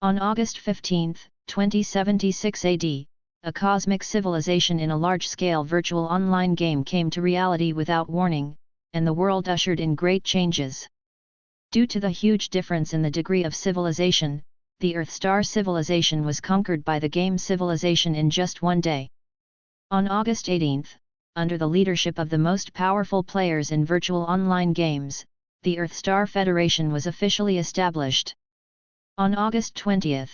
On August 15, 2076 AD, a cosmic civilization in a large-scale virtual online game came to reality without warning, and the world ushered in great changes. Due to the huge difference in the degree of civilization, the Earth-star civilization was conquered by the game civilization in just one day. On August 18, under the leadership of the most powerful players in virtual online games, the Earth-star Federation was officially established. On August 20,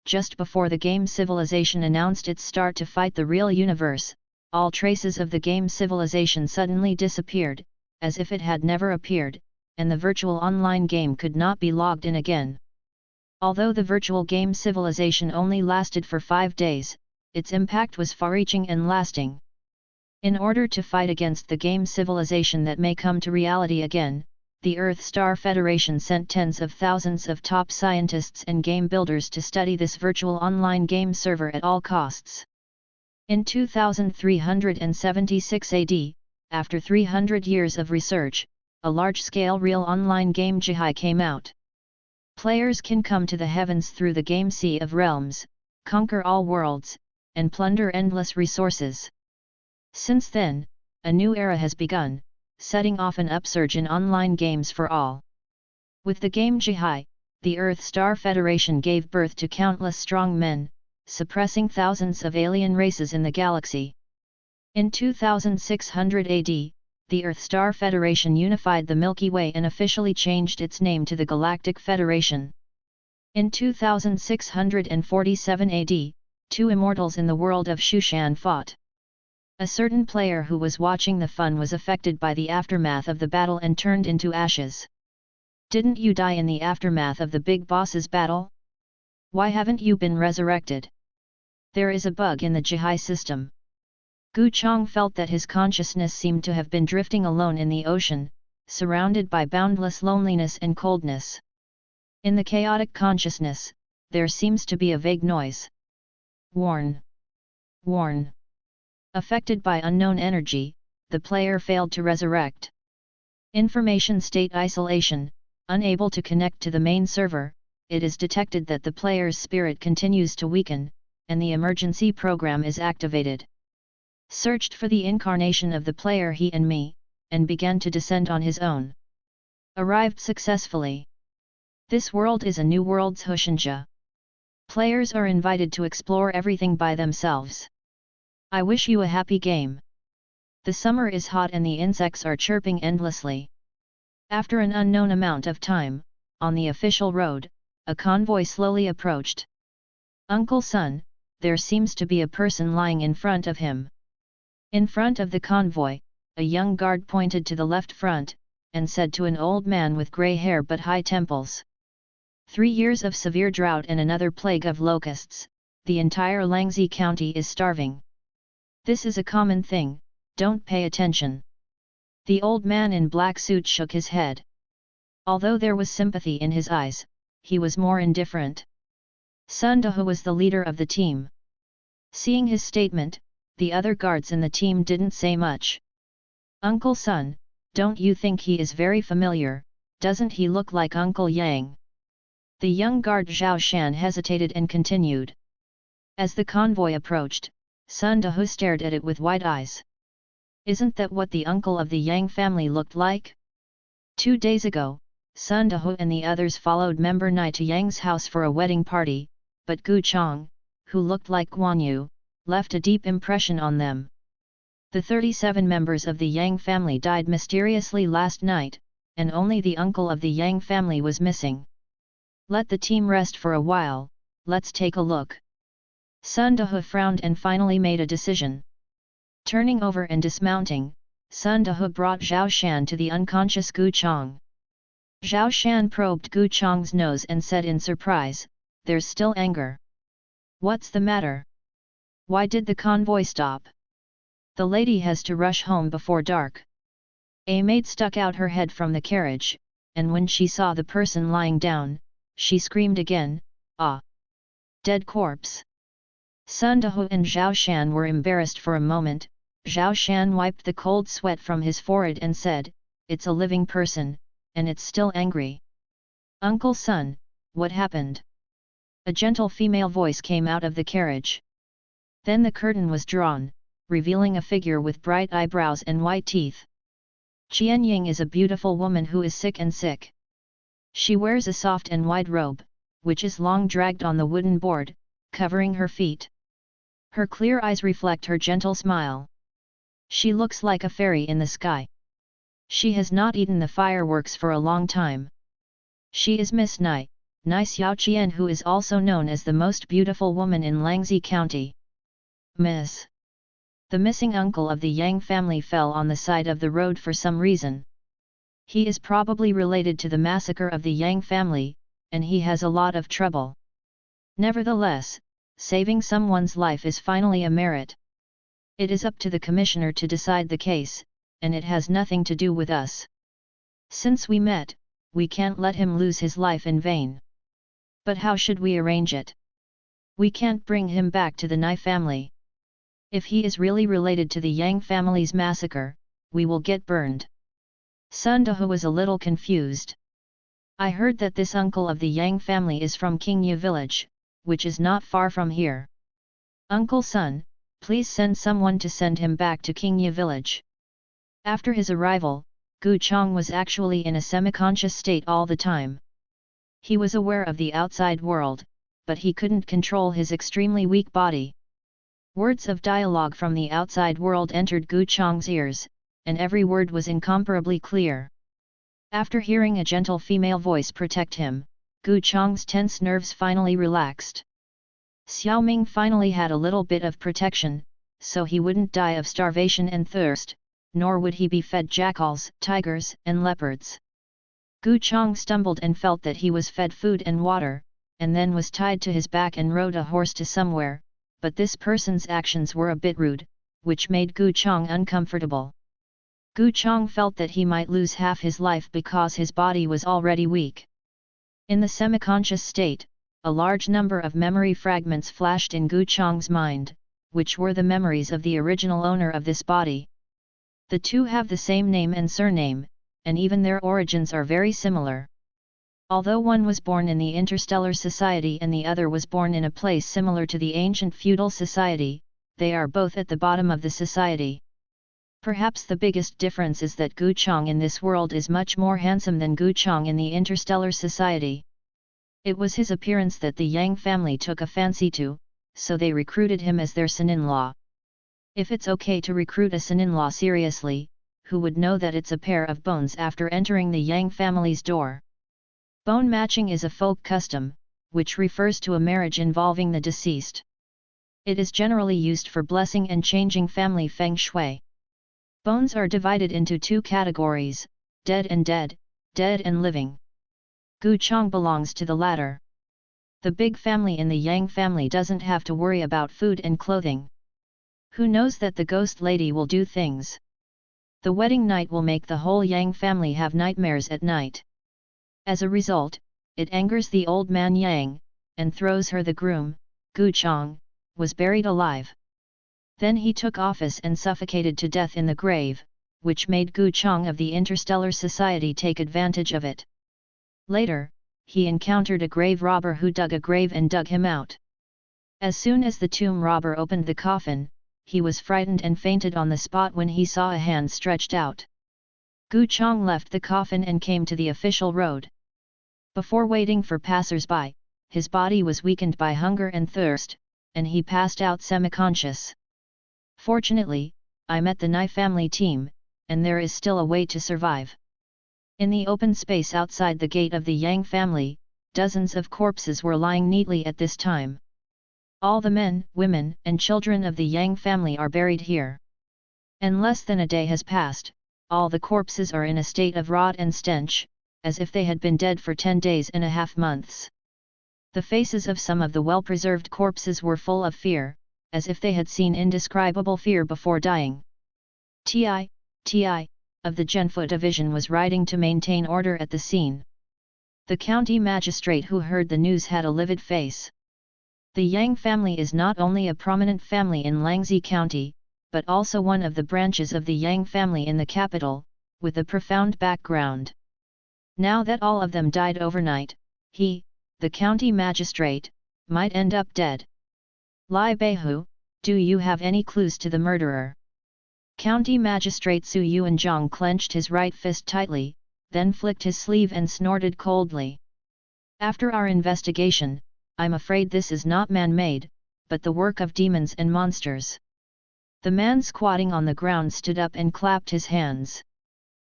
just before the game civilization announced its start to fight the real universe, all traces of the game civilization suddenly disappeared, as if it had never appeared, and the virtual online game could not be logged in again. Although the virtual game civilization only lasted for 5 days, its impact was far-reaching and lasting. In order to fight against the game civilization that may come to reality again, the Earth-Star Federation sent tens of thousands of top scientists and game builders to study this virtual online game server at all costs. In 2376 AD, after 300 years of research, a large-scale real online game Jihai came out. Players can come to the heavens through the game Sea of Realms, conquer all worlds, and plunder endless resources. Since then, a new era has begun, setting off an upsurge in online games for all. With the game Jihai, the Earth-Star Federation gave birth to countless strong men, suppressing thousands of alien races in the galaxy. In 2600 AD, the Earth-Star Federation unified the Milky Way and officially changed its name to the Galactic Federation. In 2647 AD, two immortals in the world of Shushan fought. A certain player who was watching the fun was affected by the aftermath of the battle and turned into ashes. Didn't you die in the aftermath of the big boss's battle? Why haven't you been resurrected? There is a bug in the Jihai system. Gu Chong felt that his consciousness seemed to have been drifting alone in the ocean, surrounded by boundless loneliness and coldness. In the chaotic consciousness, there seems to be a vague noise. Warn. Warn. Affected by unknown energy, the player failed to resurrect. Information state isolation, unable to connect to the main server, it is detected that the player's spirit continues to weaken, and the emergency program is activated. Searched for the incarnation of the player he and me, and began to descend on his own. Arrived successfully. This world is a new world's Hushinja. Players are invited to explore everything by themselves. I wish you a happy game. The summer is hot and the insects are chirping endlessly. After an unknown amount of time, on the official road, a convoy slowly approached. Uncle Sun, there seems to be a person lying in front of him. In front of the convoy, a young guard pointed to the left front, and said to an old man with grey hair but high temples. 3 years of severe drought and another plague of locusts, the entire Langzi County is starving. This is a common thing, don't pay attention. The old man in black suit shook his head. Although there was sympathy in his eyes, he was more indifferent. Sun Dehu was the leader of the team. Seeing his statement, the other guards in the team didn't say much. Uncle Sun, don't you think he is very familiar? Doesn't he look like Uncle Yang? The young guard Zhao Shan hesitated and continued. As the convoy approached, Sun Dehu stared at it with wide eyes. Isn't that what the uncle of the Yang family looked like? 2 days ago, Sun Dehu and the others followed member Nai to Yang's house for a wedding party, but Gu Chong, who looked like Guan Yu, left a deep impression on them. The 37 members of the Yang family died mysteriously last night, and only the uncle of the Yang family was missing. Let the team rest for a while, let's take a look. Sun Dehu frowned and finally made a decision. Turning over and dismounting, Sun Dehu brought Zhao Shan to the unconscious Gu Chong. Zhao Shan probed Gu Chong's nose and said in surprise, "There's still anger. What's the matter? Why did the convoy stop? The lady has to rush home before dark." A maid stuck out her head from the carriage, and when she saw the person lying down, she screamed again, "Ah! Dead corpse!" Sun Dehu and Zhao Shan were embarrassed for a moment. Zhao Shan wiped the cold sweat from his forehead and said, "It's a living person, and it's still angry." "Uncle Sun, what happened?" A gentle female voice came out of the carriage. Then the curtain was drawn, revealing a figure with bright eyebrows and white teeth. Qian Ying is a beautiful woman who is sick and sick. She wears a soft and wide robe, which is long dragged on the wooden board, covering her feet. Her clear eyes reflect her gentle smile. She looks like a fairy in the sky. She has not eaten the fireworks for a long time. She is Miss Nai Xiaoqian, who is also known as the most beautiful woman in Langzi County. Miss. The missing uncle of the Yang family fell on the side of the road for some reason. He is probably related to the massacre of the Yang family, and he has a lot of trouble. Nevertheless, saving someone's life is finally a merit. It is up to the commissioner to decide the case, and it has nothing to do with us. Since we met, we can't let him lose his life in vain. But how should we arrange it? We can't bring him back to the Nai family. If he is really related to the Yang family's massacre, we will get burned. Sun Dehu was a little confused. I heard that this uncle of the Yang family is from Qingye village, which is not far from here. Uncle Sun, please send someone to send him back to Qingye village. After his arrival, Gu Chong was actually in a semi-conscious state all the time. He was aware of the outside world, but he couldn't control his extremely weak body. Words of dialogue from the outside world entered Gu Chong's ears, and every word was incomparably clear. After hearing a gentle female voice protect him, Gu Chong's tense nerves finally relaxed. Xiao Ming finally had a little bit of protection, so he wouldn't die of starvation and thirst, nor would he be fed jackals, tigers, and leopards. Gu Chong stumbled and felt that he was fed food and water, and then was tied to his back and rode a horse to somewhere, but this person's actions were a bit rude, which made Gu Chong uncomfortable. Gu Chong felt that he might lose half his life because his body was already weak. In the semi-conscious state, a large number of memory fragments flashed in Gu Chong's mind, which were the memories of the original owner of this body. The two have the same name and surname, and even their origins are very similar. Although one was born in the interstellar society and the other was born in a place similar to the ancient feudal society, they are both at the bottom of the society. Perhaps the biggest difference is that Gu Chong in this world is much more handsome than Gu Chong in the interstellar society. It was his appearance that the Yang family took a fancy to, so they recruited him as their son-in-law. If it's okay to recruit a son-in-law seriously, who would know that it's a pair of bones after entering the Yang family's door? Bone matching is a folk custom, which refers to a marriage involving the deceased. It is generally used for blessing and changing family feng shui. Bones are divided into two categories, dead and dead, dead and living. Gu Chong belongs to the latter. The big family in the Yang family doesn't have to worry about food and clothing. Who knows that the ghost lady will do things? The wedding night will make the whole Yang family have nightmares at night. As a result, it angers the old man Yang, and throws her. The groom, Gu Chong, was buried alive. Then he took office and suffocated to death in the grave, which made Gu Chong of the Interstellar Society take advantage of it. Later, he encountered a grave robber who dug a grave and dug him out. As soon as the tomb robber opened the coffin, he was frightened and fainted on the spot when he saw a hand stretched out. Gu Chong left the coffin and came to the official road. Before waiting for passers-by, his body was weakened by hunger and thirst, and he passed out semi-conscious. Fortunately, I met the Nai family team, and there is still a way to survive. In the open space outside the gate of the Yang family, dozens of corpses were lying neatly at this time. All the men, women, and children of the Yang family are buried here. And less than a day has passed, all the corpses are in a state of rot and stench, as if they had been dead for 10 days and a half months. The faces of some of the well-preserved corpses were full of fear, as if they had seen indescribable fear before dying. Ti of the Zhenfu division was riding to maintain order at the scene. The county magistrate who heard the news had a livid face. The Yang family is not only a prominent family in Langzi County, but also one of the branches of the Yang family in the capital, with a profound background. Now that all of them died overnight, he, the county magistrate, might end up dead. Lai Beihu, do you have any clues to the murderer? County Magistrate Su Yuanzhang clenched his right fist tightly, then flicked his sleeve and snorted coldly. After our investigation, I'm afraid this is not man-made, but the work of demons and monsters. The man squatting on the ground stood up and clapped his hands.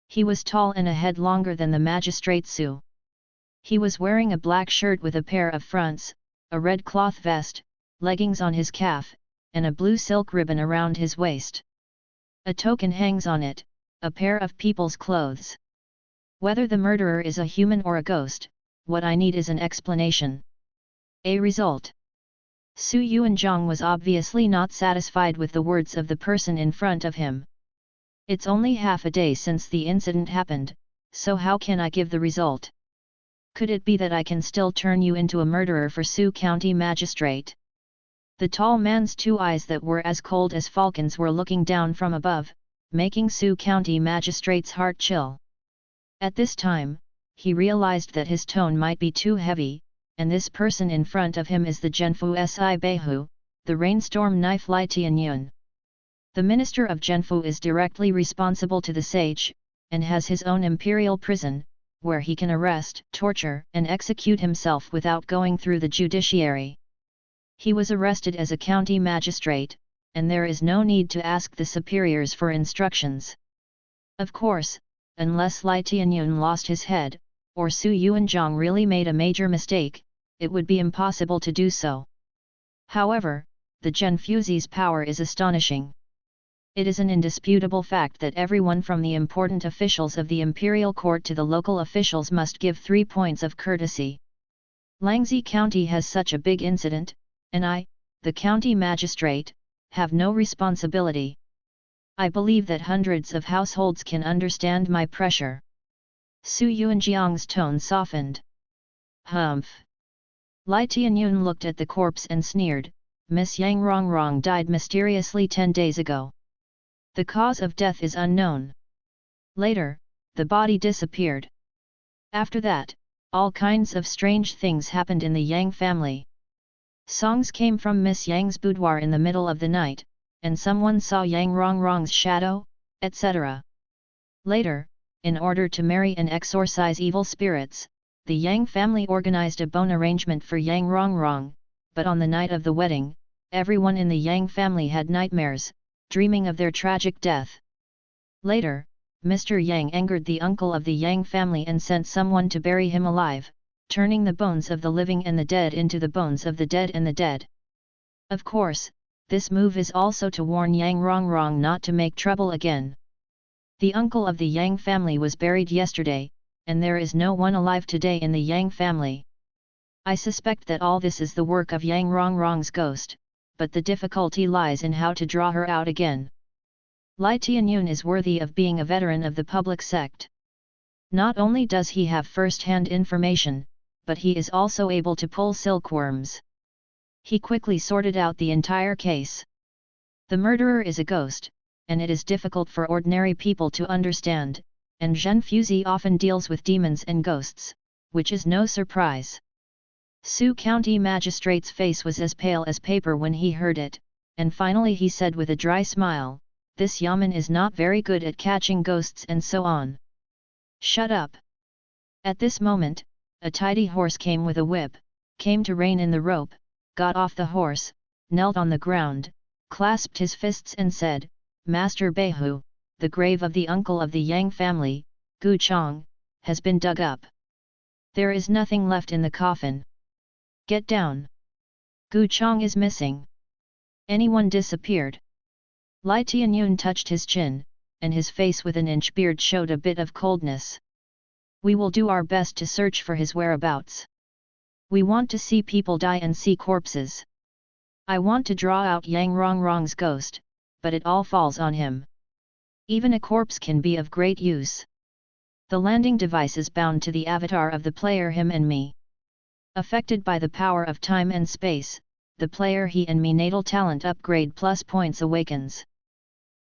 He was tall and a head longer than the magistrate Su. He was wearing a black shirt with a pair of fronts, a red cloth vest, leggings on his calf, and a blue silk ribbon around his waist. A token hangs on it, a pair of people's clothes. Whether the murderer is a human or a ghost, what I need is an explanation. A result. Su Yuanzhang was obviously not satisfied with the words of the person in front of him. It's only half a day since the incident happened, so how can I give the result? Could it be that I can still turn you into a murderer for Su County Magistrate? The tall man's two eyes that were as cold as falcons were looking down from above, making Su County Magistrate's heart chill. At this time, he realized that his tone might be too heavy, and this person in front of him is the Zhenfu Si Beihu, the rainstorm knife Lai Tianyun. The minister of Zhenfu is directly responsible to the sage, and has his own imperial prison, where he can arrest, torture, and execute himself without going through the judiciary. He was arrested as a county magistrate, and there is no need to ask the superiors for instructions. Of course, unless Lai Tianyun lost his head, or Su Yuanzhang really made a major mistake, it would be impossible to do so. However, the Zhenfuzi's power is astonishing. It is an indisputable fact that everyone from the important officials of the imperial court to the local officials must give 3 points of courtesy. Langzi County has such a big incident, and I, the county magistrate, have no responsibility. I believe that hundreds of households can understand my pressure. Su Yuanzhang's tone softened. Humph. Lai Tianyun looked at the corpse and sneered, Miss Yang Rongrong died mysteriously 10 days ago. The cause of death is unknown. Later, the body disappeared. After that, all kinds of strange things happened in the Yang family. Songs came from Miss Yang's boudoir in the middle of the night, and someone saw Yang Rongrong's shadow, etc. Later, in order to marry and exorcise evil spirits, the Yang family organized a bone arrangement for Yang Rongrong, but on the night of the wedding, everyone in the Yang family had nightmares, dreaming of their tragic death. Later, Mr. Yang angered the uncle of the Yang family and sent someone to bury him alive, turning the bones of the living and the dead into the bones of the dead and the dead. Of course, this move is also to warn Yang Rongrong not to make trouble again. The uncle of the Yang family was buried yesterday, and there is no one alive today in the Yang family. I suspect that all this is the work of Yang Rongrong's ghost, but the difficulty lies in how to draw her out again. Lai Tianyun is worthy of being a veteran of the public sect. Not only does he have first-hand information, but he is also able to pull silkworms. He quickly sorted out the entire case. The murderer is a ghost, and it is difficult for ordinary people to understand, and Zhenfuzi often deals with demons and ghosts, which is no surprise. Su County Magistrate's face was as pale as paper when he heard it, and finally he said with a dry smile, "This yamen is not very good at catching ghosts and so on." "Shut up!" At this moment, a tidy horse came with a whip, came to rein in the rope, got off the horse, knelt on the ground, clasped his fists and said, "Master Beihu, the grave of the uncle of the Yang family, Gu Chong, has been dug up. There is nothing left in the coffin. Get down. Gu Chong is missing. Anyone disappeared?" Lai Tianyun touched his chin, and his face with an inch beard showed a bit of coldness. "We will do our best to search for his whereabouts. We want to see people die and see corpses. I want to draw out Yang Rongrong's ghost, but it all falls on him. Even a corpse can be of great use. The landing device is bound to the avatar of the player him and me. Affected by the power of time and space, the player he and me natal talent upgrade plus points awakens.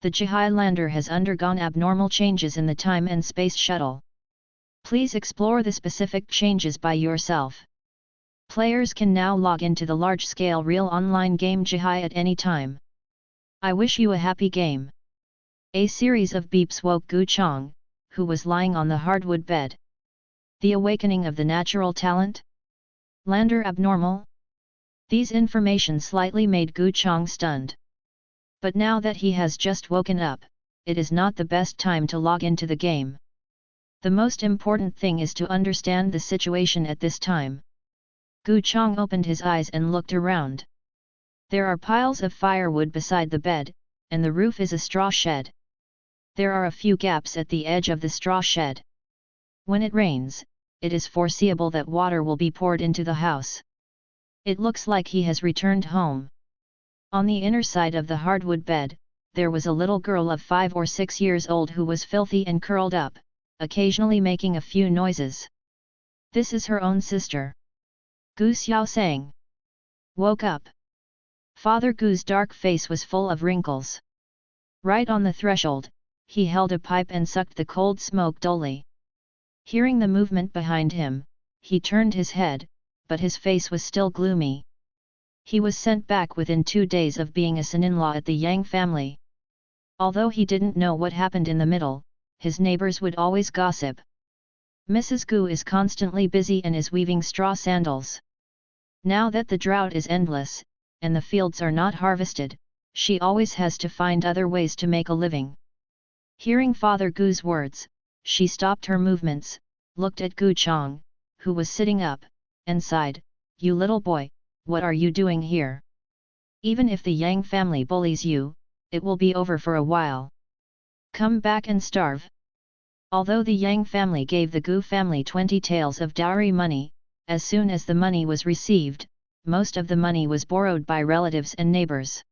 The Jihai lander has undergone abnormal changes in the time and space shuttle. Please explore the specific changes by yourself. Players can now log into the large-scale real online game Jihai at any time. I wish you a happy game. A series of beeps woke Gu Chang, who was lying on the hardwood bed. The awakening of the natural talent? Lander abnormal? These information slightly made Gu Chang stunned. But now that he has just woken up, it is not the best time to log into the game. The most important thing is to understand the situation at this time. Gu Chang opened his eyes and looked around. There are piles of firewood beside the bed, and the roof is a straw shed. There are a few gaps at the edge of the straw shed. When it rains, it is foreseeable that water will be poured into the house. It looks like he has returned home. On the inner side of the hardwood bed, there was a little girl of 5 or 6 years old who was filthy and curled up, occasionally making a few noises. This is her own sister. Gu Xiaosang woke up. Father Gu's dark face was full of wrinkles. Right on the threshold, he held a pipe and sucked the cold smoke dully. Hearing the movement behind him, he turned his head, but his face was still gloomy. He was sent back within 2 days of being a son-in-law at the Yang family. Although he didn't know what happened in the middle, his neighbors would always gossip. Mrs. Gu is constantly busy and is weaving straw sandals. Now that the drought is endless, and the fields are not harvested, she always has to find other ways to make a living. Hearing Father Gu's words, she stopped her movements, looked at Gu Chang, who was sitting up, and sighed, "You little boy, what are you doing here? Even if the Yang family bullies you, it will be over for a while. Come back and starve." Although the Yang family gave the Gu family 20 taels of dowry money, as soon as the money was received, most of the money was borrowed by relatives and neighbors.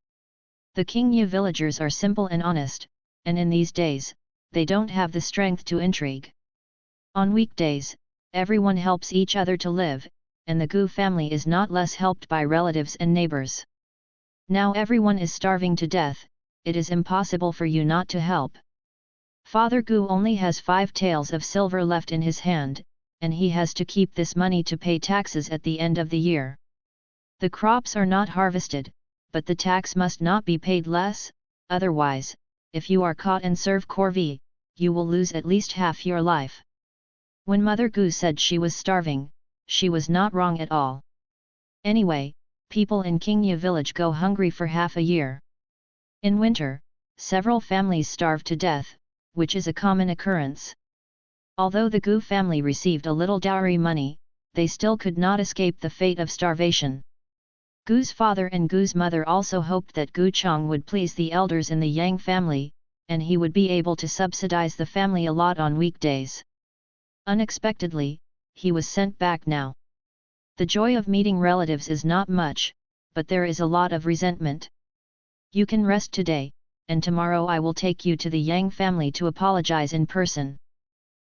The Qingyu villagers are simple and honest, and in these days, they don't have the strength to intrigue. On weekdays, everyone helps each other to live, and the Gu family is not less helped by relatives and neighbors. Now everyone is starving to death, it is impossible for you not to help. Father Gu only has 5 taels of silver left in his hand, and he has to keep this money to pay taxes at the end of the year. The crops are not harvested, but the tax must not be paid less, otherwise, if you are caught and serve corvée, you will lose at least half your life. When Mother Gu said she was starving, she was not wrong at all. Anyway, people in Qingyu village go hungry for half a year. In winter, several families starve to death, which is a common occurrence. Although the Gu family received a little dowry money, they still could not escape the fate of starvation. Gu's father and Gu's mother also hoped that Gu Chang would please the elders in the Yang family, and he would be able to subsidize the family a lot on weekdays. Unexpectedly, he was sent back now. The joy of meeting relatives is not much, but there is a lot of resentment. You can rest today, and tomorrow I will take you to the Yang family to apologize in person.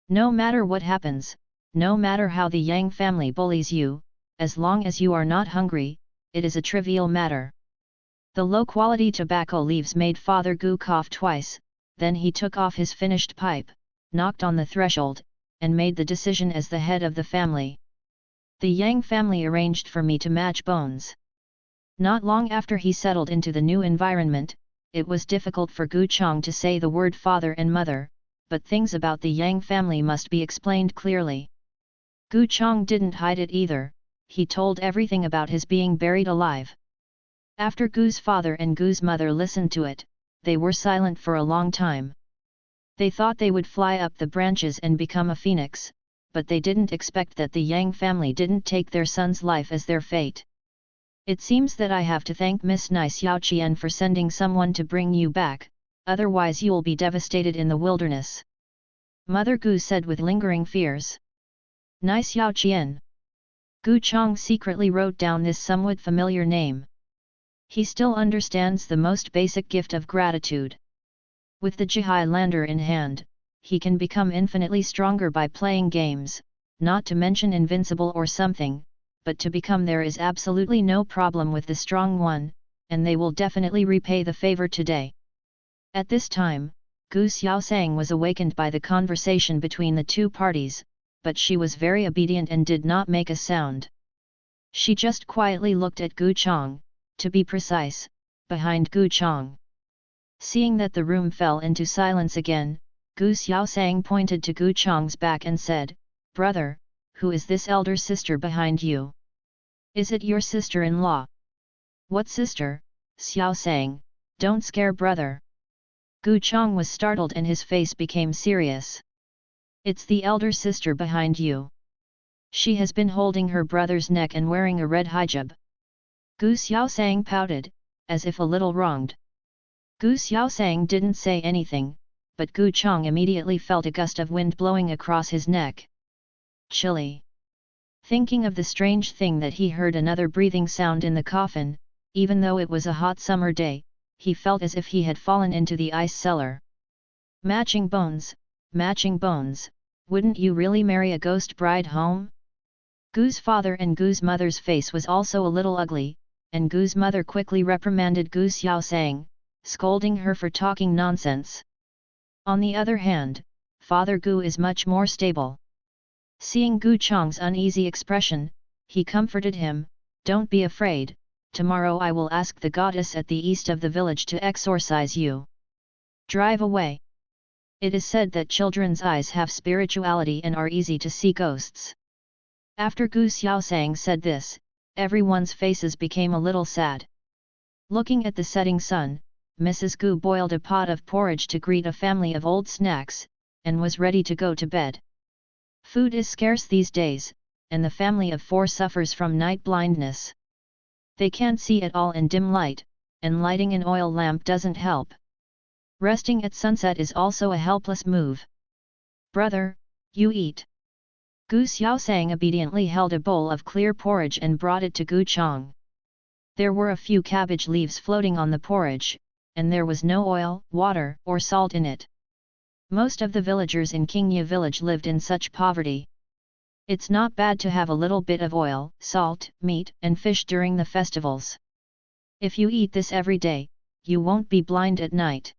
No matter what happens, no matter how the Yang family bullies you, as long as you are not hungry, it is a trivial matter. The low-quality tobacco leaves made Father Gu cough twice, then he took off his finished pipe, knocked on the threshold, and made the decision as the head of the family. The Yang family arranged for me to match bones. Not long after he settled into the new environment, it was difficult for Gu Chang to say the word father and mother, but things about the Yang family must be explained clearly. Gu Chang didn't hide it either, he told everything about his being buried alive. After Gu's father and Gu's mother listened to it, they were silent for a long time. They thought they would fly up the branches and become a phoenix, but they didn't expect that the Yang family didn't take their son's life as their fate. It seems that I have to thank Miss Nai Xiaoqian for sending someone to bring you back, otherwise you'll be devastated in the wilderness. Mother Gu said with lingering fears. Nai Xiaoqian. Gu Chang secretly wrote down this somewhat familiar name. He still understands the most basic gift of gratitude. With the Jihai Lander in hand, he can become infinitely stronger by playing games, not to mention invincible or something, but to become there is absolutely no problem with the strong one, and they will definitely repay the favor today. At this time, Gu Xiaosang was awakened by the conversation between the two parties, but she was very obedient and did not make a sound. She just quietly looked at Gu Chang, to be precise, behind Gu Chang. Seeing that the room fell into silence again, Gu Xiaosang pointed to Gu Chang's back and said, "Brother, who is this elder sister behind you? Is it your sister-in-law?" "What sister, Xiaosang? Don't scare brother." Gu Chang was startled and his face became serious. "It's the elder sister behind you. She has been holding her brother's neck and wearing a red hijab." Gu Xiaosang pouted, as if a little wronged. Gu Xiaosang didn't say anything, but Gu Chang immediately felt a gust of wind blowing across his neck. Chilly. Thinking of the strange thing that he heard another breathing sound in the coffin, even though it was a hot summer day, he felt as if he had fallen into the ice cellar. Matching bones, wouldn't you really marry a ghost bride home? Gu's father and Gu's mother's face was also a little ugly, and Gu's mother quickly reprimanded Gu Xiaosang, scolding her for talking nonsense. On the other hand, Father Gu is much more stable. Seeing Gu Chang's uneasy expression, he comforted him, "Don't be afraid, tomorrow I will ask the goddess at the east of the village to exorcise you. Drive away." It is said that children's eyes have spirituality and are easy to see ghosts. After Gu Xiaosang said this, everyone's faces became a little sad. Looking at the setting sun, Mrs. Gu boiled a pot of porridge to greet a family of old snacks, and was ready to go to bed. Food is scarce these days, and the family of 4 suffers from night blindness. They can't see at all in dim light, and lighting an oil lamp doesn't help. Resting at sunset is also a helpless move. "Brother, you eat." Gu Xiaosang obediently held a bowl of clear porridge and brought it to Gu Chang. There were a few cabbage leaves floating on the porridge, and there was no oil, water, or salt in it. Most of the villagers in Qingye village lived in such poverty. It's not bad to have a little bit of oil, salt, meat, and fish during the festivals. If you eat this every day, you won't be blind at night.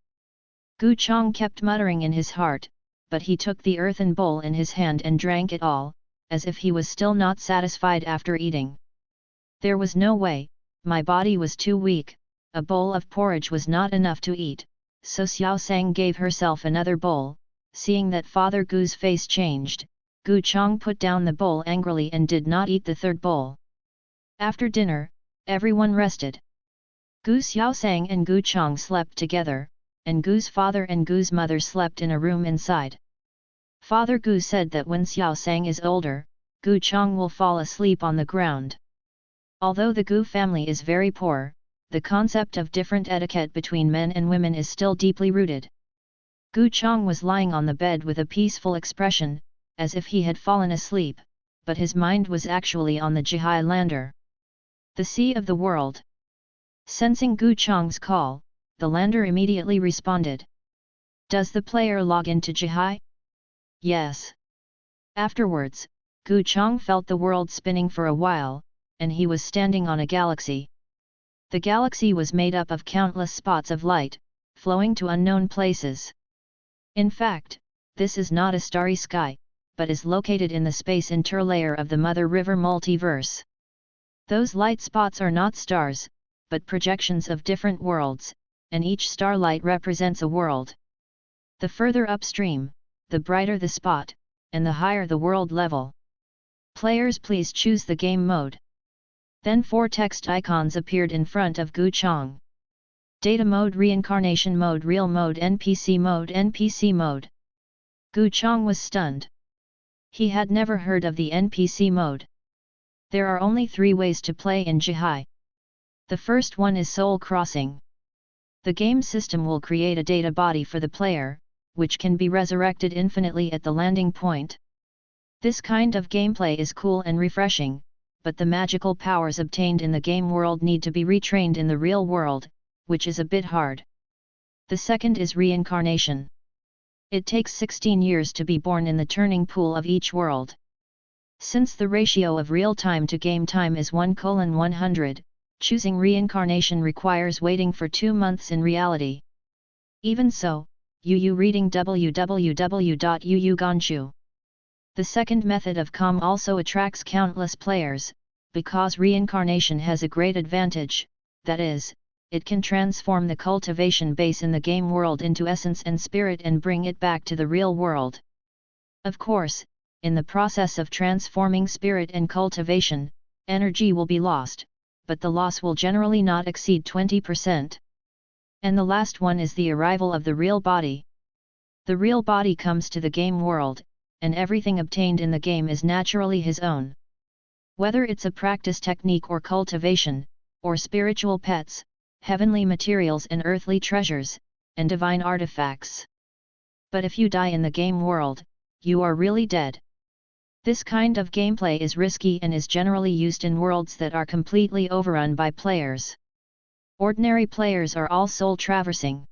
Gu Chang kept muttering in his heart, but he took the earthen bowl in his hand and drank it all, as if he was still not satisfied after eating. There was no way, my body was too weak, a bowl of porridge was not enough to eat, so Xiaosang gave herself another bowl. Seeing that Father Gu's face changed, Gu Chang put down the bowl angrily and did not eat the third bowl. After dinner, everyone rested. Gu Xiaosang and Gu Chang slept together, and Gu's father and Gu's mother slept in a room inside. Father Gu said that when Xiaosang is older, Gu Chang will fall asleep on the ground. Although the Gu family is very poor, the concept of different etiquette between men and women is still deeply rooted. Gu Chang was lying on the bed with a peaceful expression, as if he had fallen asleep, but his mind was actually on the Jihai lander. The sea of the world. Sensing Gu Chang's call, the lander immediately responded. "Does the player log into Jihai?" "Yes." Afterwards, Gu Chang felt the world spinning for a while, and he was standing on a galaxy. The galaxy was made up of countless spots of light, flowing to unknown places. In fact, this is not a starry sky, but is located in the space interlayer of the Mother River multiverse. Those light spots are not stars, but projections of different worlds, and each starlight represents a world. The further upstream, the brighter the spot, and the higher the world level. Players, please choose the game mode. Then 4 text icons appeared in front of Gu Chang. Data mode, reincarnation mode, real mode, NPC mode, NPC mode. Gu Chang was stunned. He had never heard of the NPC mode. There are only 3 ways to play in Jihai. The first one is soul crossing. The game system will create a data body for the player, which can be resurrected infinitely at the landing point. This kind of gameplay is cool and refreshing, but the magical powers obtained in the game world need to be retrained in the real world, which is a bit hard. The second is reincarnation. It takes 16 years to be born in the turning pool of each world. Since the ratio of real time to game time is 1:100, choosing reincarnation requires waiting for 2 months in reality. Even so, UU reading www.uuganshu. The second method of com also attracts countless players, because reincarnation has a great advantage, that is, it can transform the cultivation base in the game world into essence and spirit and bring it back to the real world. Of course, in the process of transforming spirit and cultivation, energy will be lost, but the loss will generally not exceed 20%. And the last one is the arrival of the real body. The real body comes to the game world, and everything obtained in the game is naturally his own. Whether it's a practice technique or cultivation, or spiritual pets, heavenly materials and earthly treasures, and divine artifacts. But if you die in the game world, you are really dead. This kind of gameplay is risky and is generally used in worlds that are completely overrun by players. Ordinary players are all soul traversing.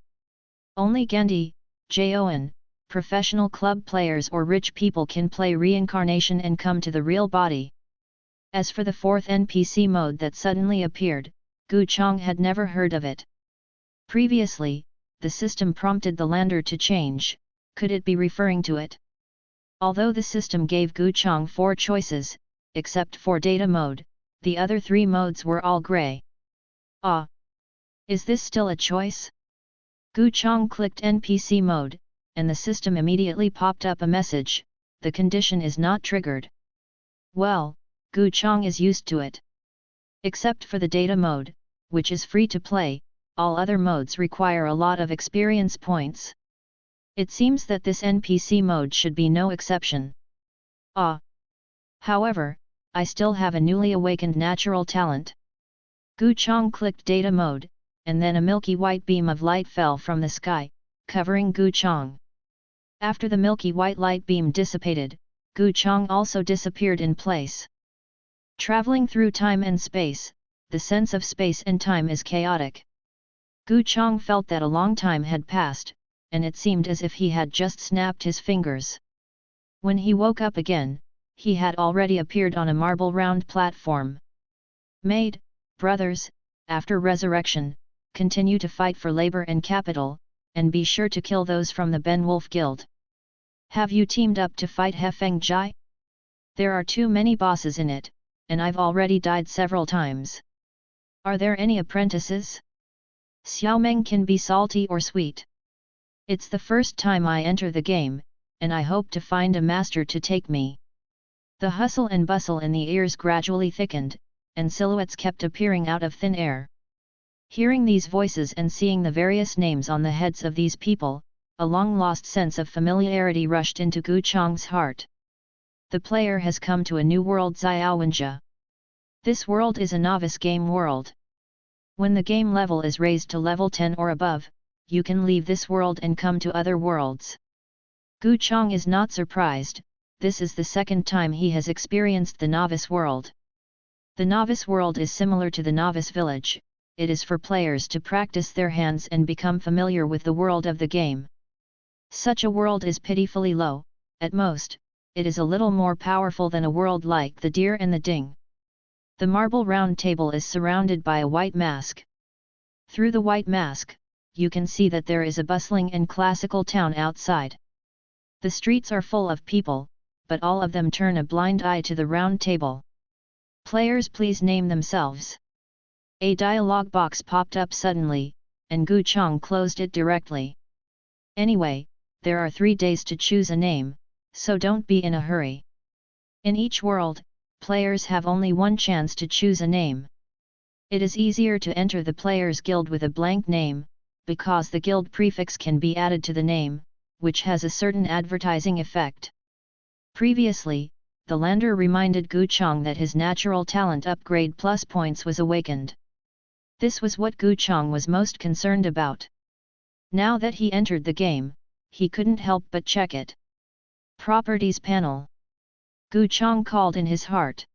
Only Gandhi, Jon, professional club players or rich people can play reincarnation and come to the real body. As for the fourth NPC mode that suddenly appeared, Gu Chong had never heard of it. Previously, the system prompted the lander to change. Could it be referring to it? Although the system gave Gu Chong 4 choices, except for data mode, the other 3 modes were all grey. Ah! Is this still a choice? Gu Chong clicked NPC mode, and the system immediately popped up a message, the condition is not triggered. Well, Gu Chong is used to it. Except for the data mode, which is free to play, all other modes require a lot of experience points. It seems that this NPC mode should be no exception. Ah! However, I still have a newly awakened natural talent. Gu Chong clicked data mode, and then a milky white beam of light fell from the sky, covering Gu Chong. After the milky white light beam dissipated, Gu Chong also disappeared in place. Traveling through time and space, the sense of space and time is chaotic. Gu Chong felt that a long time had passed, and it seemed as if he had just snapped his fingers. When he woke up again, he had already appeared on a marble-round platform. Maid, brothers, after resurrection, continue to fight for labor and capital, and be sure to kill those from the Ben Wolf Guild. Have you teamed up to fight Hefeng Jai? There are too many bosses in it, and I've already died several times. Are there any apprentices? Xiaomeng can be salty or sweet. It's the first time I enter the game, and I hope to find a master to take me. The hustle and bustle in the ears gradually thickened, and silhouettes kept appearing out of thin air. Hearing these voices and seeing the various names on the heads of these people, a long-lost sense of familiarity rushed into Gu Chong's heart. The player has come to a new world, Xiaowenjia. This world is a novice game world. When the game level is raised to level 10 or above, you can leave this world and come to other worlds. Gu Chong is not surprised, this is the second time he has experienced the novice world. The novice world is similar to the novice village, it is for players to practice their hands and become familiar with the world of the game. Such a world is pitifully low, at most, it is a little more powerful than a world like the Deer and the Ding. The marble round table is surrounded by a white mask. Through the white mask, you can see that there is a bustling and classical town outside. The streets are full of people, but all of them turn a blind eye to the round table. Players, please name themselves. A dialogue box popped up suddenly, and Gu Chong closed it directly. Anyway, there are 3 days to choose a name, so don't be in a hurry. In each world, players have only one chance to choose a name. It is easier to enter the player's guild with a blank name, because the guild prefix can be added to the name, which has a certain advertising effect. Previously, the lander reminded Gu Chong that his natural talent upgrade plus points was awakened. This was what Gu Chong was most concerned about. Now that he entered the game, he couldn't help but check it. Properties panel. Gu Chong called in his heart.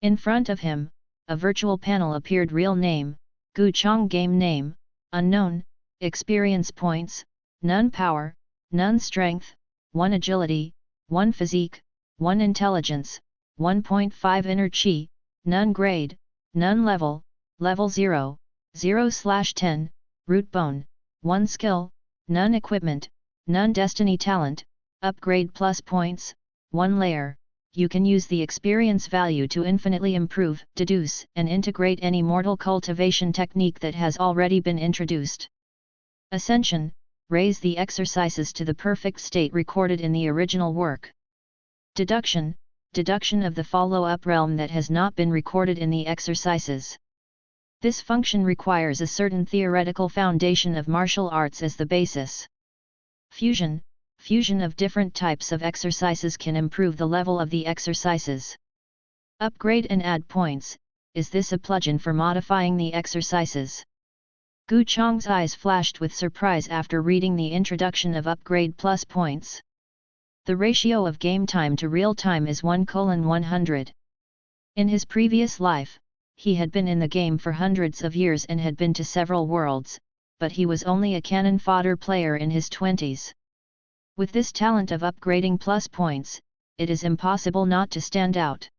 In front of him, a virtual panel appeared. Real name, Gu Chong. Game name, unknown. Experience points, none. Power, none. Strength, 1. Agility, 1. Physique, 1. Intelligence, 1.5. Inner Chi, none. Grade, none. Level, level 0, 0/10, root bone, 1. Skill, none. Equipment, none. Destiny talent, upgrade plus points, 1. Layer, you can use the experience value to infinitely improve, deduce, and integrate any mortal cultivation technique that has already been introduced. Ascension, raise the exercises to the perfect state recorded in the original work. Deduction, deduction of the follow-up realm that has not been recorded in the exercises. This function requires a certain theoretical foundation of martial arts as the basis. Fusion, fusion of different types of exercises can improve the level of the exercises. Upgrade and add points, is this a plugin for modifying the exercises? Gu Chong's eyes flashed with surprise after reading the introduction of upgrade plus points. The ratio of game time to real time is 1:100. In his previous life, he had been in the game for hundreds of years and had been to several worlds, but he was only a cannon fodder player in his 20s. With this talent of upgrading plus points, it is impossible not to stand out.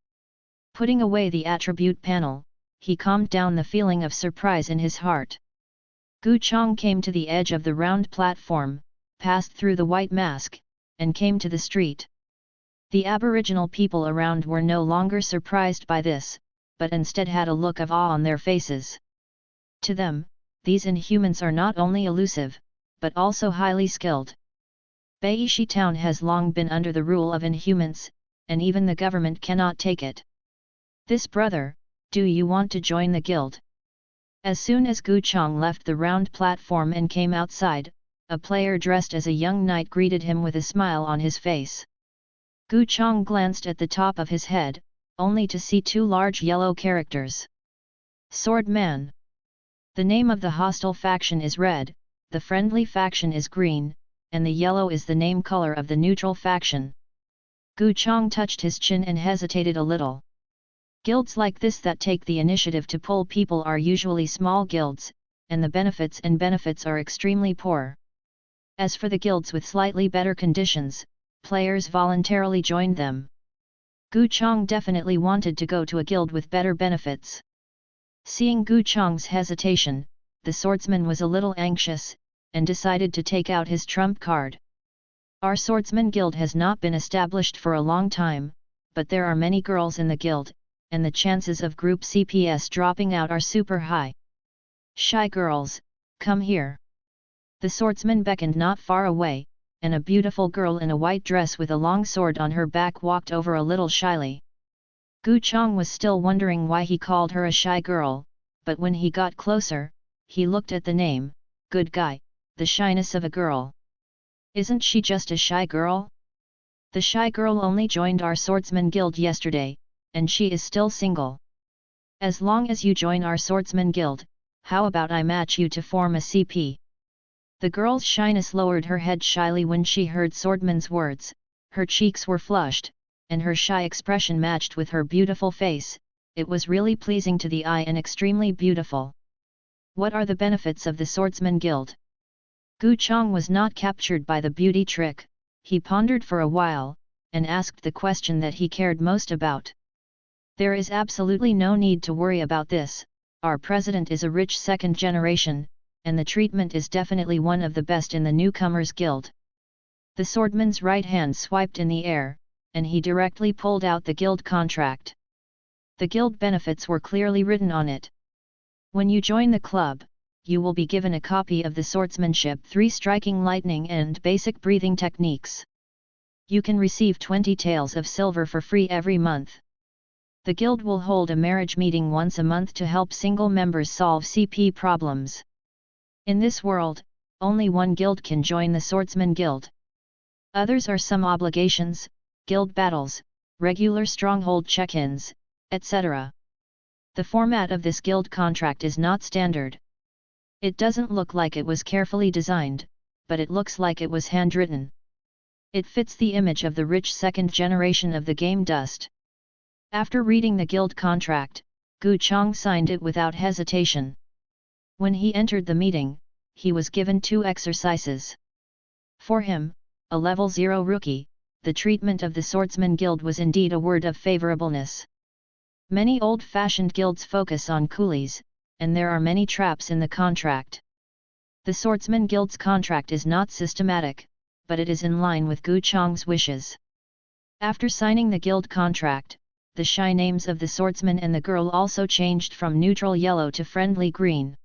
Putting away the attribute panel, he calmed down the feeling of surprise in his heart. Gu Chong came to the edge of the round platform, passed through the white mask, and came to the street. The aboriginal people around were no longer surprised by this, but instead had a look of awe on their faces. To them, these inhumans are not only elusive, but also highly skilled. Beishi town has long been under the rule of inhumans, and even the government cannot take it. This brother, do you want to join the guild? As soon as Gu Chong left the round platform and came outside, a player dressed as a young knight greeted him with a smile on his face. Gu Chong glanced at the top of his head, only to see two large yellow characters. Sword Man. The name of the hostile faction is red, the friendly faction is green, and the yellow is the name color of the neutral faction. Gu Chong touched his chin and hesitated a little. Guilds like this that take the initiative to pull people are usually small guilds, and the benefits are extremely poor. As for the guilds with slightly better conditions, players voluntarily joined them. Gu Chong definitely wanted to go to a guild with better benefits. Seeing Gu Chong's hesitation, the swordsman was a little anxious, and decided to take out his trump card. Our swordsman guild has not been established for a long time, but there are many girls in the guild, and the chances of group CPS dropping out are super high. Shy girls, come here. The swordsman beckoned not far away, and a beautiful girl in a white dress with a long sword on her back walked over a little shyly. Gu Chong was still wondering why he called her a shy girl, but when he got closer, he looked at the name, Good Guy, the shyness of a girl. Isn't she just a shy girl? The shy girl only joined our swordsman guild yesterday, and she is still single. As long as you join our swordsman guild, how about I match you to form a CP? The girl's shyness lowered her head shyly when she heard Swordman's words, her cheeks were flushed, and her shy expression matched with her beautiful face. It was really pleasing to the eye and extremely beautiful. What are the benefits of the Swordsman Guild? Gu Chong was not captured by the beauty trick. He pondered for a while, and asked the question that he cared most about. There is absolutely no need to worry about this. Our president is a rich second generation, and the treatment is definitely one of the best in the newcomers guild. The swordman's right hand swiped in the air, and he directly pulled out the guild contract. The guild benefits were clearly written on it. When you join the club, you will be given a copy of the Swordsmanship 3 Striking Lightning and Basic Breathing Techniques. You can receive 20 taels of silver for free every month. The guild will hold a marriage meeting once a month to help single members solve CP problems. In this world, only one guild can join the Swordsman Guild. Others are some obligations, guild battles, regular stronghold check-ins, etc. The format of this guild contract is not standard. It doesn't look like it was carefully designed, but it looks like it was handwritten. It fits the image of the rich second generation of the game dust. After reading the guild contract, Gu Chong signed it without hesitation. When he entered the meeting, he was given 2 exercises. For him, a level 0 rookie, the treatment of the Swordsman Guild was indeed a word of favorableness. Many old-fashioned guilds focus on coolies, and there are many traps in the contract. The Swordsman Guild's contract is not systematic, but it is in line with Gu Chong's wishes. After signing the guild contract, the shy names of the swordsman and the girl also changed from neutral yellow to friendly green.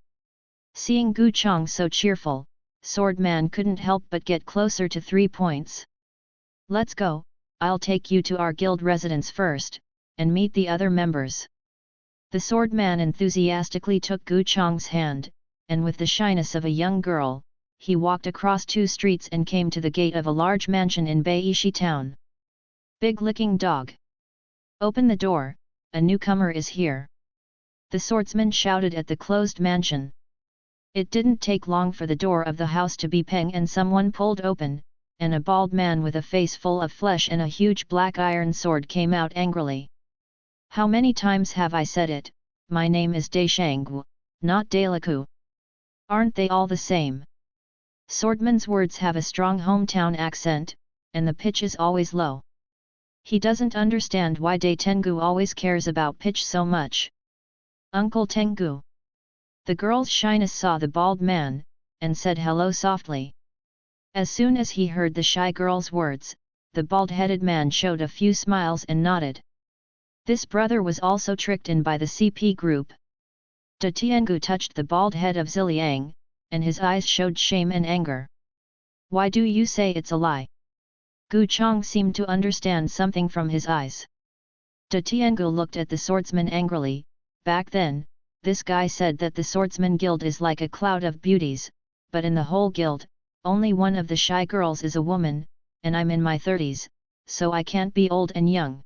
Seeing Gu Chong so cheerful, Swordman couldn't help but get closer to 3 points. Let's go, I'll take you to our guild residence first, and meet the other members. The swordman enthusiastically took Gu Chong's hand, and with the shyness of a young girl, he walked across 2 streets and came to the gate of a large mansion in Beishi town. Big licking dog! Open the door, a newcomer is here. The swordsman shouted at the closed mansion. It didn't take long for the door of the house to be peng and someone pulled open, and a bald man with a face full of flesh and a huge black iron sword came out angrily. How many times have I said it, my name is De Shanggu, not De Laku. Aren't they all the same? Swordman's words have a strong hometown accent, and the pitch is always low. He doesn't understand why De Tengu always cares about pitch so much. Uncle Tengu. The girl's shyness saw the bald man, and said hello softly. As soon as he heard the shy girl's words, the bald-headed man showed a few smiles and nodded. This brother was also tricked in by the CP group. De Tiangu touched the bald head of Ziliang, and his eyes showed shame and anger. Why do you say it's a lie? Gu Chong seemed to understand something from his eyes. De Tiangu looked at the swordsman angrily. Back then, this guy said that the swordsman guild is like a cloud of beauties, but in the whole guild, only one of the shy girls is a woman, and I'm in my 30s, so I can't be old and young.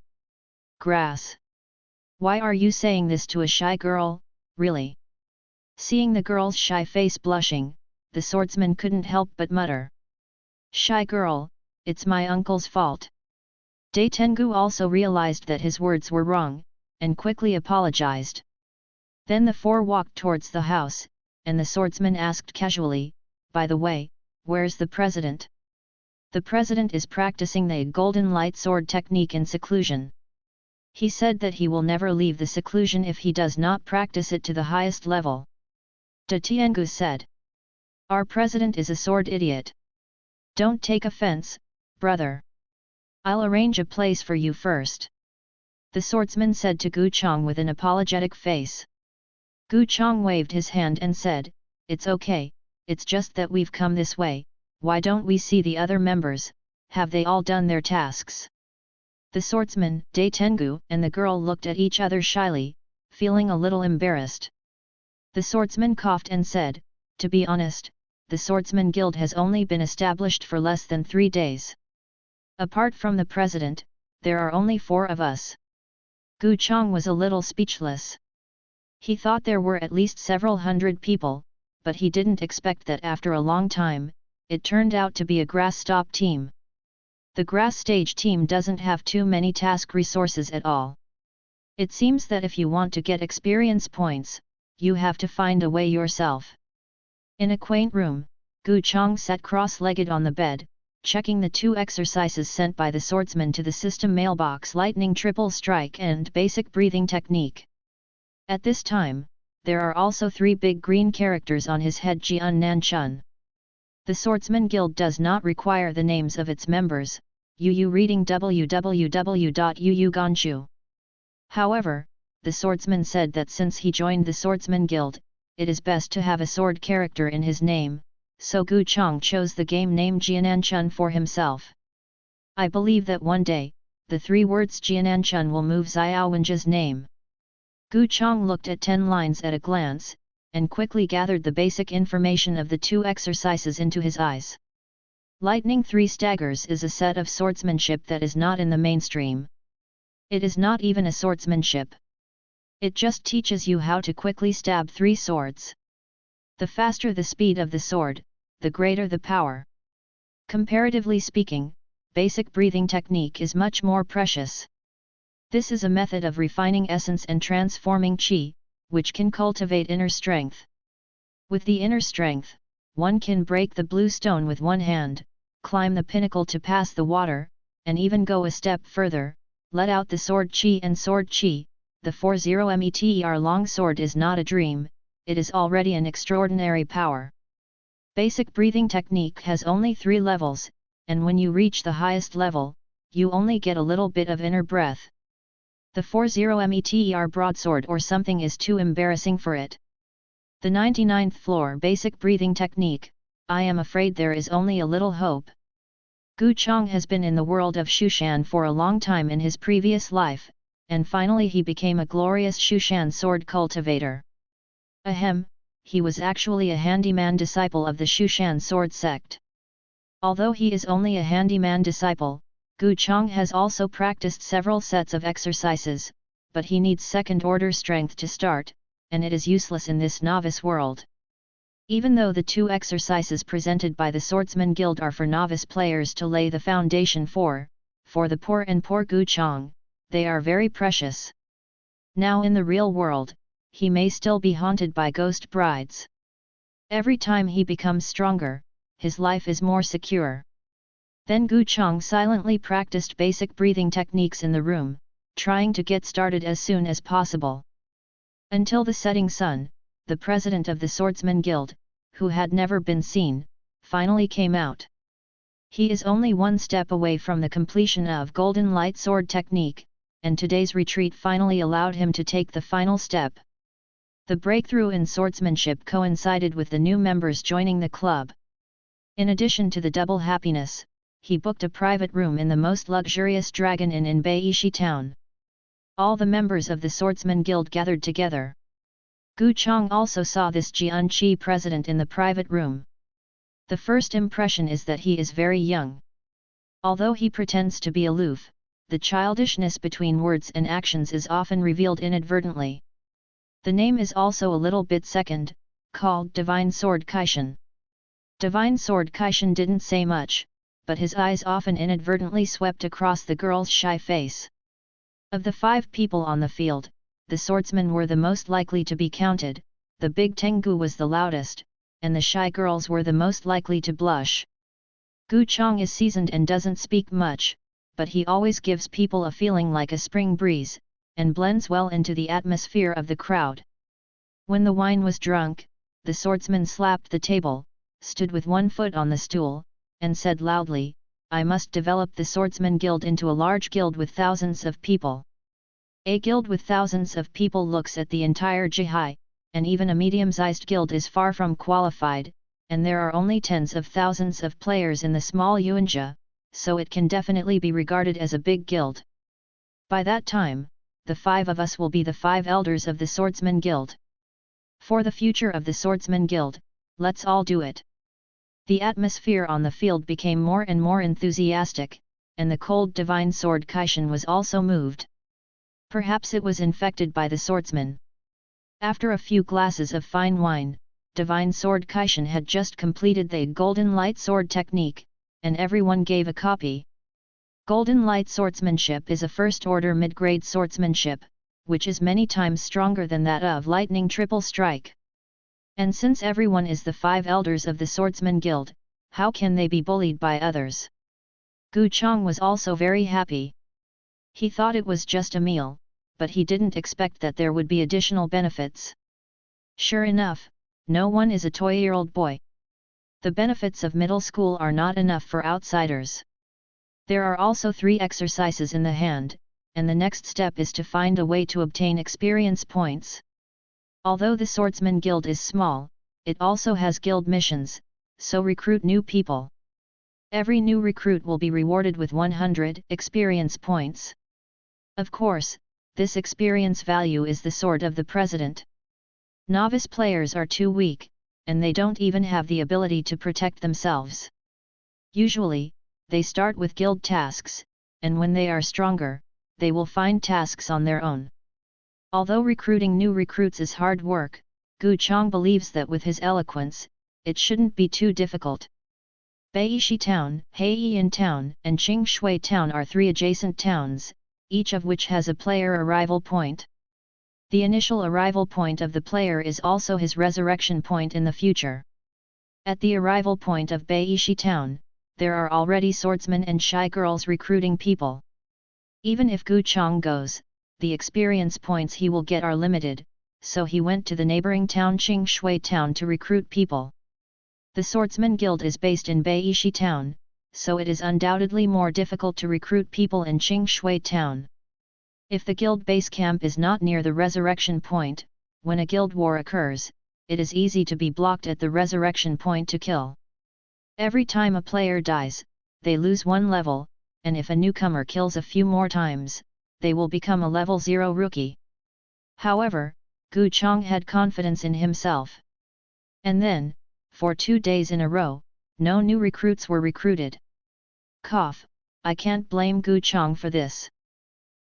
Grass. Why are you saying this to a shy girl, really? Seeing the girl's shy face blushing, the swordsman couldn't help but mutter. Shy girl, it's my uncle's fault. De Tengu also realized that his words were wrong, and quickly apologized. Then the 4 walked towards the house, and the swordsman asked casually, by the way, where's the president? The president is practicing the golden light sword technique in seclusion. He said that he will never leave the seclusion if he does not practice it to the highest level. De Tiangu said. Our president is a sword idiot. Don't take offense, brother. I'll arrange a place for you first. The swordsman said to Gu Chong with an apologetic face. Gu Chong waved his hand and said, it's okay, it's just that we've come this way, why don't we see the other members, have they all done their tasks? The swordsman, De Tengu, and the girl looked at each other shyly, feeling a little embarrassed. The swordsman coughed and said, to be honest, the Swordsman Guild has only been established for less than 3 days. Apart from the president, there are only 4 of us. Gu Chong was a little speechless. He thought there were at least several hundred people, but he didn't expect that after a long time, it turned out to be a grass stop team. The grass stage team doesn't have too many task resources at all. It seems that if you want to get experience points, you have to find a way yourself. In a quaint room, Gu Chong sat cross-legged on the bed, checking the 2 exercises sent by the swordsman to the system mailbox: lightning triple strike and basic breathing technique. At this time, there are also 3 big green characters on his head: Jian Nan Chun. The Swordsman Guild does not require the names of its members, Yu reading www.yuganchu. However, the swordsman said that since he joined the Swordsman Guild, it is best to have a sword character in his name, so Gu Chong chose the game name Jiananchun for himself. I believe that one day, the 3 words Jiananchun will move Xiao Wenji's name. Gu Chong looked at 10 lines at a glance, and quickly gathered the basic information of the 2 exercises into his eyes. Lightning 3 Staggers is a set of swordsmanship that is not in the mainstream. It is not even a swordsmanship. It just teaches you how to quickly stab 3 swords. The faster the speed of the sword, the greater the power. Comparatively speaking, basic breathing technique is much more precious. This is a method of refining essence and transforming qi, which can cultivate inner strength. With the inner strength, one can break the blue stone with one hand, climb the pinnacle to pass the water, and even go a step further, let out the sword qi and sword qi. The 40-meter long sword is not a dream, it is already an extraordinary power. Basic breathing technique has only 3 levels, and when you reach the highest level, you only get a little bit of inner breath. The 40-meter broadsword or something is too embarrassing for it. The 99th floor basic breathing technique, I am afraid there is only a little hope. Gu Chang has been in the world of Shushan for a long time in his previous life, and finally he became a glorious Shushan sword cultivator. Ahem, he was actually a handyman disciple of the Shushan sword sect. Although he is only a handyman disciple, Gu Chang has also practiced several sets of exercises, but he needs second-order strength to start, and it is useless in this novice world. Even though the two exercises presented by the Swordsman Guild are for novice players to lay the foundation for the poor and poor Gu Chang, they are very precious. Now in the real world, he may still be haunted by ghost brides. Every time he becomes stronger, his life is more secure. Then Gu Chang silently practiced basic breathing techniques in the room, trying to get started as soon as possible. Until the setting sun, the president of the Swordsman Guild, who had never been seen, finally came out. He is only one step away from the completion of Golden Light Sword technique, and today's retreat finally allowed him to take the final step. The breakthrough in swordsmanship coincided with the new members joining the club. In addition to the double happiness, he booked a private room in the most luxurious Dragon Inn in Beishi town. All the members of the Swordsman Guild gathered together. Gu Chang also saw this Jianqi president in the private room. The first impression is that he is very young. Although he pretends to be aloof, the childishness between words and actions is often revealed inadvertently. The name is also a little bit second, called Divine Sword Kaishan. Divine Sword Kaishan didn't say much, but his eyes often inadvertently swept across the girl's shy face. Of the 5 people on the field, the swordsmen were the most likely to be counted, the big Tengu was the loudest, and the shy girls were the most likely to blush. Gu Chang is seasoned and doesn't speak much, but he always gives people a feeling like a spring breeze, and blends well into the atmosphere of the crowd. When the wine was drunk, the swordsman slapped the table, stood with one foot on the stool, and said loudly, "I must develop the Swordsman Guild into a large guild with thousands of people." A guild with thousands of people looks at the entire Jihai, and even a medium-sized guild is far from qualified, and there are only tens of thousands of players in the small Yuanjia, so it can definitely be regarded as a big guild. By that time, the 5 of us will be the 5 elders of the Swordsman Guild. For the future of the Swordsman Guild, let's all do it. The atmosphere on the field became more and more enthusiastic, and the cold Divine Sword Kaishan was also moved. Perhaps it was infected by the swordsman. After a few glasses of fine wine, Divine Sword Kaishan had just completed the Golden Light Sword technique, and everyone gave a copy. Golden Light Swordsmanship is a first-order mid-grade swordsmanship, which is many times stronger than that of Lightning Triple Strike. And since everyone is the 5 elders of the Swordsman Guild, how can they be bullied by others? Gu Chang was also very happy. He thought it was just a meal, but he didn't expect that there would be additional benefits. Sure enough, no one is a toy-year-old boy. The benefits of middle school are not enough for outsiders. There are also 3 exercises in the hand, and the next step is to find a way to obtain experience points. Although the Swordsman Guild is small, it also has guild missions, so recruit new people. Every new recruit will be rewarded with 100 experience points. Of course, this experience value is the sword of the president. Novice players are too weak, and they don't even have the ability to protect themselves. Usually, they start with guild tasks, and when they are stronger, they will find tasks on their own. Although recruiting new recruits is hard work, Gu Chang believes that with his eloquence, it shouldn't be too difficult. Beishi Town, Heiyin Town, and Qingshui Town are 3 adjacent towns, each of which has a player arrival point. The initial arrival point of the player is also his resurrection point in the future. At the arrival point of Beishi Town, there are already swordsmen and shy girls recruiting people. Even if Gu Chang goes, the experience points he will get are limited, so he went to the neighboring town Qingshui Town to recruit people. The Swordsman Guild is based in Beishi Town, so it is undoubtedly more difficult to recruit people in Qingshui town. If the guild base camp is not near the resurrection point, when a guild war occurs, it is easy to be blocked at the resurrection point to kill. Every time a player dies, they lose 1 level, and if a newcomer kills a few more times, they will become a level 0 rookie. However, Gu Chong had confidence in himself. And then, for 2 days in a row, no new recruits were recruited. Cough, I can't blame Gu Chong for this.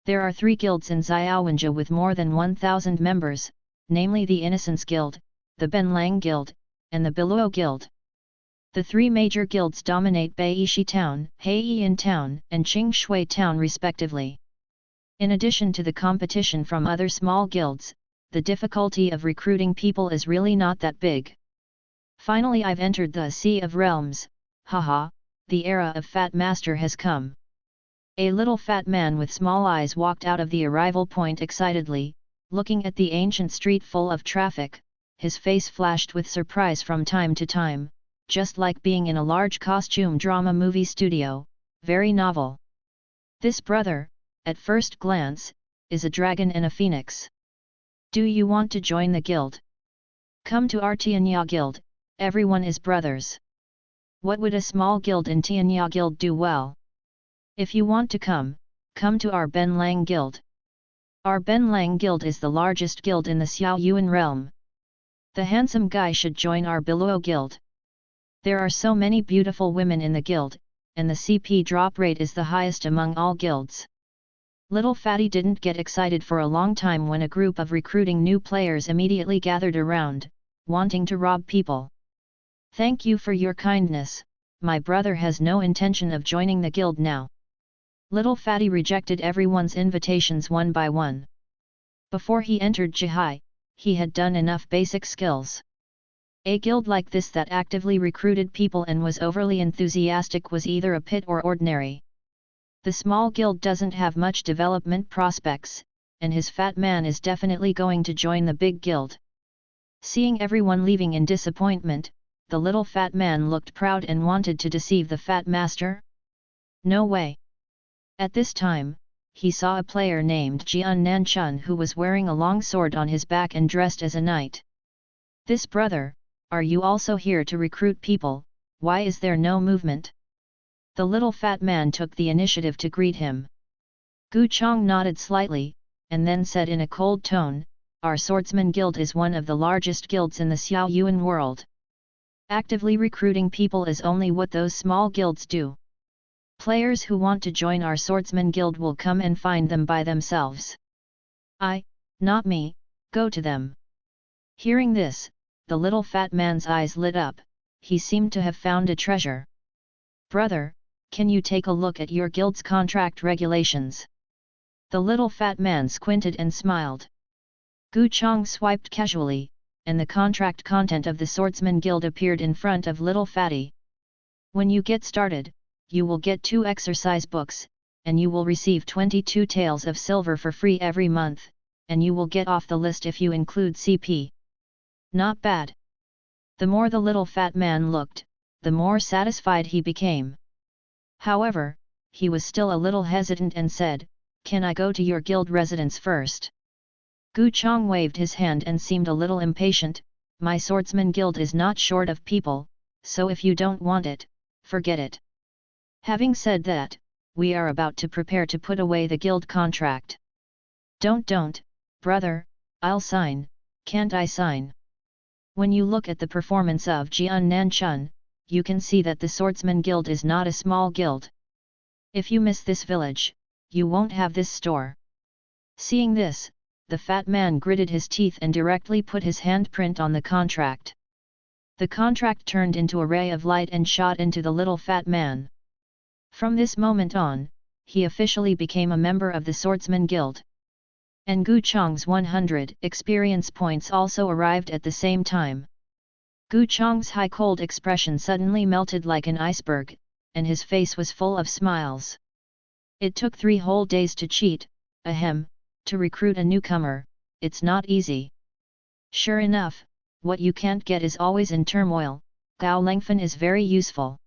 There are 3 guilds in Xiaowenja with more than 1,000 members, namely the Innocence Guild, the Benlang Guild, and the Biluo Guild. The 3 major guilds dominate Beishi Town, Heiyin Town, and Qingshui Town respectively. In addition to the competition from other small guilds, the difficulty of recruiting people is really not that big. Finally I've entered the Sea of Realms, haha, the era of Fat Master has come. A little fat man with small eyes walked out of the arrival point excitedly, looking at the ancient street full of traffic. His face flashed with surprise from time to time, just like being in a large costume drama movie studio, very novel. This brother, at first glance, is a dragon and a phoenix. Do you want to join the guild? Come to our Tianya Guild, everyone is brothers. What would a small guild in Tianya Guild do well? If you want to come to our Benlang Guild. Our Benlang Guild is the largest guild in the Xiaoyuan realm. The handsome guy should join our Biluo Guild. There are so many beautiful women in the guild, and the CP drop rate is the highest among all guilds. Little Fatty didn't get excited for a long time when a group of recruiting new players immediately gathered around, wanting to rob people. Thank you for your kindness, my brother has no intention of joining the guild now. Little Fatty rejected everyone's invitations one by one. Before he entered Jihai, he had done enough basic skills. A guild like this that actively recruited people and was overly enthusiastic was either a pit or ordinary. The small guild doesn't have much development prospects, and his fat man is definitely going to join the big guild. Seeing everyone leaving in disappointment, the little fat man looked proud and wanted to deceive the fat master? No way! At this time, he saw a player named Jian Nanchun who was wearing a long sword on his back and dressed as a knight. This brother, are you also here to recruit people? Why is there no movement? The little fat man took the initiative to greet him. Gu Chong nodded slightly, and then said in a cold tone, our Swordsman Guild is one of the largest guilds in the Xiaoyuan world. Actively recruiting people is only what those small guilds do. Players who want to join our Swordsman Guild will come and find them by themselves. Not me, go to them. Hearing this, the little fat man's eyes lit up, he seemed to have found a treasure. Brother, can you take a look at your guild's contract regulations? The little fat man squinted and smiled. Gu Chong swiped casually, and the contract content of the Swordsman Guild appeared in front of little fatty. When you get started, you will get 2 exercise books, and you will receive 22 taels of silver for free every month, and you will get off the list if you include CP. Not bad. The more the little fat man looked, the more satisfied he became. However, he was still a little hesitant and said, can I go to your guild residence first? Gu Chong waved his hand and seemed a little impatient, my Swordsman Guild is not short of people, so if you don't want it, forget it. Having said that, we are about to prepare to put away the guild contract. Don't, brother, I'll sign, can't I sign? When you look at the performance of Jian Nanchun, you can see that the Swordsman Guild is not a small guild. If you miss this village, you won't have this store. Seeing this, the fat man gritted his teeth and directly put his handprint on the contract. The contract turned into a ray of light and shot into the little fat man. From this moment on, he officially became a member of the Swordsman Guild. And Gu Chong's 100 experience points also arrived at the same time. Gu Chong's high cold expression suddenly melted like an iceberg, and his face was full of smiles. It took 3 whole days to cheat, to recruit a newcomer, it's not easy. Sure enough, what you can't get is always in turmoil, Gao Lengfen is very useful.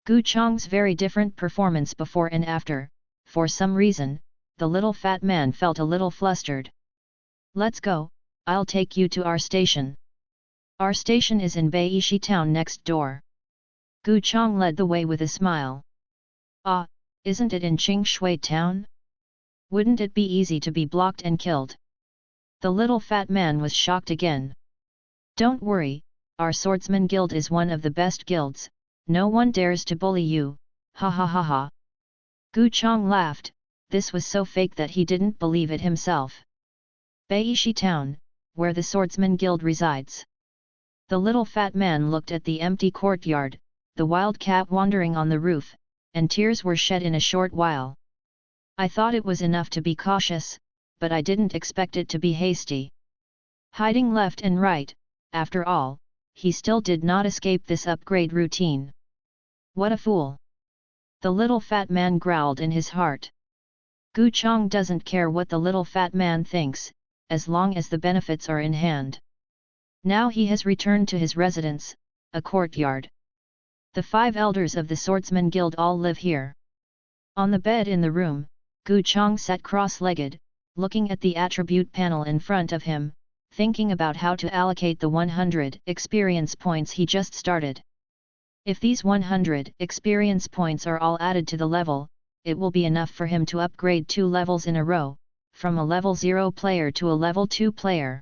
Gu Chang's very different performance before and after. For some reason, the little fat man felt a little flustered. Let's go, I'll take you to our station. Our station is in Beishi town next door. Gu Chang led the way with a smile. Ah, isn't it in Qingshui town? Wouldn't it be easy to be blocked and killed? The little fat man was shocked again. Don't worry, our swordsman guild is one of the best guilds, no one dares to bully you, ha ha ha ha. Gu Chang laughed, this was so fake that he didn't believe it himself. Beishi town, where the swordsman guild resides. The little fat man looked at the empty courtyard, the wild cat wandering on the roof, and tears were shed in a short while. I thought it was enough to be cautious, but I didn't expect it to be hasty. Hiding left and right, after all, he still did not escape this upgrade routine. What a fool! The little fat man growled in his heart. Gu Chang doesn't care what the little fat man thinks, as long as the benefits are in hand. Now he has returned to his residence, a courtyard. The 5 elders of the Swordsman Guild all live here. On the bed in the room, Gu Chang sat cross-legged, looking at the attribute panel in front of him, thinking about how to allocate the 100 experience points he just started. If these 100 experience points are all added to the level, it will be enough for him to upgrade 2 levels in a row, from a level 0 player to a level 2 player.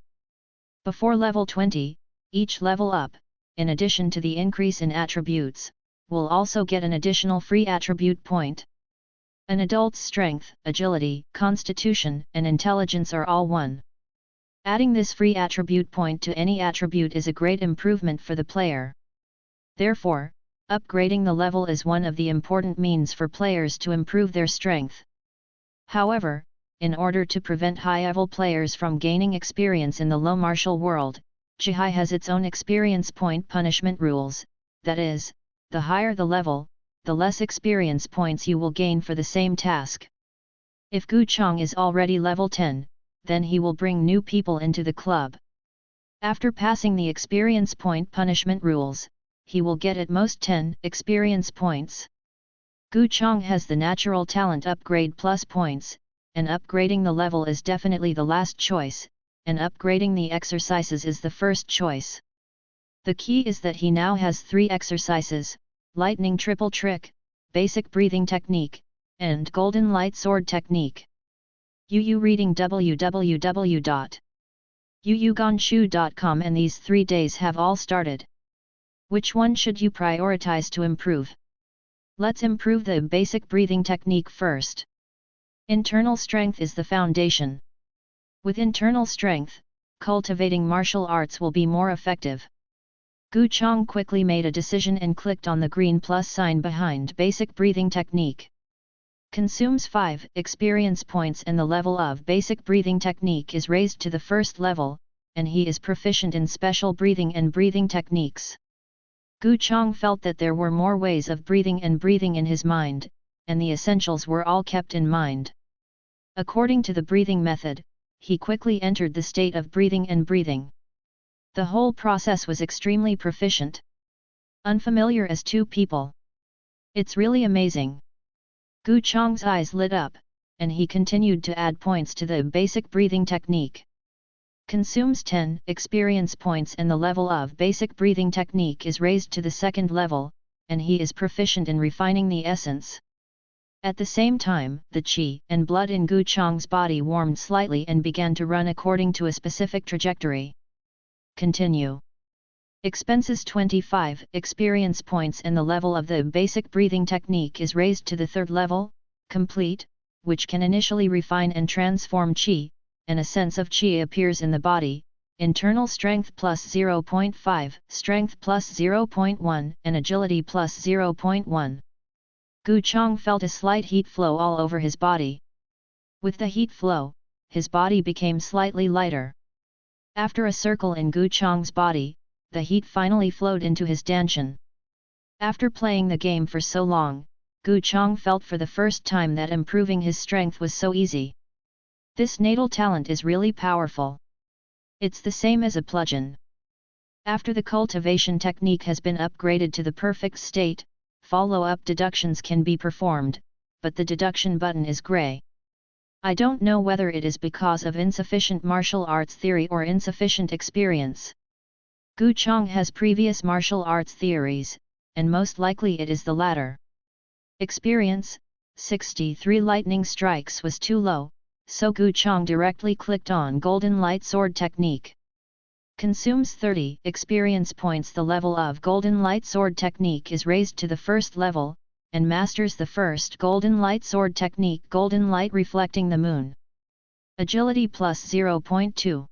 Before level 20, each level up, in addition to the increase in attributes, will also get an additional free attribute point. An adult's strength, agility, constitution, and intelligence are all 1. Adding this free attribute point to any attribute is a great improvement for the player. Therefore, upgrading the level is one of the important means for players to improve their strength. However, in order to prevent high-level players from gaining experience in the low martial world, Jihai has its own experience point punishment rules, that is, the higher the level, the less experience points you will gain for the same task. If Gu Chang is already level 10, then he will bring new people into the club. After passing the experience point punishment rules, he will get at most 10 experience points. Gu Chang has the natural talent upgrade plus points, and upgrading the level is definitely the last choice, and upgrading the exercises is the first choice. The key is that he now has 3 exercises, Lightning Triple Trick, Basic Breathing Technique, and Golden Light Sword Technique. UU reading www.yuyugonshu.com, and these 3 days have all started. Which one should you prioritize to improve? Let's improve the basic breathing technique first. Internal strength is the foundation. With internal strength, cultivating martial arts will be more effective. Gu Chang quickly made a decision and clicked on the green plus sign behind basic breathing technique. Consumes 5 experience points and the level of basic breathing technique is raised to the first level, and he is proficient in special breathing and breathing techniques. Gu Chang felt that there were more ways of breathing and breathing in his mind, and the essentials were all kept in mind. According to the breathing method, he quickly entered the state of breathing and breathing. The whole process was extremely proficient. Unfamiliar as 2 people. It's really amazing. Gu Chang's eyes lit up, and he continued to add points to the basic breathing technique. Consumes 10 experience points and the level of basic breathing technique is raised to the second level, and he is proficient in refining the essence. At the same time, the qi and blood in Gu Chang's body warmed slightly and began to run according to a specific trajectory. Continue. Expenses 25 experience points and the level of the basic breathing technique is raised to the third level, complete, which can initially refine and transform qi, and a sense of qi appears in the body, internal strength plus 0.5, strength plus 0.1, and agility plus 0.1. Gu Chang felt a slight heat flow all over his body. With the heat flow, his body became slightly lighter. After a circle in Gu Chang's body, the heat finally flowed into his dantian. After playing the game for so long, Gu Chang felt for the first time that improving his strength was so easy. This natal talent is really powerful. It's the same as a plugin. After the cultivation technique has been upgraded to the perfect state, follow-up deductions can be performed, but the deduction button is gray. I don't know whether it is because of insufficient martial arts theory or insufficient experience. Gu Chong has previous martial arts theories, and most likely it is the latter. Experience, 63 lightning strikes was too low, so Gu Chong directly clicked on Golden Light Sword Technique. Consumes 30 experience points. The level of Golden Light Sword Technique is raised to the first level, and masters the first Golden Light Sword Technique, Golden Light Reflecting the Moon. Agility plus 0.2.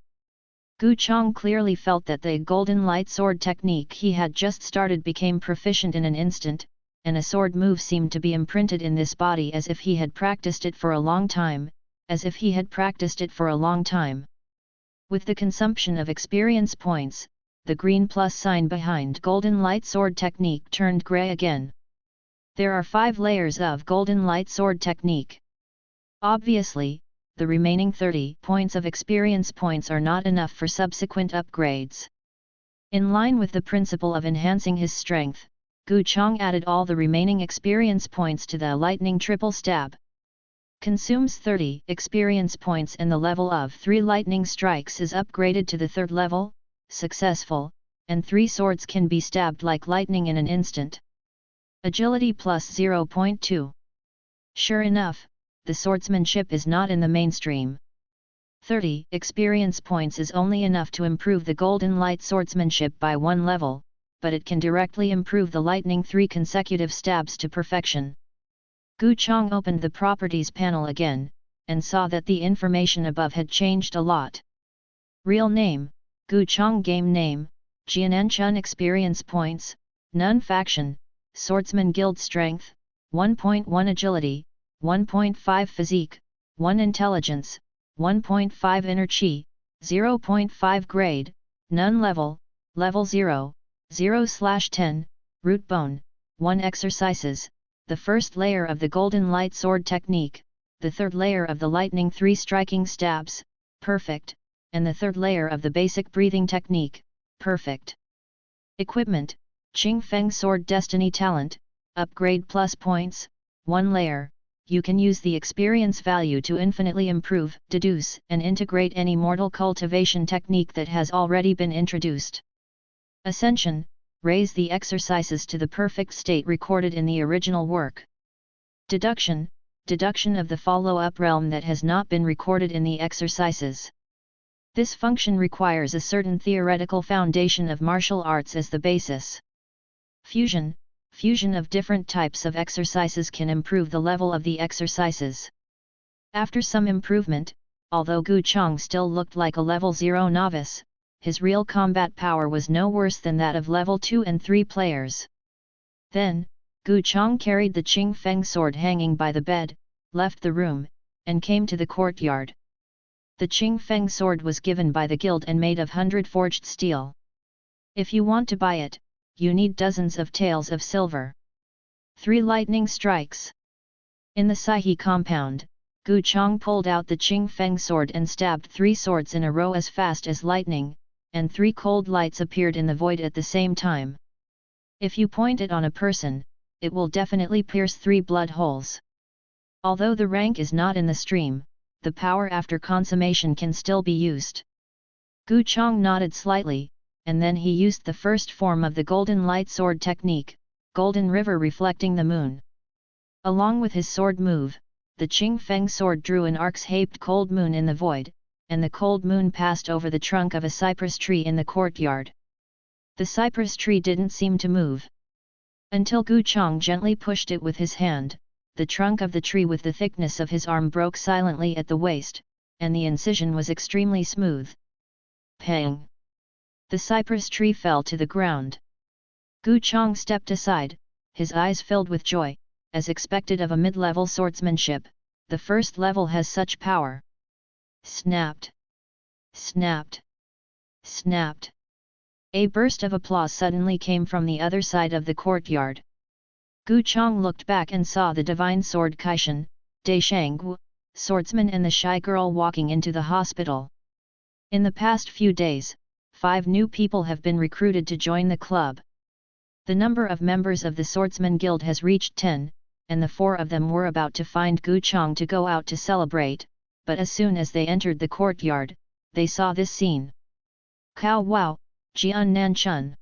Gu Chong clearly felt that the Golden Light Sword Technique he had just started became proficient in an instant, and a sword move seemed to be imprinted in this body as if he had practiced it for a long time, With the consumption of experience points, the green plus sign behind Golden Light Sword Technique turned gray again. There are 5 layers of Golden Light Sword Technique. Obviously, the remaining 30 points of experience points are not enough for subsequent upgrades. In line with the principle of enhancing his strength, Gu Chong added all the remaining experience points to the lightning triple stab. Consumes 30 experience points and the level of 3 lightning strikes is upgraded to the 3rd level, successful, and 3 swords can be stabbed like lightning in an instant. Agility plus 0.2. Sure enough, the swordsmanship is not in the mainstream. 30 experience points is only enough to improve the Golden Light swordsmanship by 1 level, but it can directly improve the lightning 3 consecutive stabs to perfection. Gu Chong opened the properties panel again, and saw that the information above had changed a lot. Real name, Gu Chong. Game name, Jianan Chun. Experience points, none. Faction, Swordsman Guild. Strength, 1.1. Agility, 1.5. Physique, 1. Intelligence, 1.5. Inner Chi, 0.5. Grade, none. Level, level 0, 0/10, Root Bone, 1. Exercises, the first layer of the Golden Light Sword Technique, the 3rd layer of the Lightning 3 Striking Stabs, perfect, and the 3rd layer of the Basic Breathing Technique, perfect. Equipment, Qing Feng Sword. Destiny Talent, upgrade plus points, 1 layer. You can use the experience value to infinitely improve, deduce, and integrate any mortal cultivation technique that has already been introduced. Ascension, raise the exercises to the perfect state recorded in the original work. Deduction, deduction of the follow-up realm that has not been recorded in the exercises. This function requires a certain theoretical foundation of martial arts as the basis. Fusion, fusion of different types of exercises can improve the level of the exercises. After some improvement, although Gu Chong still looked like a level 0 novice, his real combat power was no worse than that of level 2 and 3 players. Then, Gu Chong carried the Qing Feng sword hanging by the bed, left the room, and came to the courtyard. The Qing Feng sword was given by the guild and made of 100 forged steel. If you want to buy it, you need dozens of taels of silver. 3 lightning strikes. In the Saihe compound, Gu Chong pulled out the Qing Feng sword and stabbed 3 swords in a row as fast as lightning, and 3 cold lights appeared in the void at the same time. If you point it on a person, it will definitely pierce 3 blood holes. Although the rank is not in the stream, the power after consummation can still be used. Gu Chong nodded slightly, and then he used the first form of the Golden Light Sword Technique, Golden River Reflecting the Moon. Along with his sword move, the Qing Feng sword drew an arc-shaped cold moon in the void, and the cold moon passed over the trunk of a cypress tree in the courtyard. The cypress tree didn't seem to move. Until Gu Chong gently pushed it with his hand, the trunk of the tree with the thickness of his arm broke silently at the waist, and the incision was extremely smooth. Pang! The cypress tree fell to the ground. Gu Chong stepped aside, his eyes filled with joy, as expected of a mid-level swordsmanship, the first level has such power. Snapped! Snapped! Snapped! A burst of applause suddenly came from the other side of the courtyard. Gu Chong looked back and saw the divine sword Kaishan, Dai Shanggu, swordsman and the shy girl walking into the hospital. In the past few days, 5 new people have been recruited to join the club. The number of members of the Swordsman Guild has reached 10, and the 4 of them were about to find Gu Chang to go out to celebrate, but as soon as they entered the courtyard, they saw this scene. Cow wow, Jian Nan Chun.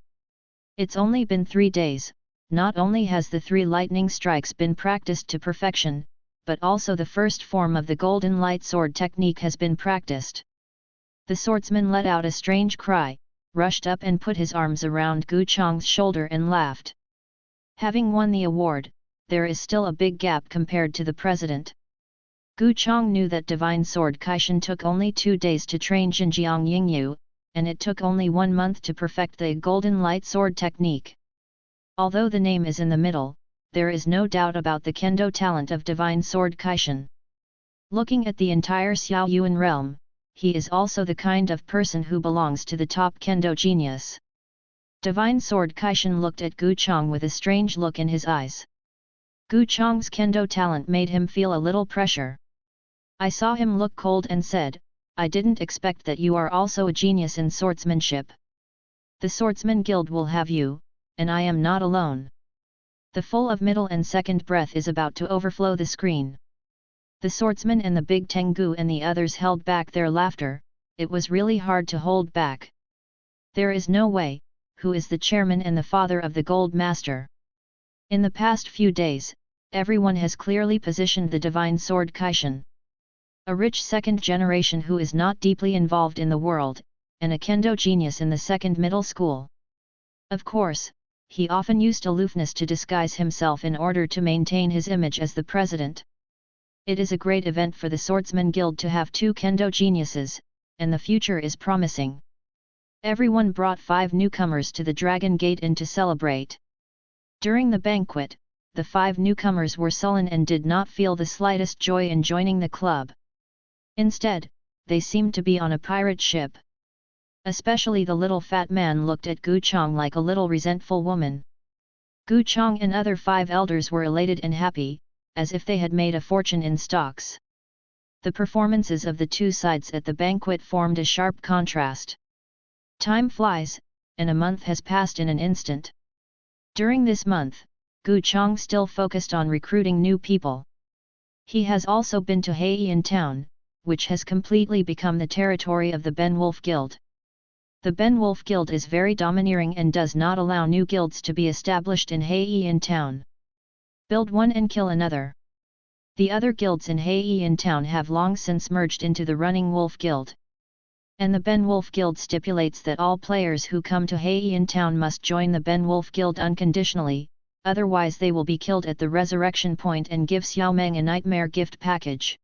It's only been 3 days, not only has the 3 lightning strikes been practiced to perfection, but also the first form of the golden light sword technique has been practiced. The swordsman let out a strange cry, rushed up and put his arms around Gu Chang's shoulder and laughed. Having won the award, there is still a big gap compared to the president. Gu Chang knew that Divine Sword Kaishan took only 2 days to train Xinjiang Yingyu, and it took only 1 month to perfect the golden light sword technique. Although the name is in the middle, there is no doubt about the kendo talent of Divine Sword Kaishan. Looking at the entire Xiao Yuan realm, he is also the kind of person who belongs to the top kendo genius. Divine Sword Kaishan looked at Gu Chang with a strange look in his eyes. Gu Chang's kendo talent made him feel a little pressure. I saw him look cold and said, I didn't expect that you are also a genius in swordsmanship. The Swordsman Guild will have you, and I am not alone. The full of middle and second breath is about to overflow the screen. The swordsman and the big Tengu and the others held back their laughter. It was really hard to hold back. There is no way, who is the chairman and the father of the Gold Master? In the past few days, everyone has clearly positioned the Divine Sword Kaishan. A rich second generation who is not deeply involved in the world, and a kendo genius in the second middle school. Of course, he often used aloofness to disguise himself in order to maintain his image as the president. It is a great event for the Swordsman Guild to have 2 kendo geniuses, and the future is promising. Everyone brought 5 newcomers to the Dragon Gate Inn to celebrate. During the banquet, the 5 newcomers were sullen and did not feel the slightest joy in joining the club. Instead, they seemed to be on a pirate ship. Especially the little fat man looked at Gu Chang like a little resentful woman. Gu Chang and other 5 elders were elated and happy, as if they had made a fortune in stocks. The performances of the 2 sides at the banquet formed a sharp contrast. Time flies, and a month has passed in an instant. During this month, Gu Chang still focused on recruiting new people. He has also been to Heian town, which has completely become the territory of the Ben Wolf Guild. The Ben Wolf Guild is very domineering and does not allow new guilds to be established in Heian town. Build one and kill another. The other guilds in Heian town have long since merged into the Running Wolf Guild. And the Ben Wolf Guild stipulates that all players who come to Heian town must join the Ben Wolf Guild unconditionally, otherwise they will be killed at the resurrection point and give Xiao Meng a nightmare gift package.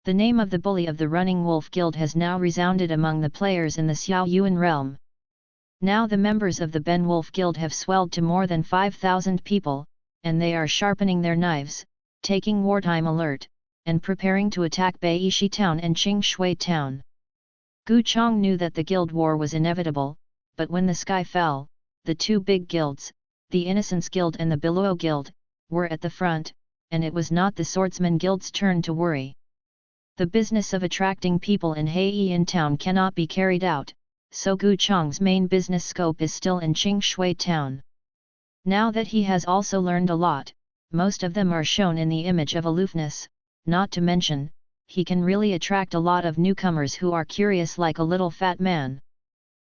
The name of the bully of the Running Wolf Guild has now resounded among the players in the Xiao Yuan realm. Now the members of the Ben Wolf Guild have swelled to more than 5,000 people, and they are sharpening their knives, taking wartime alert, and preparing to attack Beishi town and Qingshui town. Gu Chang knew that the guild war was inevitable, but when the sky fell, the 2 big guilds, the Innocence Guild and the Biluo Guild, were at the front, and it was not the Swordsman Guild's turn to worry. The business of attracting people in Heian town cannot be carried out, so Gu Chang's main business scope is still in Qingshui town. Now that he has also learned a lot, most of them are shown in the image of aloofness, not to mention, he can really attract a lot of newcomers who are curious like a little fat man.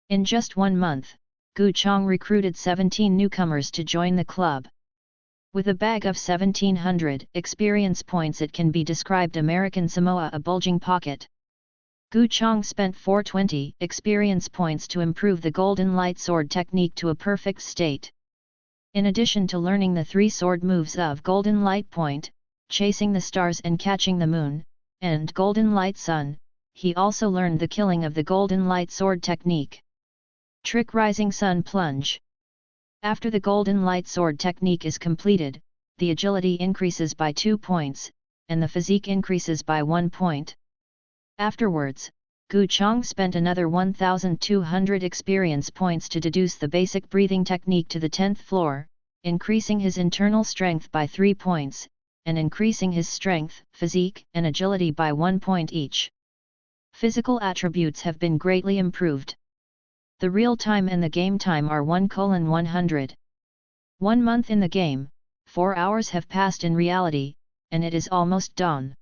In just 1 month, Gu Chang recruited 17 newcomers to join the club. With a bag of 1700 experience points, it can be described American Samoa a bulging pocket. Gu Chang spent 420 experience points to improve the golden light sword technique to a perfect state. In addition to learning the 3 sword moves of Golden Light Point, Chasing the Stars and Catching the Moon, and Golden Light Sun, he also learned the killing of the Golden Light Sword technique. Trick Rising Sun Plunge. After the Golden Light Sword technique is completed, the agility increases by 2 points, and the physique increases by 1 point. Afterwards, Gu Chang spent another 1,200 experience points to deduce the basic breathing technique to the 10th floor, increasing his internal strength by 3 points, and increasing his strength, physique, and agility by 1 point each. Physical attributes have been greatly improved. The real time and the game time are 1:100. 1 month in the game, 4 hours have passed in reality, and it is almost dawn.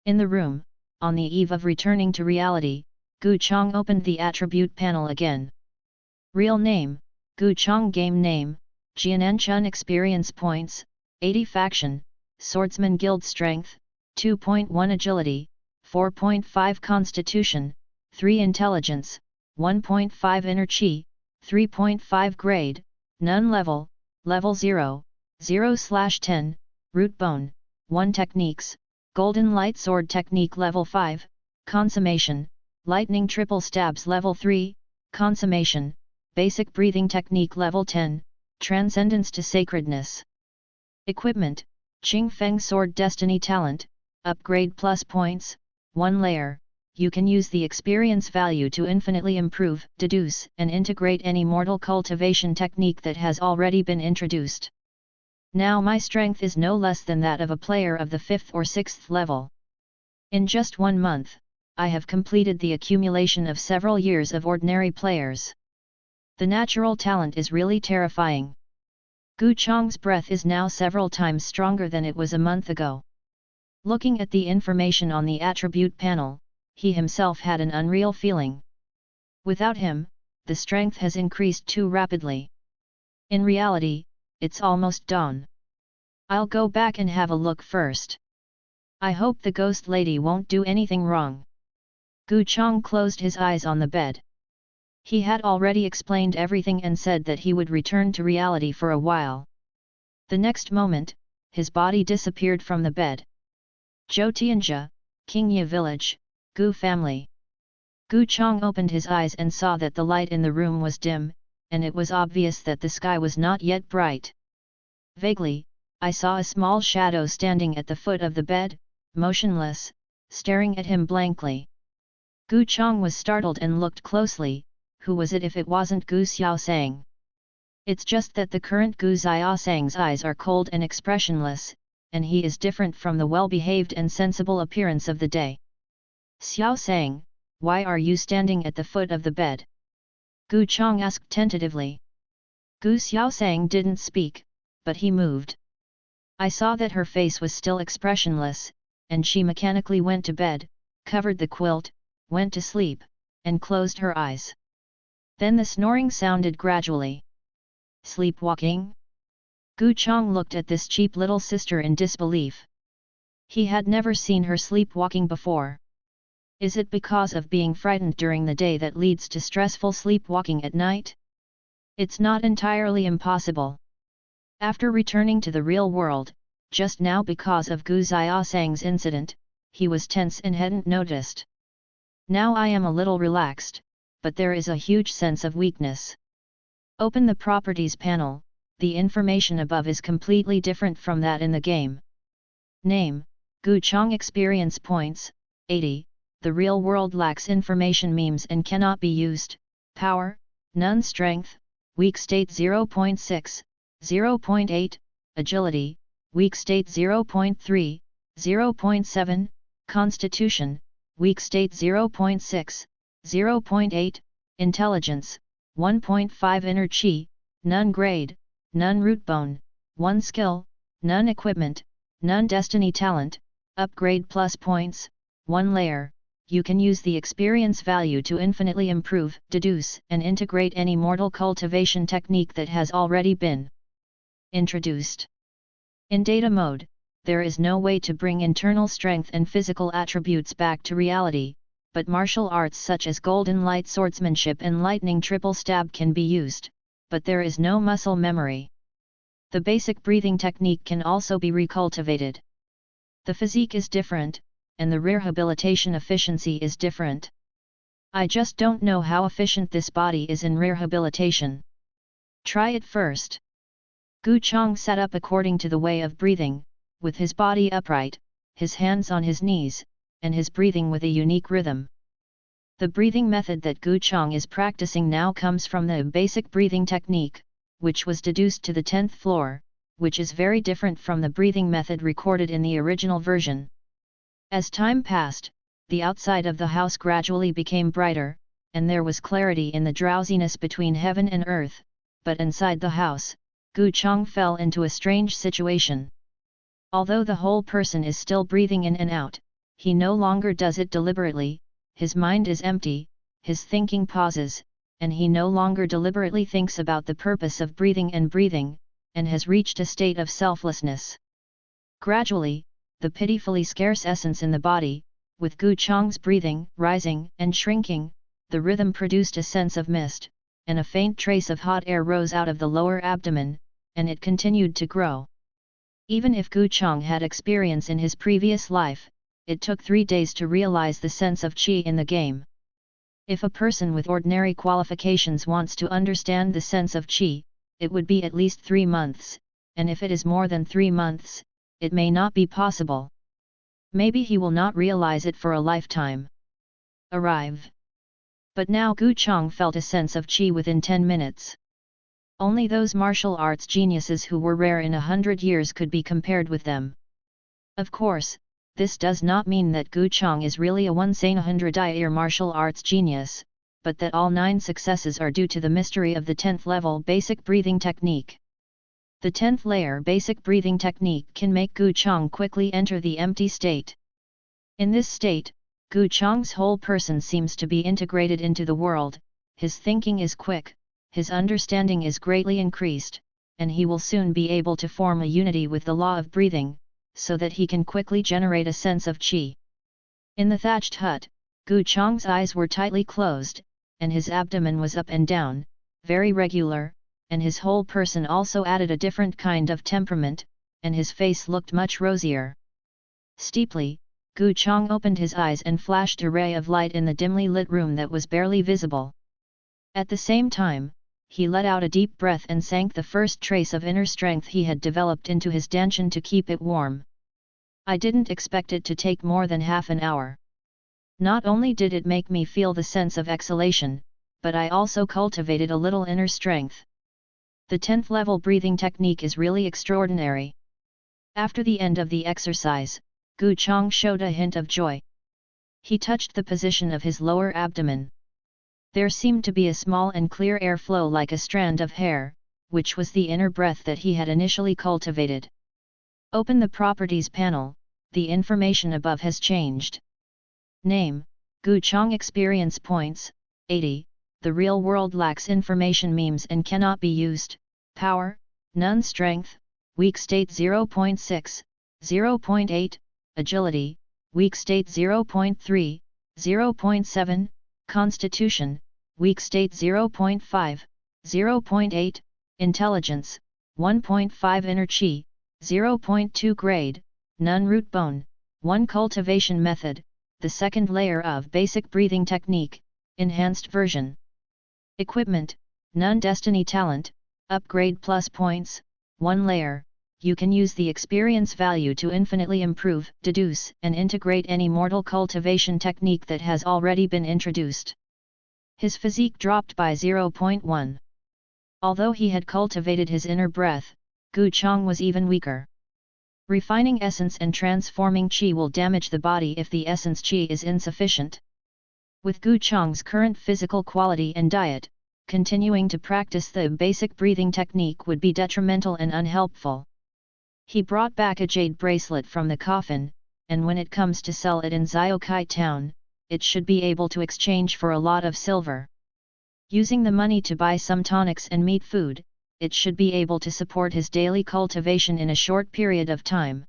In the room, on the eve of returning to reality, Gu Chong opened the attribute panel again. Real name, Gu Chong. Game name, Jianan Chun. Experience points, 80. Faction, Swordsman Guild. Strength, 2.1. Agility, 4.5. Constitution, 3. Intelligence, 1.5. Inner Chi, 3.5. Grade, None. Level, Level 0, 0/10, Root Bone, 1. Techniques, Golden Light Sword Technique. Level 5, Consummation, Lightning Triple Stabs. Level 3, Consummation, Basic Breathing Technique. Level 10, Transcendence to Sacredness. Equipment, Qing Feng Sword. Destiny Talent, Upgrade plus points, 1 layer. You can use the experience value to infinitely improve, deduce, and integrate any mortal cultivation technique that has already been introduced. Now my strength is no less than that of a player of the 5th or 6th level. In just 1 month, I have completed the accumulation of several years of ordinary players. The natural talent is really terrifying. Gu Chong's breath is now several times stronger than it was a month ago. Looking at the information on the attribute panel, he himself had an unreal feeling. Without him, the strength has increased too rapidly. In reality, it's almost dawn. I'll go back and have a look first. I hope the ghost lady won't do anything wrong. Gu Chong closed his eyes on the bed. He had already explained everything and said that he would return to reality for a while. The next moment, his body disappeared from the bed. Zhou Tianjia, Qingye Village, Gu family. Gu Chong opened his eyes and saw that the light in the room was dim, and it was obvious that the sky was not yet bright. Vaguely, I saw a small shadow standing at the foot of the bed, motionless, staring at him blankly. Gu Chong was startled and looked closely. Who was it if it wasn't Gu Xiaosang? It's just that the current Gu Xiaosang's eyes are cold and expressionless, and he is different from the well-behaved and sensible appearance of the day. Xiaosang, why are you standing at the foot of the bed? Gu Chong asked tentatively. Gu Xiaosang didn't speak, but he moved. I saw that her face was still expressionless, and she mechanically went to bed, covered the quilt, went to sleep, and closed her eyes. Then the snoring sounded gradually. Sleepwalking? Gu Chong looked at this cheap little sister in disbelief. He had never seen her sleepwalking before. Is it because of being frightened during the day that leads to stressful sleepwalking at night? It's not entirely impossible. After returning to the real world, just now because of Gu Xiaosang's incident, he was tense and hadn't noticed. Now I am a little relaxed, but there is a huge sense of weakness. Open the Properties panel, the information above is completely different from that in the game. Name, Gu Chong. Experience points, 80, the real world lacks information memes and cannot be used. Power, none. Strength, weak state 0.6, 0.8, Agility, weak state 0.3, 0.7, Constitution, weak state 0.6, 0.8, Intelligence, 1.5. Inner Chi, none. Grade, none. Root Bone, 1 skill, none. Equipment, none. Destiny Talent, upgrade plus points, 1 layer. You can use the experience value to infinitely improve, deduce, and integrate any mortal cultivation technique that has already been introduced. In data mode, there is no way to bring internal strength and physical attributes back to reality, but martial arts such as Golden Light Swordsmanship and Lightning Triple Stab can be used, but there is no muscle memory. The basic breathing technique can also be recultivated. The physique is different, and the rehabilitation efficiency is different. I just don't know how efficient this body is in rehabilitation. Try it first. Gu Chong sat up according to the way of breathing, with his body upright, his hands on his knees, and his breathing with a unique rhythm. The breathing method that Gu Chong is practicing now comes from the basic breathing technique, which was deduced to the 10th floor, which is very different from the breathing method recorded in the original version. As time passed, the outside of the house gradually became brighter, and there was clarity in the drowsiness between heaven and earth, but inside the house, Gu Chang fell into a strange situation. Although the whole person is still breathing in and out, he no longer does it deliberately, his mind is empty, his thinking pauses, and he no longer deliberately thinks about the purpose of breathing, and has reached a state of selflessness. Gradually, the pitifully scarce essence in the body, with Gu Chang's breathing, rising and shrinking, the rhythm produced a sense of mist, and a faint trace of hot air rose out of the lower abdomen, and it continued to grow. Even if Gu Chang had experience in his previous life, it took 3 days to realize the sense of qi in the game. If a person with ordinary qualifications wants to understand the sense of qi, it would be at least 3 months, and if it is more than 3 months, it may not be possible. Maybe he will not realize it for a lifetime. Arrive. But now Gu Chang felt a sense of qi within 10 minutes. Only those martial arts geniuses who were rare in 100 years could be compared with them. Of course, this does not mean that Gu Chang is really a 100-year martial arts genius, but that all 9 successes are due to the mystery of the 10th level basic breathing technique. The 10th layer basic breathing technique can make Gu Chang quickly enter the empty state. In this state, Gu Chang's whole person seems to be integrated into the world, his thinking is quick, his understanding is greatly increased, and he will soon be able to form a unity with the law of breathing, so that he can quickly generate a sense of qi. In the thatched hut, Gu Chang's eyes were tightly closed, and his abdomen was up and down, very regular, and his whole person also added a different kind of temperament, and his face looked much rosier. Steeply, Gu Chang opened his eyes and flashed a ray of light in the dimly lit room that was barely visible. At the same time, he let out a deep breath and sank the first trace of inner strength he had developed into his danshan to keep it warm. I didn't expect it to take more than half an hour. Not only did it make me feel the sense of exhalation, but I also cultivated a little inner strength. The 10th level breathing technique is really extraordinary. After the end of the exercise, Gu Chang showed a hint of joy. He touched the position of his lower abdomen. There seemed to be a small and clear airflow like a strand of hair, which was the inner breath that he had initially cultivated. Open the Properties panel, the information above has changed. Name, Gu Chang. Experience points, 80, the real world lacks information memes and cannot be used. Power, none. Strength, weak state 0.6, 0.8, Agility, weak state 0.3, 0.7, Constitution, weak state 0.5, 0.8, Intelligence, 1.5. Inner Qi, 0.2. Grade, none. Root bone, 1. Cultivation method, the 2nd layer of basic breathing technique, enhanced version. Equipment, none. Destiny talent, upgrade plus points, 1 layer. You can use the experience value to infinitely improve, deduce, and integrate any mortal cultivation technique that has already been introduced. His physique dropped by 0.1. Although he had cultivated his inner breath, Gu Chang was even weaker. Refining essence and transforming qi will damage the body if the essence qi is insufficient. With Gu Chang's current physical quality and diet, continuing to practice the basic breathing technique would be detrimental and unhelpful. He brought back a jade bracelet from the coffin, and when it comes to sell it in Ziokai town, it should be able to exchange for a lot of silver. Using the money to buy some tonics and meat food, it should be able to support his daily cultivation in a short period of time.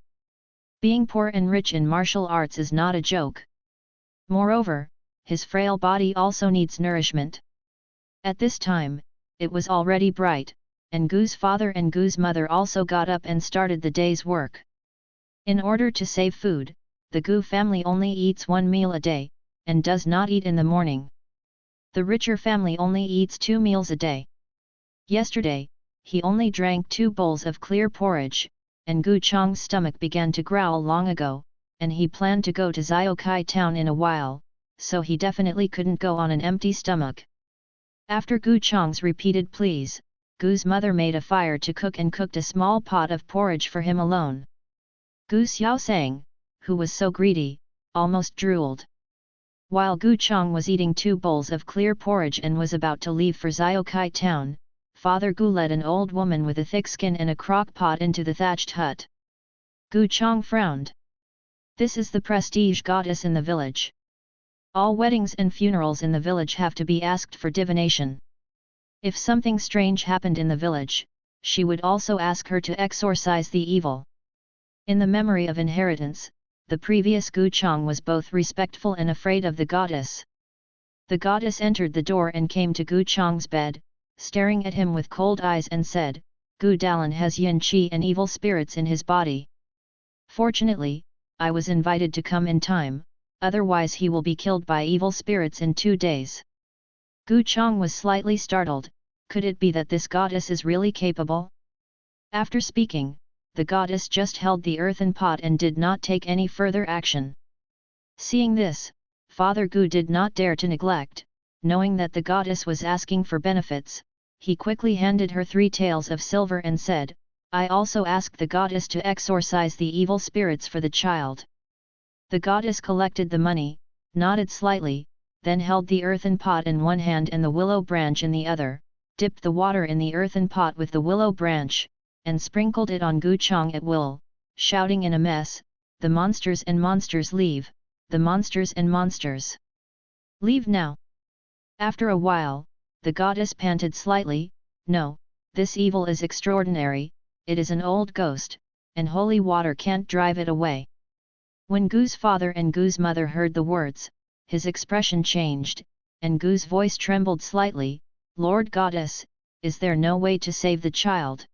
Being poor and rich in martial arts is not a joke. Moreover, his frail body also needs nourishment. At this time, it was already bright, and Gu's father and Gu's mother also got up and started the day's work. In order to save food, the Gu family only eats 1 meal a day, and does not eat in the morning. The richer family only eats 2 meals a day. Yesterday, he only drank 2 bowls of clear porridge, and Gu Chang's stomach began to growl long ago, and he planned to go to Ziokai town in a while, so he definitely couldn't go on an empty stomach. After Gu Chang's repeated pleas, Gu's mother made a fire to cook and cooked a small pot of porridge for him alone. Gu Xiaosang, who was so greedy, almost drooled. While Gu Chang was eating 2 bowls of clear porridge and was about to leave for Ziokai town, Father Gu led an old woman with a thick skin and a crock pot into the thatched hut. Gu Chang frowned. This is the prestige goddess in the village. All weddings and funerals in the village have to be asked for divination. If something strange happened in the village, she would also ask her to exorcise the evil. In the memory of inheritance, the previous Gu Chang was both respectful and afraid of the goddess. The goddess entered the door and came to Gu Chang's bed, staring at him with cold eyes and said, Gu Dalan has yin qi and evil spirits in his body. Fortunately, I was invited to come in time, otherwise he will be killed by evil spirits in 2 days. Gu Chang was slightly startled. Could it be that this goddess is really capable? After speaking, the goddess just held the earthen pot and did not take any further action. Seeing this, Father Gu did not dare to neglect. Knowing that the goddess was asking for benefits, he quickly handed her 3 taels of silver and said, I also ask the goddess to exorcise the evil spirits for the child. The goddess collected the money, nodded slightly, then held the earthen pot in one hand and the willow branch in the other, dipped the water in the earthen pot with the willow branch, and sprinkled it on Gu Chang at will, shouting in a mess, the monsters and monsters leave, the monsters and monsters. Leave now. After a while, the goddess panted slightly, no, this evil is extraordinary, it is an old ghost, and holy water can't drive it away. When Gu's father and Gu's mother heard the words, his expression changed, and Gu's voice trembled slightly, Lord Goddess, is there no way to save the child?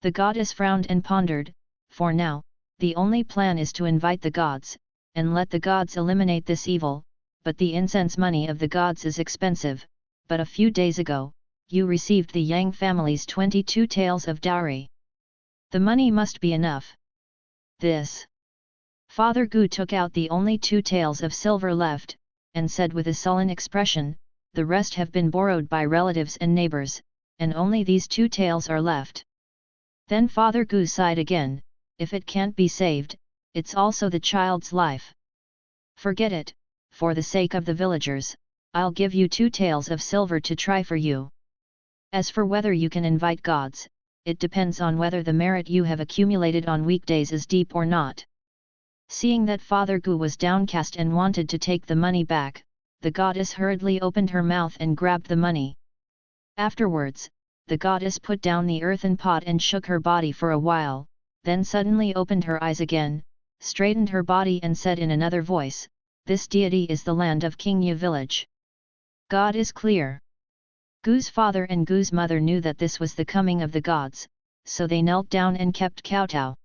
The goddess frowned and pondered, for now, the only plan is to invite the gods, and let the gods eliminate this evil, but the incense money of the gods is expensive, but a few days ago, you received the Yang family's 22 taels of dowry. The money must be enough. This. Father Gu took out the only 2 taels of silver left, and said with a sullen expression, the rest have been borrowed by relatives and neighbors, and only these 2 taels are left. Then Father Gu sighed again, if it can't be saved, it's also the child's life. Forget it, for the sake of the villagers, I'll give you 2 taels of silver to try for you. As for whether you can invite gods, it depends on whether the merit you have accumulated on weekdays is deep or not. Seeing that Father Gu was downcast and wanted to take the money back, the goddess hurriedly opened her mouth and grabbed the money. Afterwards, the goddess put down the earthen pot and shook her body for a while, then suddenly opened her eyes again, straightened her body and said in another voice, this deity is the land of Qingyu village. God is clear. Gu's father and Gu's mother knew that this was the coming of the gods, so they knelt down and kept kowtow.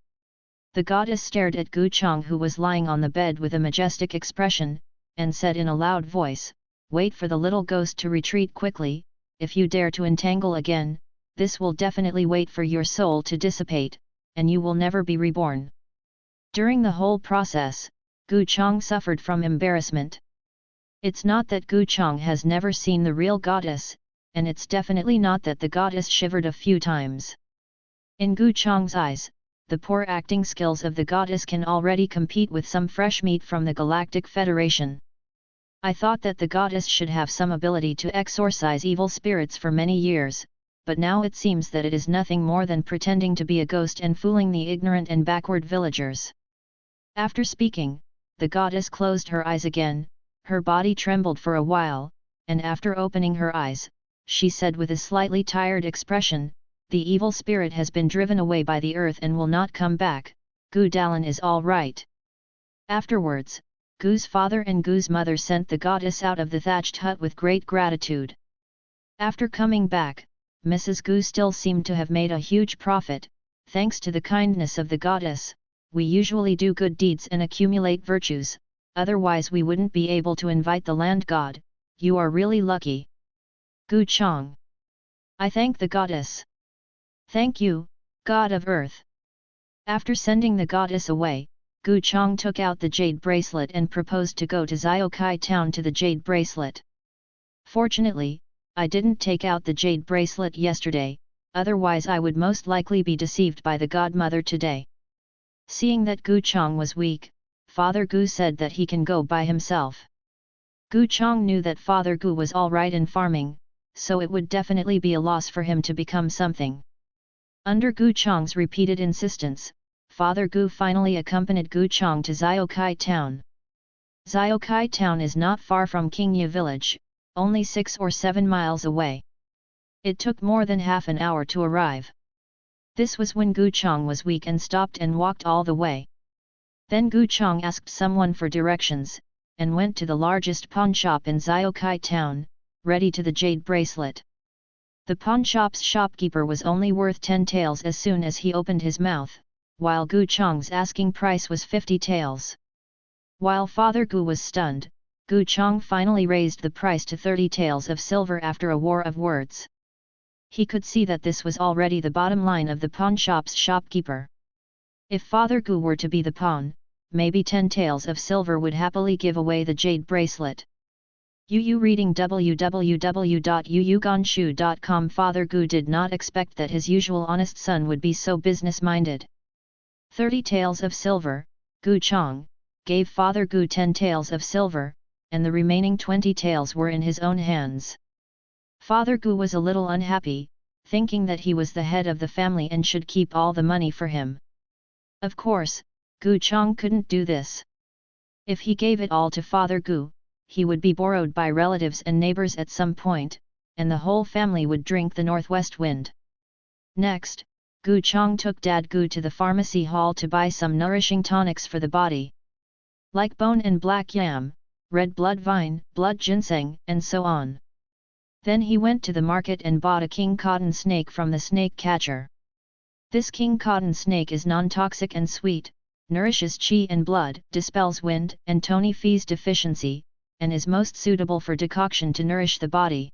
The goddess stared at Gu Chang who was lying on the bed with a majestic expression, and said in a loud voice, wait for the little ghost to retreat quickly, if you dare to entangle again, this will definitely wait for your soul to dissipate, and you will never be reborn. During the whole process, Gu Chang suffered from embarrassment. It's not that Gu Chang has never seen the real goddess, and it's definitely not that the goddess shivered a few times. In Gu Chang's eyes, the poor acting skills of the goddess can already compete with some fresh meat from the Galactic Federation. I thought that the goddess should have some ability to exorcise evil spirits for many years, but now it seems that it is nothing more than pretending to be a ghost and fooling the ignorant and backward villagers. After speaking, the goddess closed her eyes again, her body trembled for a while, and after opening her eyes, she said with a slightly tired expression, the evil spirit has been driven away by the earth and will not come back, Gu Dalan is all right. Afterwards, Gu's father and Gu's mother sent the goddess out of the thatched hut with great gratitude. After coming back, Mrs. Gu still seemed to have made a huge profit, thanks to the kindness of the goddess. We usually do good deeds and accumulate virtues, otherwise we wouldn't be able to invite the land god. You are really lucky. Gu Chang. I thank the goddess. Thank you, god of earth. After sending the goddess away, Gu Chang took out the jade bracelet and proposed to go to Ziokai town to the jade bracelet. Fortunately, I didn't take out the jade bracelet yesterday, otherwise I would most likely be deceived by the godmother today. Seeing that Gu Chang was weak, Father Gu said that he can go by himself. Gu Chang knew that Father Gu was alright in farming, so it would definitely be a loss for him to become something. Under Gu Chong's repeated insistence, Father Gu finally accompanied Gu Chong to Xiaokai town. Xiaokai town is not far from Qingye village, only 6 or 7 miles away. It took more than half an hour to arrive. This was when Gu Chong was weak and stopped and walked all the way. Then Gu Chong asked someone for directions, and went to the largest pawn shop in Xiaokai town, ready to the jade bracelet. The pawn shop's shopkeeper was only worth 10 taels as soon as he opened his mouth, while Gu Chong's asking price was 50 taels. While Father Gu was stunned, Gu Chong finally raised the price to 30 taels of silver after a war of words. He could see that this was already the bottom line of the pawn shop's shopkeeper. If Father Gu were to be the pawn, maybe 10 taels of silver would happily give away the jade bracelet. Yu reading www.yuyuganshu.com. Father Gu did not expect that his usual honest son would be so business-minded. 30 taels of silver, Gu Chong gave Father Gu 10 taels of silver, and the remaining 20 taels were in his own hands. Father Gu was a little unhappy, thinking that he was the head of the family and should keep all the money for him. Of course, Gu Chong couldn't do this. If he gave it all to Father Gu, he would be borrowed by relatives and neighbors at some point, and the whole family would drink the northwest wind. Next, Gu Chong took Dad Gu to the pharmacy hall to buy some nourishing tonics for the body. Like bone and black yam, red blood vine, blood ginseng, and so on. Then he went to the market and bought a king cotton snake from the snake catcher. This king cotton snake is non-toxic and sweet, nourishes qi and blood, dispels wind and Tony Fee's deficiency, and is most suitable for decoction to nourish the body.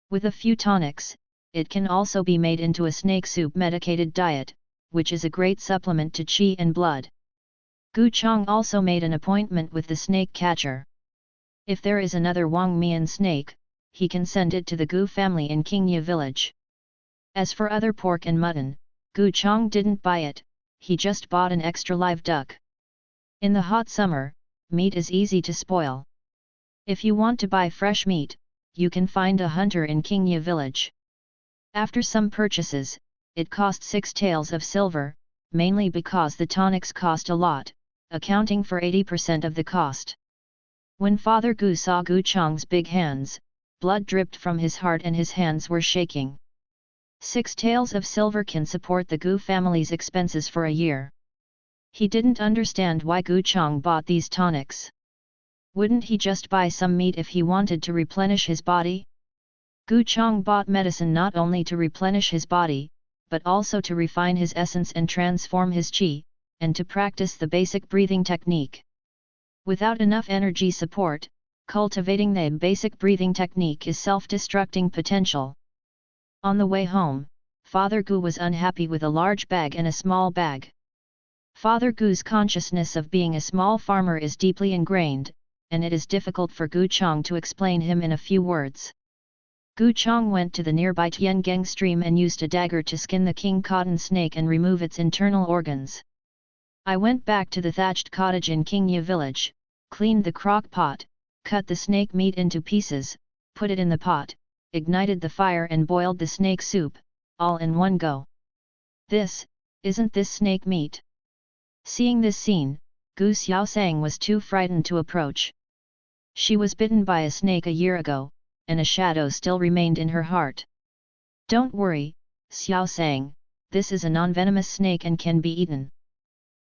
With a few tonics, it can also be made into a snake soup medicated diet, which is a great supplement to qi and blood. Gu Chong also made an appointment with the snake catcher. If there is another Wang Mian snake, he can send it to the Gu family in Qingye village. As for other pork and mutton, Gu Chong didn't buy it, he just bought an extra live duck. In the hot summer, meat is easy to spoil. If you want to buy fresh meat, you can find a hunter in Qingye village. After some purchases, it cost 6 taels of silver, mainly because the tonics cost a lot, accounting for 80% of the cost. When Father Gu saw Gu Chong's big hands, blood dripped from his heart and his hands were shaking. 6 taels of silver can support the Gu family's expenses for a year. He didn't understand why Gu Chong bought these tonics. Wouldn't he just buy some meat if he wanted to replenish his body? Gu Chong bought medicine not only to replenish his body, but also to refine his essence and transform his qi, and to practice the basic breathing technique. Without enough energy support, cultivating the basic breathing technique is self-destructing potential. On the way home, Father Gu was unhappy with a large bag and a small bag. Father Gu's consciousness of being a small farmer is deeply ingrained, and it is difficult for Gu Chong to explain him in a few words. Gu Chong went to the nearby Tiangeng stream and used a dagger to skin the king cotton snake and remove its internal organs. I went back to the thatched cottage in Qingye village, cleaned the crock pot, cut the snake meat into pieces, put it in the pot, ignited the fire and boiled the snake soup, all in one go. Isn't this snake meat? Seeing this scene, Gu Xiaosang was too frightened to approach. She was bitten by a snake a year ago, and a shadow still remained in her heart. Don't worry, Xiaosang, this is a non-venomous snake and can be eaten.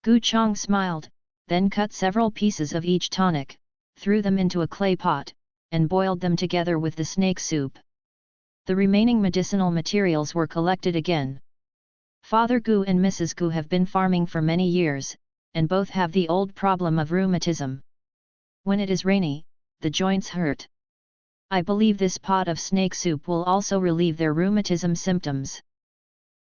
Gu Chong smiled, then cut several pieces of each tonic, threw them into a clay pot, and boiled them together with the snake soup. The remaining medicinal materials were collected again. Father Gu and Mrs. Gu have been farming for many years, and both have the old problem of rheumatism. When it is rainy, the joints hurt. I believe this pot of snake soup will also relieve their rheumatism symptoms.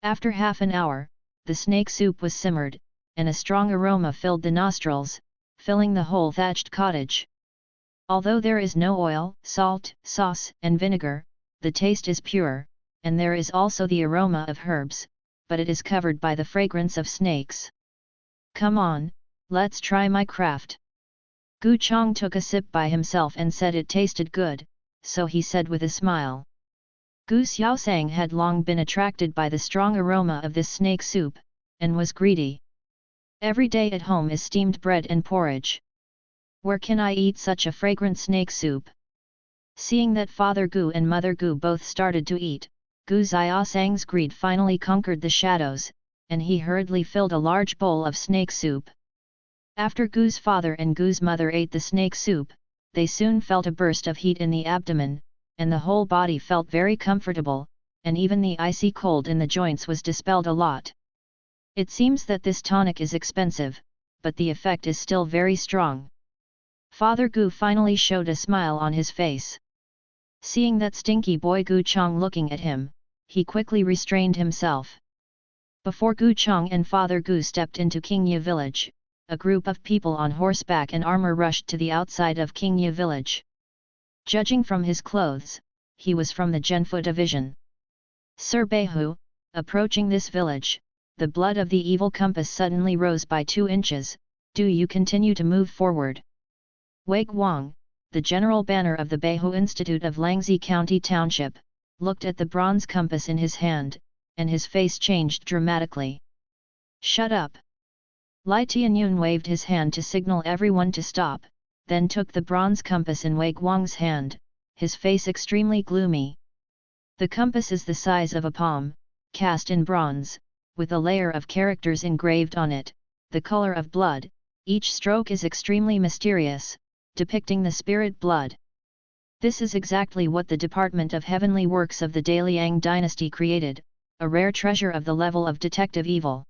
After half an hour, the snake soup was simmered, and a strong aroma filled the nostrils, filling the whole thatched cottage. Although there is no oil, salt, sauce, and vinegar, the taste is pure, and there is also the aroma of herbs, but it is covered by the fragrance of snakes. Come on, let's try my craft. Gu Chong took a sip by himself and said it tasted good, so he said with a smile. Gu Xiaosang had long been attracted by the strong aroma of this snake soup, and was greedy. Every day at home is steamed bread and porridge. Where can I eat such a fragrant snake soup? Seeing that Father Gu and Mother Gu both started to eat, Gu Xiaosang's greed finally conquered the shadows, and he hurriedly filled a large bowl of snake soup. After Gu's father and Gu's mother ate the snake soup, they soon felt a burst of heat in the abdomen, and the whole body felt very comfortable, and even the icy cold in the joints was dispelled a lot. It seems that this tonic is expensive, but the effect is still very strong. Father Gu finally showed a smile on his face. Seeing that stinky boy Gu Chong looking at him, he quickly restrained himself. Before Gu Chong and Father Gu stepped into Qingye village, a group of people on horseback and armor rushed to the outside of Qingye village. Judging from his clothes, he was from the Zhenfu division. Sir Beihu, approaching this village, the blood of the evil compass suddenly rose by 2 inches, do you continue to move forward? Wei Guang, the general banner of the Beihu Institute of Langzi County Township, looked at the bronze compass in his hand, and his face changed dramatically. Shut up! Lai Tianyun waved his hand to signal everyone to stop, then took the bronze compass in Wei Guang's hand, his face extremely gloomy. The compass is the size of a palm, cast in bronze, with a layer of characters engraved on it, the color of blood, each stroke is extremely mysterious, depicting the spirit blood. This is exactly what the Department of Heavenly Works of the Daliang dynasty created, a rare treasure of the level of detective evil.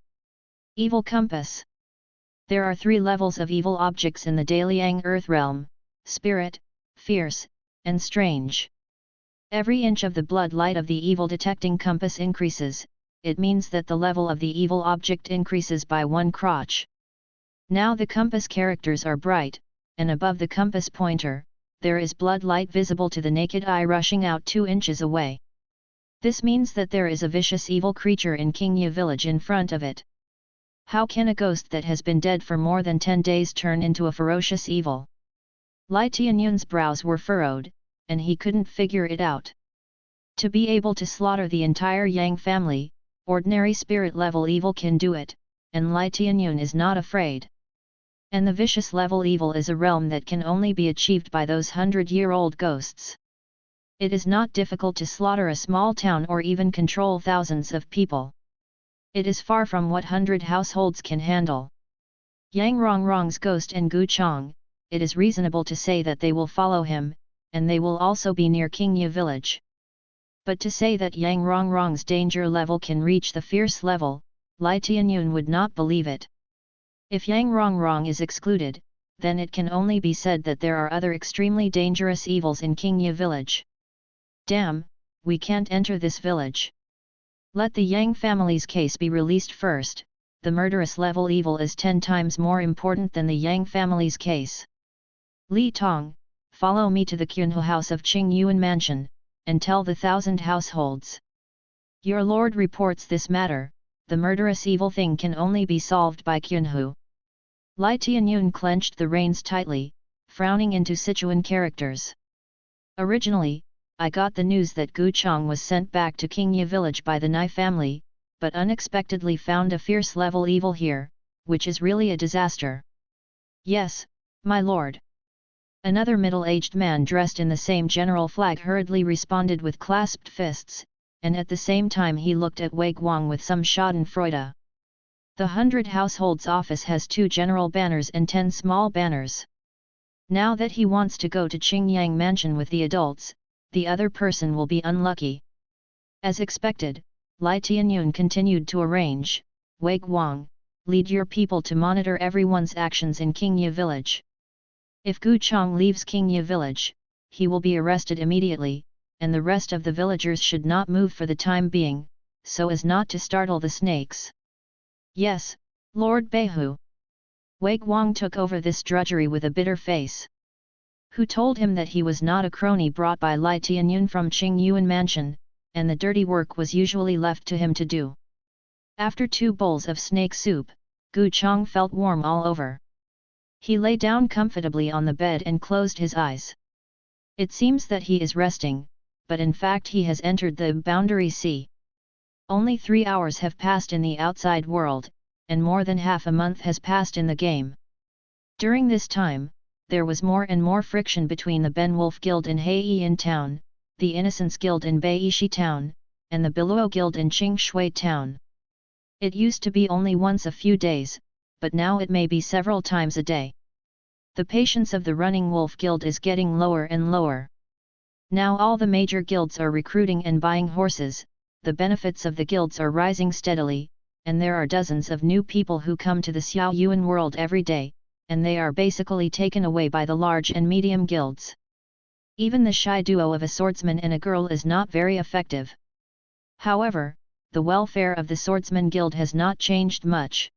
Evil compass. There are 3 levels of evil objects in the Daliang Earth realm: spirit, fierce, and strange. Every inch of the blood light of the evil detecting compass increases, it means that the level of the evil object increases by 1 crotch. Now the compass characters are bright, and above the compass pointer, there is blood light visible to the naked eye rushing out 2 inches away. This means that there is a vicious evil creature in Qingye village in front of it. How can a ghost that has been dead for more than 10 days turn into a ferocious evil? Lai Tianyun's brows were furrowed, and he couldn't figure it out. To be able to slaughter the entire Yang family, ordinary spirit level evil can do it, and Lai Tianyun is not afraid. And the vicious level evil is a realm that can only be achieved by those 100-year-old ghosts. It is not difficult to slaughter a small town or even control thousands of people. It is far from what 100 households can handle. Yang Rongrong's ghost and Gu Chong, it is reasonable to say that they will follow him, and they will also be near Qingye village. But to say that Yang Rongrong's danger level can reach the fierce level, Lai Tianyun would not believe it. If Yang Rongrong is excluded, then it can only be said that there are other extremely dangerous evils in Qingye village. Damn, we can't enter this village. Let the Yang family's case be released first, the murderous level evil is 10 times more important than the Yang family's case. Li Tong, follow me to the Qunhu house of Qing Yuan Mansion, and tell the 1,000 households. Your lord reports this matter, the murderous evil thing can only be solved by Qunhu. Lai Tianyun clenched the reins tightly, frowning into Sichuan characters. Originally, I got the news that Gu Chong was sent back to Qingye village by the Nai family, but unexpectedly found a fierce level evil here, which is really a disaster. Yes, my lord. Another middle-aged man dressed in the same general flag hurriedly responded with clasped fists, and at the same time he looked at Wei Guang with some schadenfreude. The 100 households office has 2 general banners and 10 small banners. Now that he wants to go to Qingyang Mansion with the adults, the other person will be unlucky. As expected, Lai Tianyun continued to arrange, Wei Guang, lead your people to monitor everyone's actions in Qingye village. If Gu Chong leaves Qingye village, he will be arrested immediately, and the rest of the villagers should not move for the time being, so as not to startle the snakes. Yes, Lord Beihu. Wei Guang took over this drudgery with a bitter face. Who told him that he was not a crony brought by Lai Tianyun from Qing Yuan Mansion, and the dirty work was usually left to him to do. After 2 bowls of snake soup, Gu Chong felt warm all over. He lay down comfortably on the bed and closed his eyes. It seems that he is resting, but in fact he has entered the boundary sea. Only 3 hours have passed in the outside world, and more than half a month has passed in the game. During this time, there was more and more friction between the Benwolf Guild in Heiyin Town, the Innocence Guild in Beishi Town, and the Biluo Guild in Qingshui Town. It used to be only once a few days, but now it may be several times a day. The patience of the Running Wolf Guild is getting lower and lower. Now all the major guilds are recruiting and buying horses, the benefits of the guilds are rising steadily, and there are dozens of new people who come to the Xiao Yuan world every day, and they are basically taken away by the large and medium guilds. Even the shy duo of a swordsman and a girl is not very effective. However, the welfare of the Swordsman Guild has not changed much.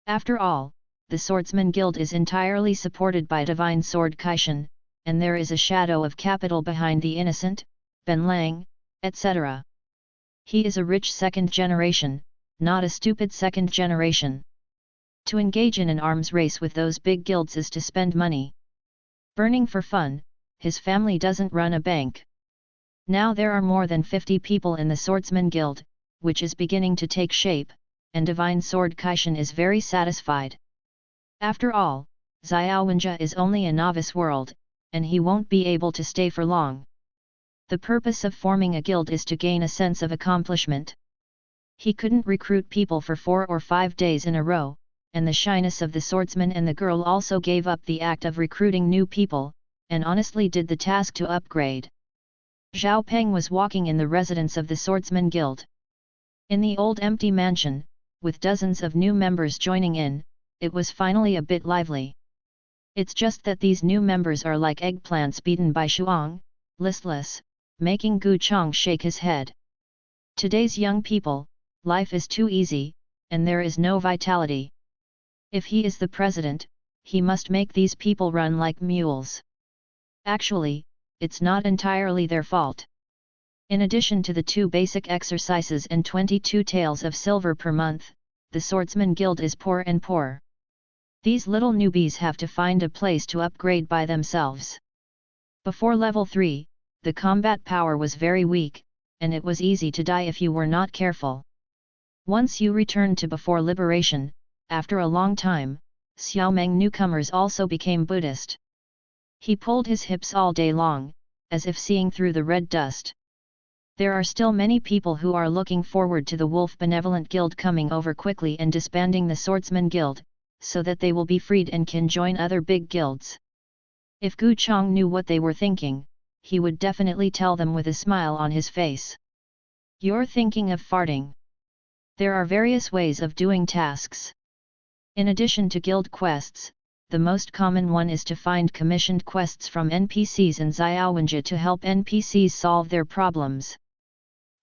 After all, the Swordsman Guild is entirely supported by Divine Sword Kaishan, and there is a shadow of capital behind the Innocent, Ben Lang, etc. He is a rich second generation, not a stupid second generation. To engage in an arms race with those big guilds is to spend money. Burning for fun, his family doesn't run a bank. Now there are more than 50 people in the Swordsman Guild, which is beginning to take shape, and Divine Sword Kaishan is very satisfied. After all, Xiaowenjia is only a novice world, and he won't be able to stay for long. The purpose of forming a guild is to gain a sense of accomplishment. He couldn't recruit people for 4 or 5 days in a row, and the shyness of the swordsman and the girl also gave up the act of recruiting new people, and honestly did the task to upgrade. Zhao Peng was walking in the residence of the Swordsman Guild. In the old empty mansion, with dozens of new members joining in, it was finally a bit lively. It's just that these new members are like eggplants beaten by shuang, listless, making Gu Chang shake his head. Today's young people, life is too easy, and there is no vitality. If he is the president, he must make these people run like mules. Actually, it's not entirely their fault. In addition to the 2 basic exercises and 22 taels of silver per month, the Swordsman Guild is poor and poor. These little newbies have to find a place to upgrade by themselves. Before level 3, the combat power was very weak, and it was easy to die if you were not careful. Once you returned to before liberation, after a long time, Xiaomeng newcomers also became Buddhist. He pulled his hips all day long, as if seeing through the red dust. There are still many people who are looking forward to the Wolf Benevolent Guild coming over quickly and disbanding the Swordsman Guild, so that they will be freed and can join other big guilds. If Gu Chang knew what they were thinking, he would definitely tell them with a smile on his face. You're thinking of farting. There are various ways of doing tasks. In addition to guild quests, the most common one is to find commissioned quests from NPCs in Xiaowenjia to help NPCs solve their problems.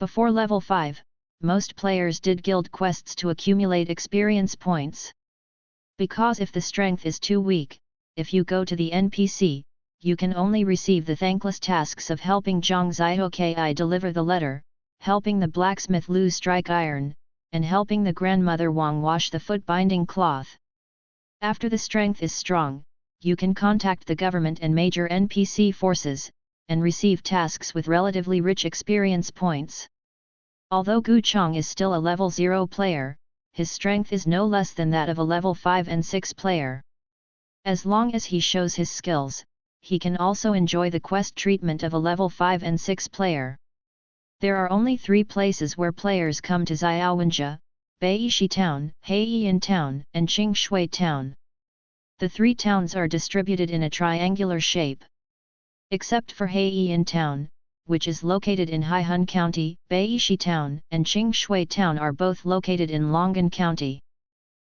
Before level 5, most players did guild quests to accumulate experience points. Because if the strength is too weak, if you go to the NPC, you can only receive the thankless tasks of helping Zhang Zhihoki deliver the letter, helping the blacksmith Lu strike iron, and helping the grandmother Wang wash the foot-binding cloth. After the strength is strong, you can contact the government and major NPC forces, and receive tasks with relatively rich experience points. Although Gu Chang is still a level 0 player, his strength is no less than that of a level 5 and 6 player. As long as he shows his skills, he can also enjoy the quest treatment of a level 5 and 6 player. There are only 3 places where players come to Xiaowenjia: Beishi Town, Heiyin Town, and Qingshui Town. The 3 towns are distributed in a triangular shape. Except for Heiyin Town, which is located in Haihun County, Beishi Town and Qingshui Town are both located in Long'an County.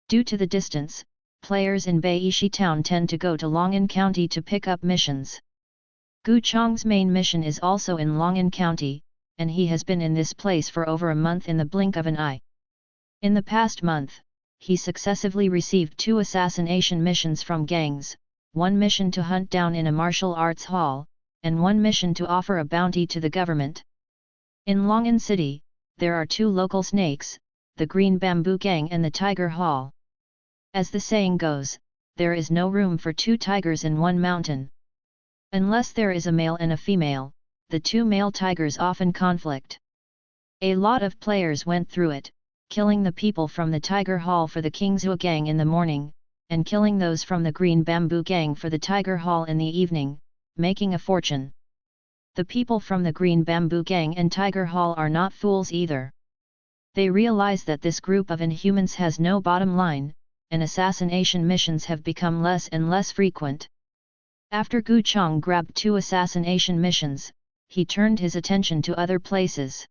Due to the distance, players in Beishi Town tend to go to Long'an County to pick up missions. Gu Chang's main mission is also in Long'an County, and he has been in this place for over a month in the blink of an eye. In the past month, he successively received 2 assassination missions from gangs, 1 mission to hunt down in a martial arts hall, and 1 mission to offer a bounty to the government. In Long'an City, there are 2 local snakes, the Green Bamboo Gang and the Tiger Hall. As the saying goes, there is no room for 2 tigers in one mountain. Unless there is a male and a female, the two male tigers often conflict. A lot of players went through it, killing the people from the Tiger Hall for the Kingzhou gang in the morning, and killing those from the Green Bamboo gang for the Tiger Hall in the evening, making a fortune. The people from the Green Bamboo gang and Tiger Hall are not fools either. They realize that this group of inhumans has no bottom line, and assassination missions have become less and less frequent. After Gu Chong grabbed 2 assassination missions, he turned his attention to other places.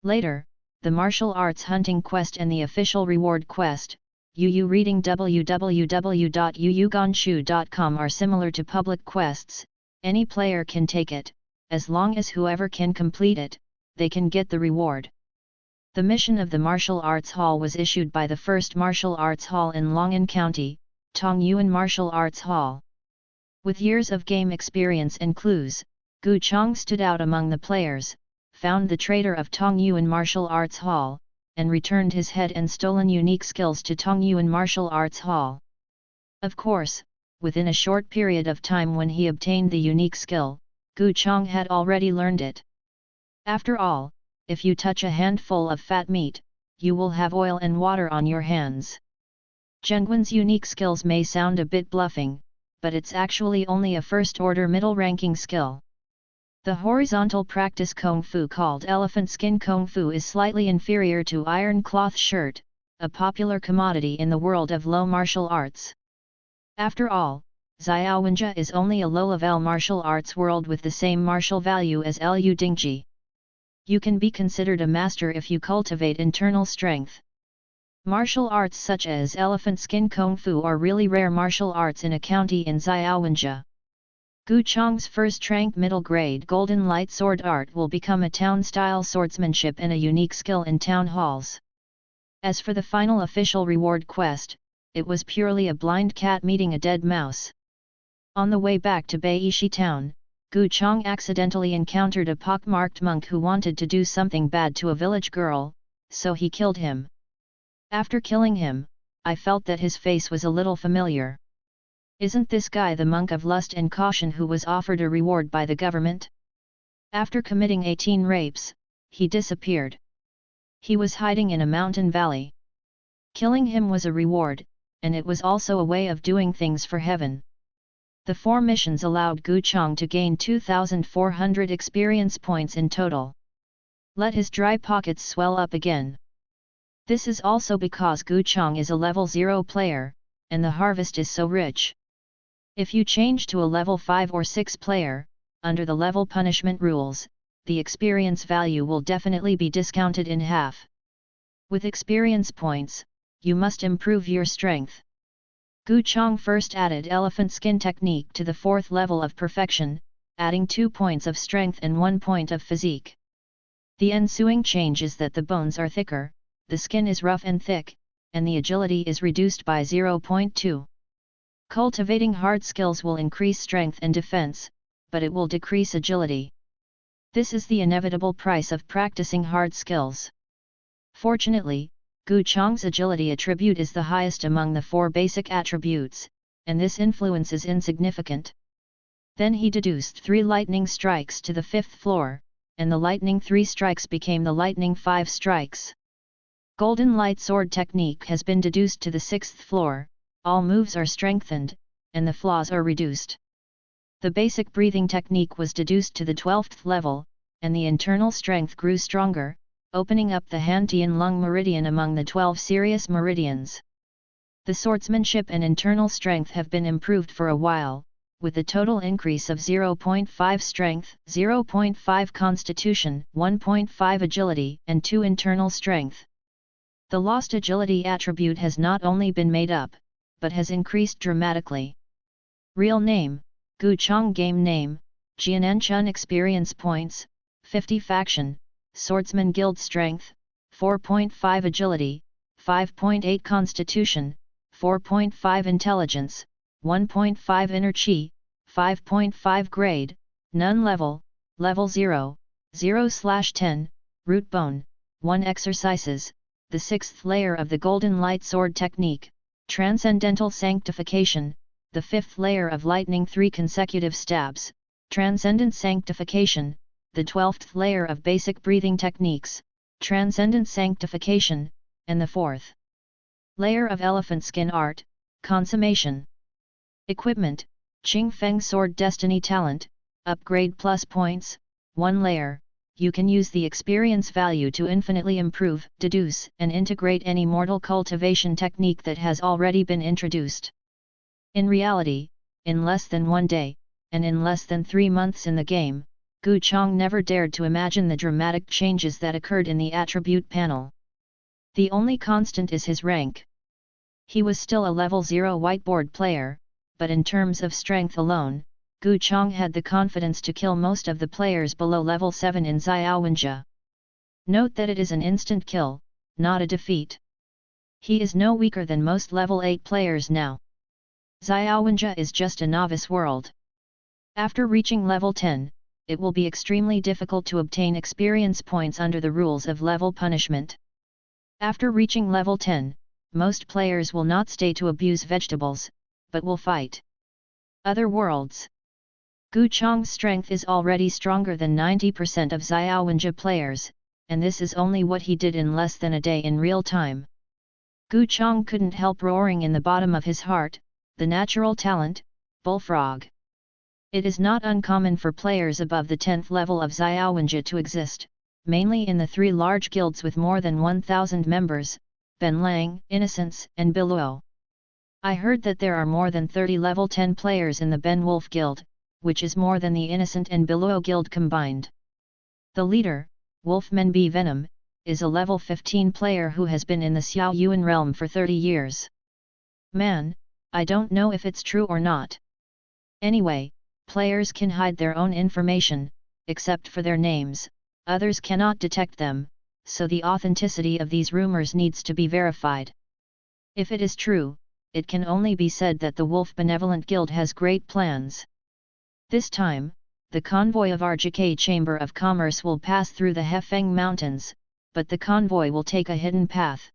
Later, the martial arts hunting quest and the official reward quest, Yu reading www.yuyuganshu.com are similar to public quests. Any player can take it, as long as whoever can complete it, they can get the reward. The mission of the Martial Arts Hall was issued by the first Martial Arts Hall in Long'an County, Tongyuan Martial Arts Hall. With years of game experience and clues, Gu Chong stood out among the players, found the traitor of Tongyuan Martial Arts Hall, and returned his head and stolen unique skills to Tongyuan Martial Arts Hall. Of course, within a short period of time when he obtained the unique skill, Gu Chong had already learned it. After all, if you touch a handful of fat meat, you will have oil and water on your hands. Zhenguan's unique skills may sound a bit bluffing, but it's actually only a first-order middle-ranking skill. The horizontal practice Kung Fu called Elephant Skin Kung Fu is slightly inferior to Iron Cloth Shirt, a popular commodity in the world of low martial arts. After all, Xiaowenjia is only a low-level martial arts world with the same martial value as Liu Dingji. You can be considered a master if you cultivate internal strength. Martial arts such as Elephant Skin Kung Fu are really rare martial arts in a county in Xiaowenjia. Gu Chong's first rank middle grade Golden Light Sword art will become a town-style swordsmanship and a unique skill in town halls. As for the final official reward quest, it was purely a blind cat meeting a dead mouse. On the way back to Beishi town, Gu Chong accidentally encountered a pockmarked monk who wanted to do something bad to a village girl, so he killed him. After killing him, I felt that his face was a little familiar. Isn't this guy the monk of lust and caution who was offered a reward by the government? After committing 18 rapes, he disappeared. He was hiding in a mountain valley. Killing him was a reward, and it was also a way of doing things for heaven. The 4 missions allowed Gu Chong to gain 2,400 experience points in total. Let his dry pockets swell up again. This is also because Gu Chong is a level 0 player, and the harvest is so rich. If you change to a level 5 or 6 player, under the level punishment rules, the experience value will definitely be discounted in half. With experience points, you must improve your strength. Gu Chong first added elephant skin technique to the 4th level of perfection, adding 2 points of strength and 1 point of physique. The ensuing change is that the bones are thicker, the skin is rough and thick, and the agility is reduced by 0.2. Cultivating hard skills will increase strength and defense, but it will decrease agility. This is the inevitable price of practicing hard skills. Fortunately, Gu Chong's agility attribute is the highest among the 4 basic attributes, and this influence is insignificant. Then he deduced 3 lightning strikes to the 5th floor, and the lightning 3 strikes became the lightning 5 strikes. Golden Light Sword technique has been deduced to the 6th floor, all moves are strengthened, and the flaws are reduced. The basic breathing technique was deduced to the 12th level, and the internal strength grew stronger, opening up the Hantian lung meridian among the 12 serious meridians. The swordsmanship and internal strength have been improved for a while, with a total increase of 0.5 strength, 0.5 constitution, 1.5 agility, and 2 internal strength. The lost agility attribute has not only been made up, but has increased dramatically. Real name, Gu Chong. Game name, Jianan Chun. Experience points, 50 faction, Swordsman Guild. Strength, 4.5 agility, 5.8 constitution, 4.5 intelligence, 1.5 inner chi, 5.5 grade, none level, level 0, 0/10, root bone, 1 exercises, the 6th layer of the Golden Light Sword technique, Transcendental Sanctification, the 5th layer of Lightning 3 consecutive stabs, Transcendent Sanctification, the 12th layer of basic breathing techniques, transcendent sanctification, and the 4th layer of elephant skin art, consummation. Equipment, Qing Feng Sword Destiny Talent, upgrade plus points, 1 layer. You can use the experience value to infinitely improve, deduce, and integrate any mortal cultivation technique that has already been introduced. In reality, in less than 1 day, and in less than 3 months in the game, Gu Chong never dared to imagine the dramatic changes that occurred in the attribute panel. The only constant is his rank. He was still a level 0 whiteboard player, but in terms of strength alone, Gu Chong had the confidence to kill most of the players below level 7 in Xiaowenjia. Note that it is an instant kill, not a defeat. He is no weaker than most level 8 players now. Xiaowenjia is just a novice world. After reaching level 10, it will be extremely difficult to obtain experience points under the rules of level punishment. After reaching level 10, most players will not stay to abuse vegetables, but will fight. Other worlds. Gu Chong's strength is already stronger than 90% of Xiaowenjia players, and this is only what he did in less than a day in real time. Gu Chong couldn't help roaring in the bottom of his heart, the natural talent, Bullfrog. It is not uncommon for players above the 10th level of Xiaowenjia to exist, mainly in the 3 large guilds with more than 1,000 members, Benlang, Innocence, and Biluo. I heard that there are more than 30 level 10 players in the Ben Wolf Guild, which is more than the Innocent and Biluo Guild combined. The leader, Wolfman B. Venom, is a level 15 player who has been in the Xiao Yuan realm for 30 years. Man, I don't know if it's true or not. Anyway, players can hide their own information, except for their names, others cannot detect them, so the authenticity of these rumors needs to be verified. If it is true, it can only be said that the Wolf Benevolent Guild has great plans. This time, the convoy of our JK Chamber of Commerce will pass through the Hefeng Mountains, but the convoy will take a hidden path.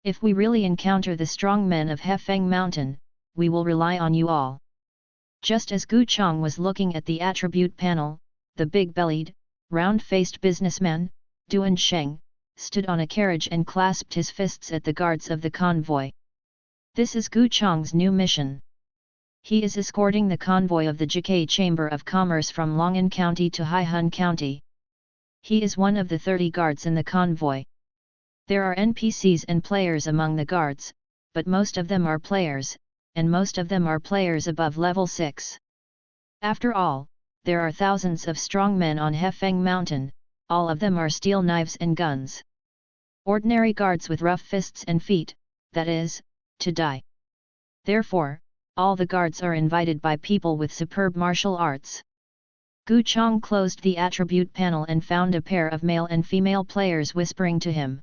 If we really encounter the strong men of Hefeng Mountain, we will rely on you all. Just as Gu Chong was looking at the attribute panel, the big-bellied, round-faced businessman, Duan Sheng, stood on a carriage and clasped his fists at the guards of the convoy. This is Gu Chong's new mission. He is escorting the convoy of the JK Chamber of Commerce from Long'an County to Haihun County. He is one of the 30 guards in the convoy. There are NPCs and players among the guards, but most of them are players, and most of them are players above level 6. After all, there are thousands of strong men on Hefeng Mountain, all of them are steel knives and guns. Ordinary guards with rough fists and feet, that is, to die. Therefore, all the guards are invited by people with superb martial arts. Gu Chong closed the attribute panel and found a pair of male and female players whispering to him.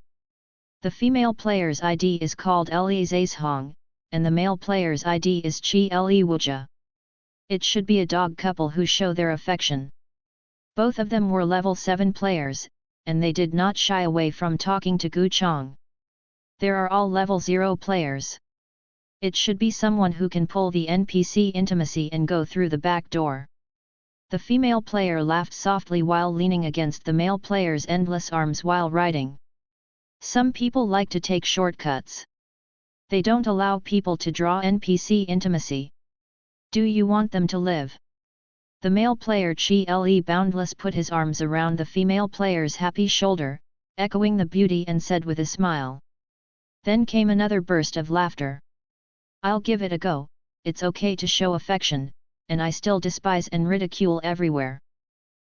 The female player's ID is called Li Zazhong, and the male player's ID is Chi Li Wujia. It should be a dog couple who show their affection. Both of them were level 7 players, and they did not shy away from talking to Gu Chong. There are all level 0 players. It should be someone who can pull the NPC intimacy and go through the back door. The female player laughed softly while leaning against the male player's endless arms while riding. Some people like to take shortcuts. They don't allow people to draw NPC intimacy. Do you want them to live? The male player Chi Le Boundless put his arms around the female player's happy shoulder, echoing the beauty, and said with a smile. Then came another burst of laughter. I'll give it a go, it's okay to show affection, and I still despise and ridicule everywhere.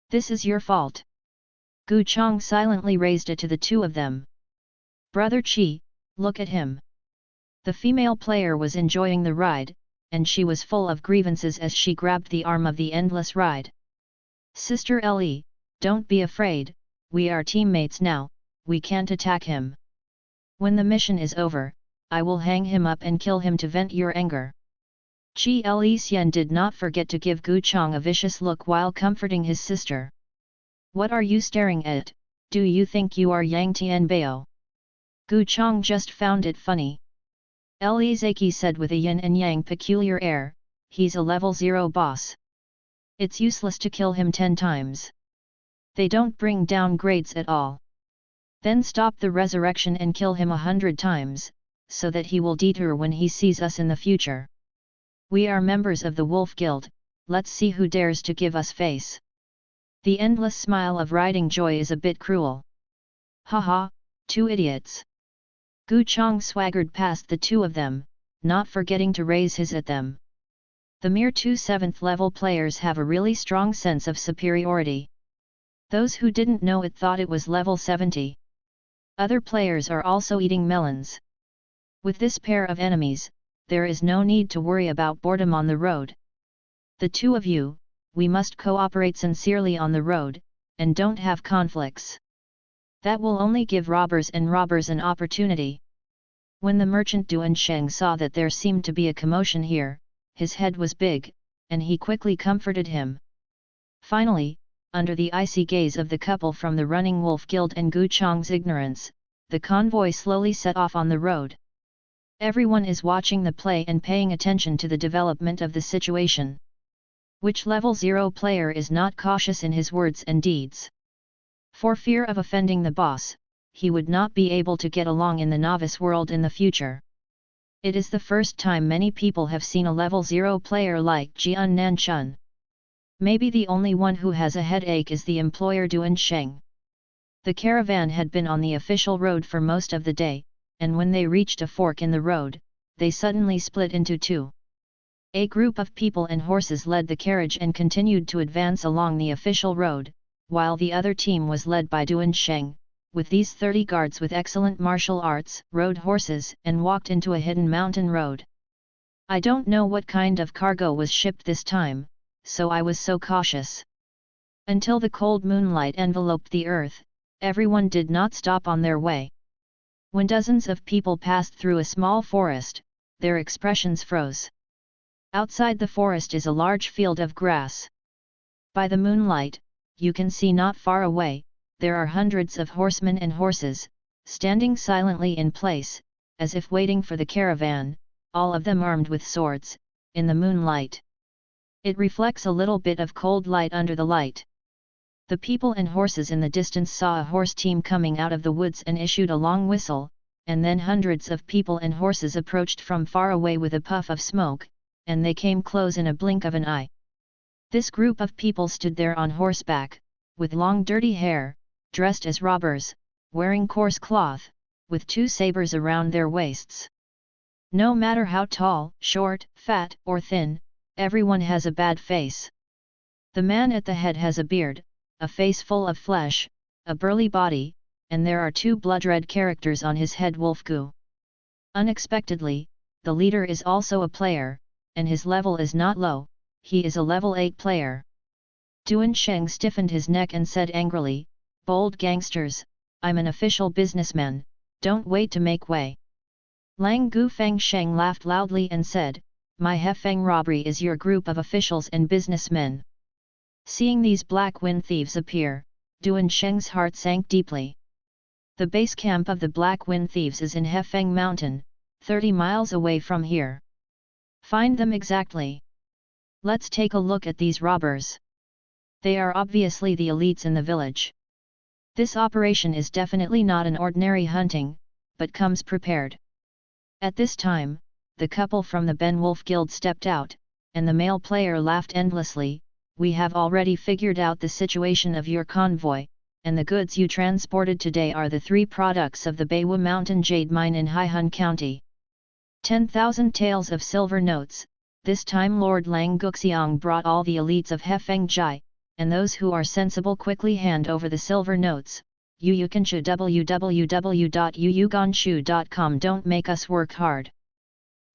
This is your fault. Gu Chong silently raised it to the two of them. Brother Chi, look at him. The female player was enjoying the ride, and she was full of grievances as she grabbed the arm of the endless ride. Sister Ellie, don't be afraid, we are teammates now, we can't attack him. When the mission is over, I will hang him up and kill him to vent your anger. Chi Li Xian did not forget to give Gu Chong a vicious look while comforting his sister. What are you staring at, do you think you are Yang Tianbao? Gu Chong just found it funny. Li Zaki said with a yin and yang peculiar air, he's a level 0 boss. It's useless to kill him 10 times. They don't bring down grades at all. Then stop the resurrection and kill him 100 times, so that he will detour when he sees us in the future. We are members of the Wolf Guild, let's see who dares to give us face. The endless smile of riding joy is a bit cruel. Haha, two idiots. Gu Chong swaggered past the two of them, not forgetting to raise his at them. The mere 2 7th level players have a really strong sense of superiority. Those who didn't know it thought it was level 70. Other players are also eating melons. With this pair of enemies, there is no need to worry about boredom on the road. The two of you, we must cooperate sincerely on the road, and don't have conflicts. That will only give robbers an opportunity. When the merchant Duan Sheng saw that there seemed to be a commotion here, his head was big, and he quickly comforted him. Finally, under the icy gaze of the couple from the Running Wolf Guild and Gu Chong's ignorance, the convoy slowly set off on the road. Everyone is watching the play and paying attention to the development of the situation. Which level 0 player is not cautious in his words and deeds? For fear of offending the boss, he would not be able to get along in the novice world in the future. It is the first time many people have seen a level 0 player like Jian Nanchun. Maybe the only one who has a headache is the employer Duan Sheng. The caravan had been on the official road for most of the day, and when they reached a fork in the road, they suddenly split into two. A group of people and horses led the carriage and continued to advance along the official road, while the other team was led by Duan Sheng, with these 30 guards with excellent martial arts, rode horses and walked into a hidden mountain road. I don't know what kind of cargo was shipped this time, so I was so cautious. Until the cold moonlight enveloped the earth, everyone did not stop on their way. When dozens of people passed through a small forest, their expressions froze. Outside the forest is a large field of grass. By the moonlight, you can see not far away, there are hundreds of horsemen and horses, standing silently in place, as if waiting for the caravan, all of them armed with swords, in the moonlight. It reflects a little bit of cold light under the light. The people and horses in the distance saw a horse team coming out of the woods and issued a long whistle, and then hundreds of people and horses approached from far away with a puff of smoke, and they came close in a blink of an eye. This group of people stood there on horseback, with long dirty hair, dressed as robbers, wearing coarse cloth, with 2 sabers around their waists. No matter how tall, short, fat, or thin, everyone has a bad face. The man at the head has a beard, a face full of flesh, a burly body, and there are 2 blood-red characters on his head Wolfgu. Unexpectedly, the leader is also a player, and his level is not low, he is a level 8 player. Duan Sheng stiffened his neck and said angrily, "Bold gangsters, I'm an official businessman, don't wait to make way." Lang Gu Feng Sheng laughed loudly and said, "My Hefeng robbery is your group of officials and businessmen." Seeing these black wind thieves appear, Duan Sheng's heart sank deeply. The base camp of the black wind thieves is in Hefeng Mountain, 30 miles away from here. Find them exactly. Let's take a look at these robbers. They are obviously the elites in the village. This operation is definitely not an ordinary hunting, but comes prepared. At this time, the couple from the Ben Wolf Guild stepped out, and the male player laughed endlessly. "We have already figured out the situation of your convoy, and the goods you transported today are the 3 products of the Beiwu Mountain Jade Mine in Haihun County. 10,000 taels of silver notes. This time Lord Lang Guxiang brought all the elites of Hefeng Jai, and those who are sensible quickly hand over the silver notes. Yuyuganshu www.yuyuganshu.com. Don't make us work hard."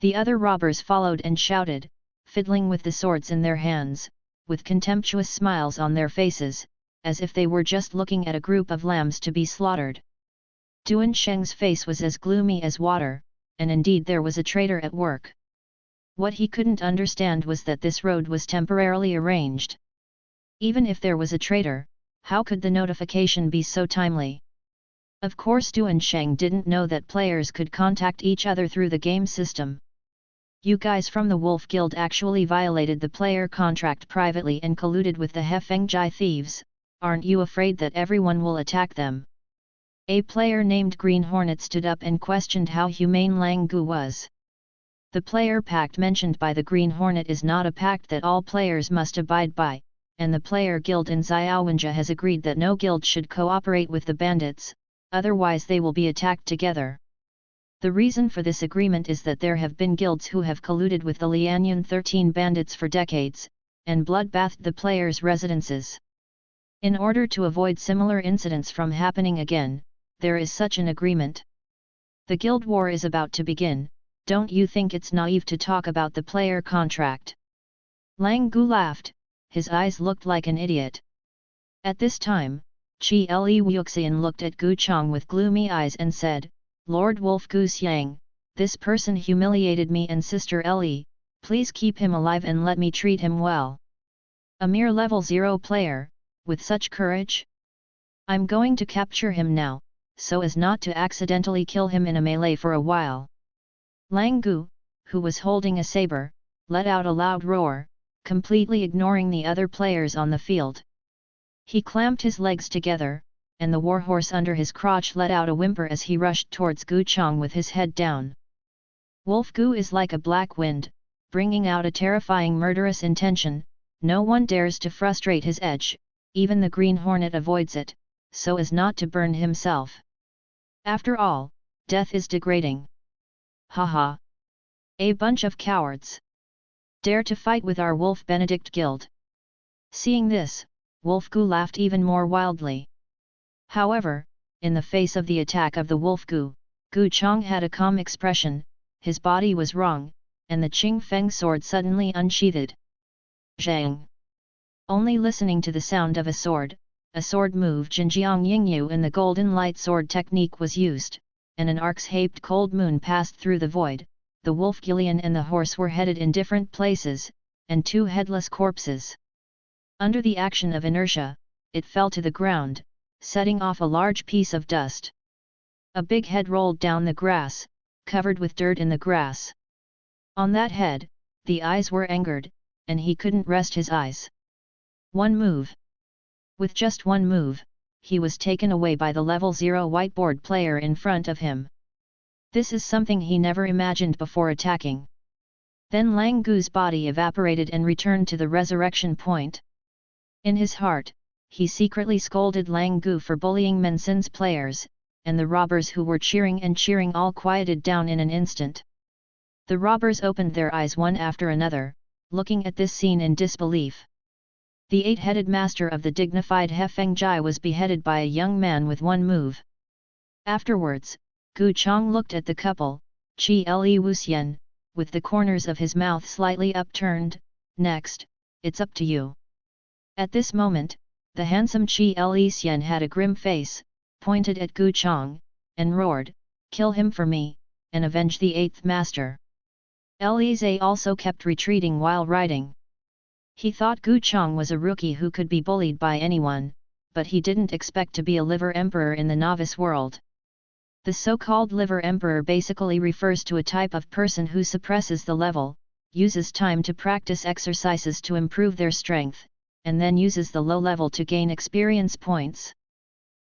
The other robbers followed and shouted, fiddling with the swords in their hands, with contemptuous smiles on their faces, as if they were just looking at a group of lambs to be slaughtered. Duan Sheng's face was as gloomy as water, and indeed there was a traitor at work. What he couldn't understand was that this road was temporarily arranged. Even if there was a traitor, how could the notification be so timely? Of course Duan Sheng didn't know that players could contact each other through the game system. "You guys from the Wolf Guild actually violated the player contract privately and colluded with the Hefeng Jai thieves, Aren't you afraid that everyone will attack them? A player named Green Hornet stood up and questioned how humane Lang Gu was. The player pact mentioned by the Green Hornet is not a pact that all players must abide by, and the player guild in Xiaowanja has agreed that no guild should cooperate with the bandits, otherwise they will be attacked together. The reason for this agreement is that there have been guilds who have colluded with the Lianyun 13 bandits for decades, and bloodbathed the players' residences. In order to avoid similar incidents from happening again, there is such an agreement. The guild war is about to begin. Don't you think it's naive to talk about the player contract? Lang Gu laughed, his eyes looked like an idiot. At this time, Chi Le Wuxian looked at Gu Chong with gloomy eyes and said, Lord Wolf Gu Xiang, this person humiliated me and Sister Le, please keep him alive and let me treat him well. A mere level 0 player, with such courage? I'm going to capture him now, so as not to accidentally kill him in a melee for a while. Lang Gu, who was holding a saber, let out a loud roar, completely ignoring the other players on the field. He clamped his legs together, and the warhorse under his crotch let out a whimper as he rushed towards Gu Chong with his head down. Wolf Gu is like a black wind, bringing out a terrifying murderous intention. No one dares to frustrate his edge, even the Green Hornet avoids it, so as not to burn himself. After all, death is degrading. Haha! A bunch of cowards! Dare to fight with our Wolf Benedict Guild! Seeing this, Wolf Gu laughed even more wildly. However, in the face of the attack of the Wolf Gu, Gu Chong had a calm expression, his body was wrong, and the Qing Feng sword suddenly unsheathed. Zhang! Only listening to the sound of a sword move Jinjiang Yingyu and the golden light sword technique was used, and an arc-shaped cold moon passed through the void. The wolf Gillian and the horse were headed in different places, and 2 headless corpses. Under the action of inertia, it fell to the ground, setting off a large piece of dust. A big head rolled down the grass, covered with dirt in the grass. On that head, the eyes were angered, and he couldn't rest his eyes. One move. With just one move, he was taken away by the level 0 whiteboard player in front of him. This is something he never imagined before attacking. Then Lang Gu's body evaporated and returned to the resurrection point. In his heart, he secretly scolded Lang Gu for bullying Mensin's players, and the robbers who were cheering all quieted down in an instant. The robbers opened their eyes one after another, looking at this scene in disbelief. The 8-headed master of the dignified Hefeng Jai was beheaded by a young man with one move. Afterwards, Gu Chong looked at the couple, Chi Le Wuxian, with the corners of his mouth slightly upturned. Next, it's up to you. At this moment, the handsome Chi Le Xian had a grim face, pointed at Gu Chong, and roared, "Kill him for me, and avenge the 8th master." Elise also kept retreating while riding. He thought Gu Chong was a rookie who could be bullied by anyone, but he didn't expect to be a liver emperor in the novice world. The so-called liver emperor basically refers to a type of person who suppresses the level, uses time to practice exercises to improve their strength, and then uses the low level to gain experience points.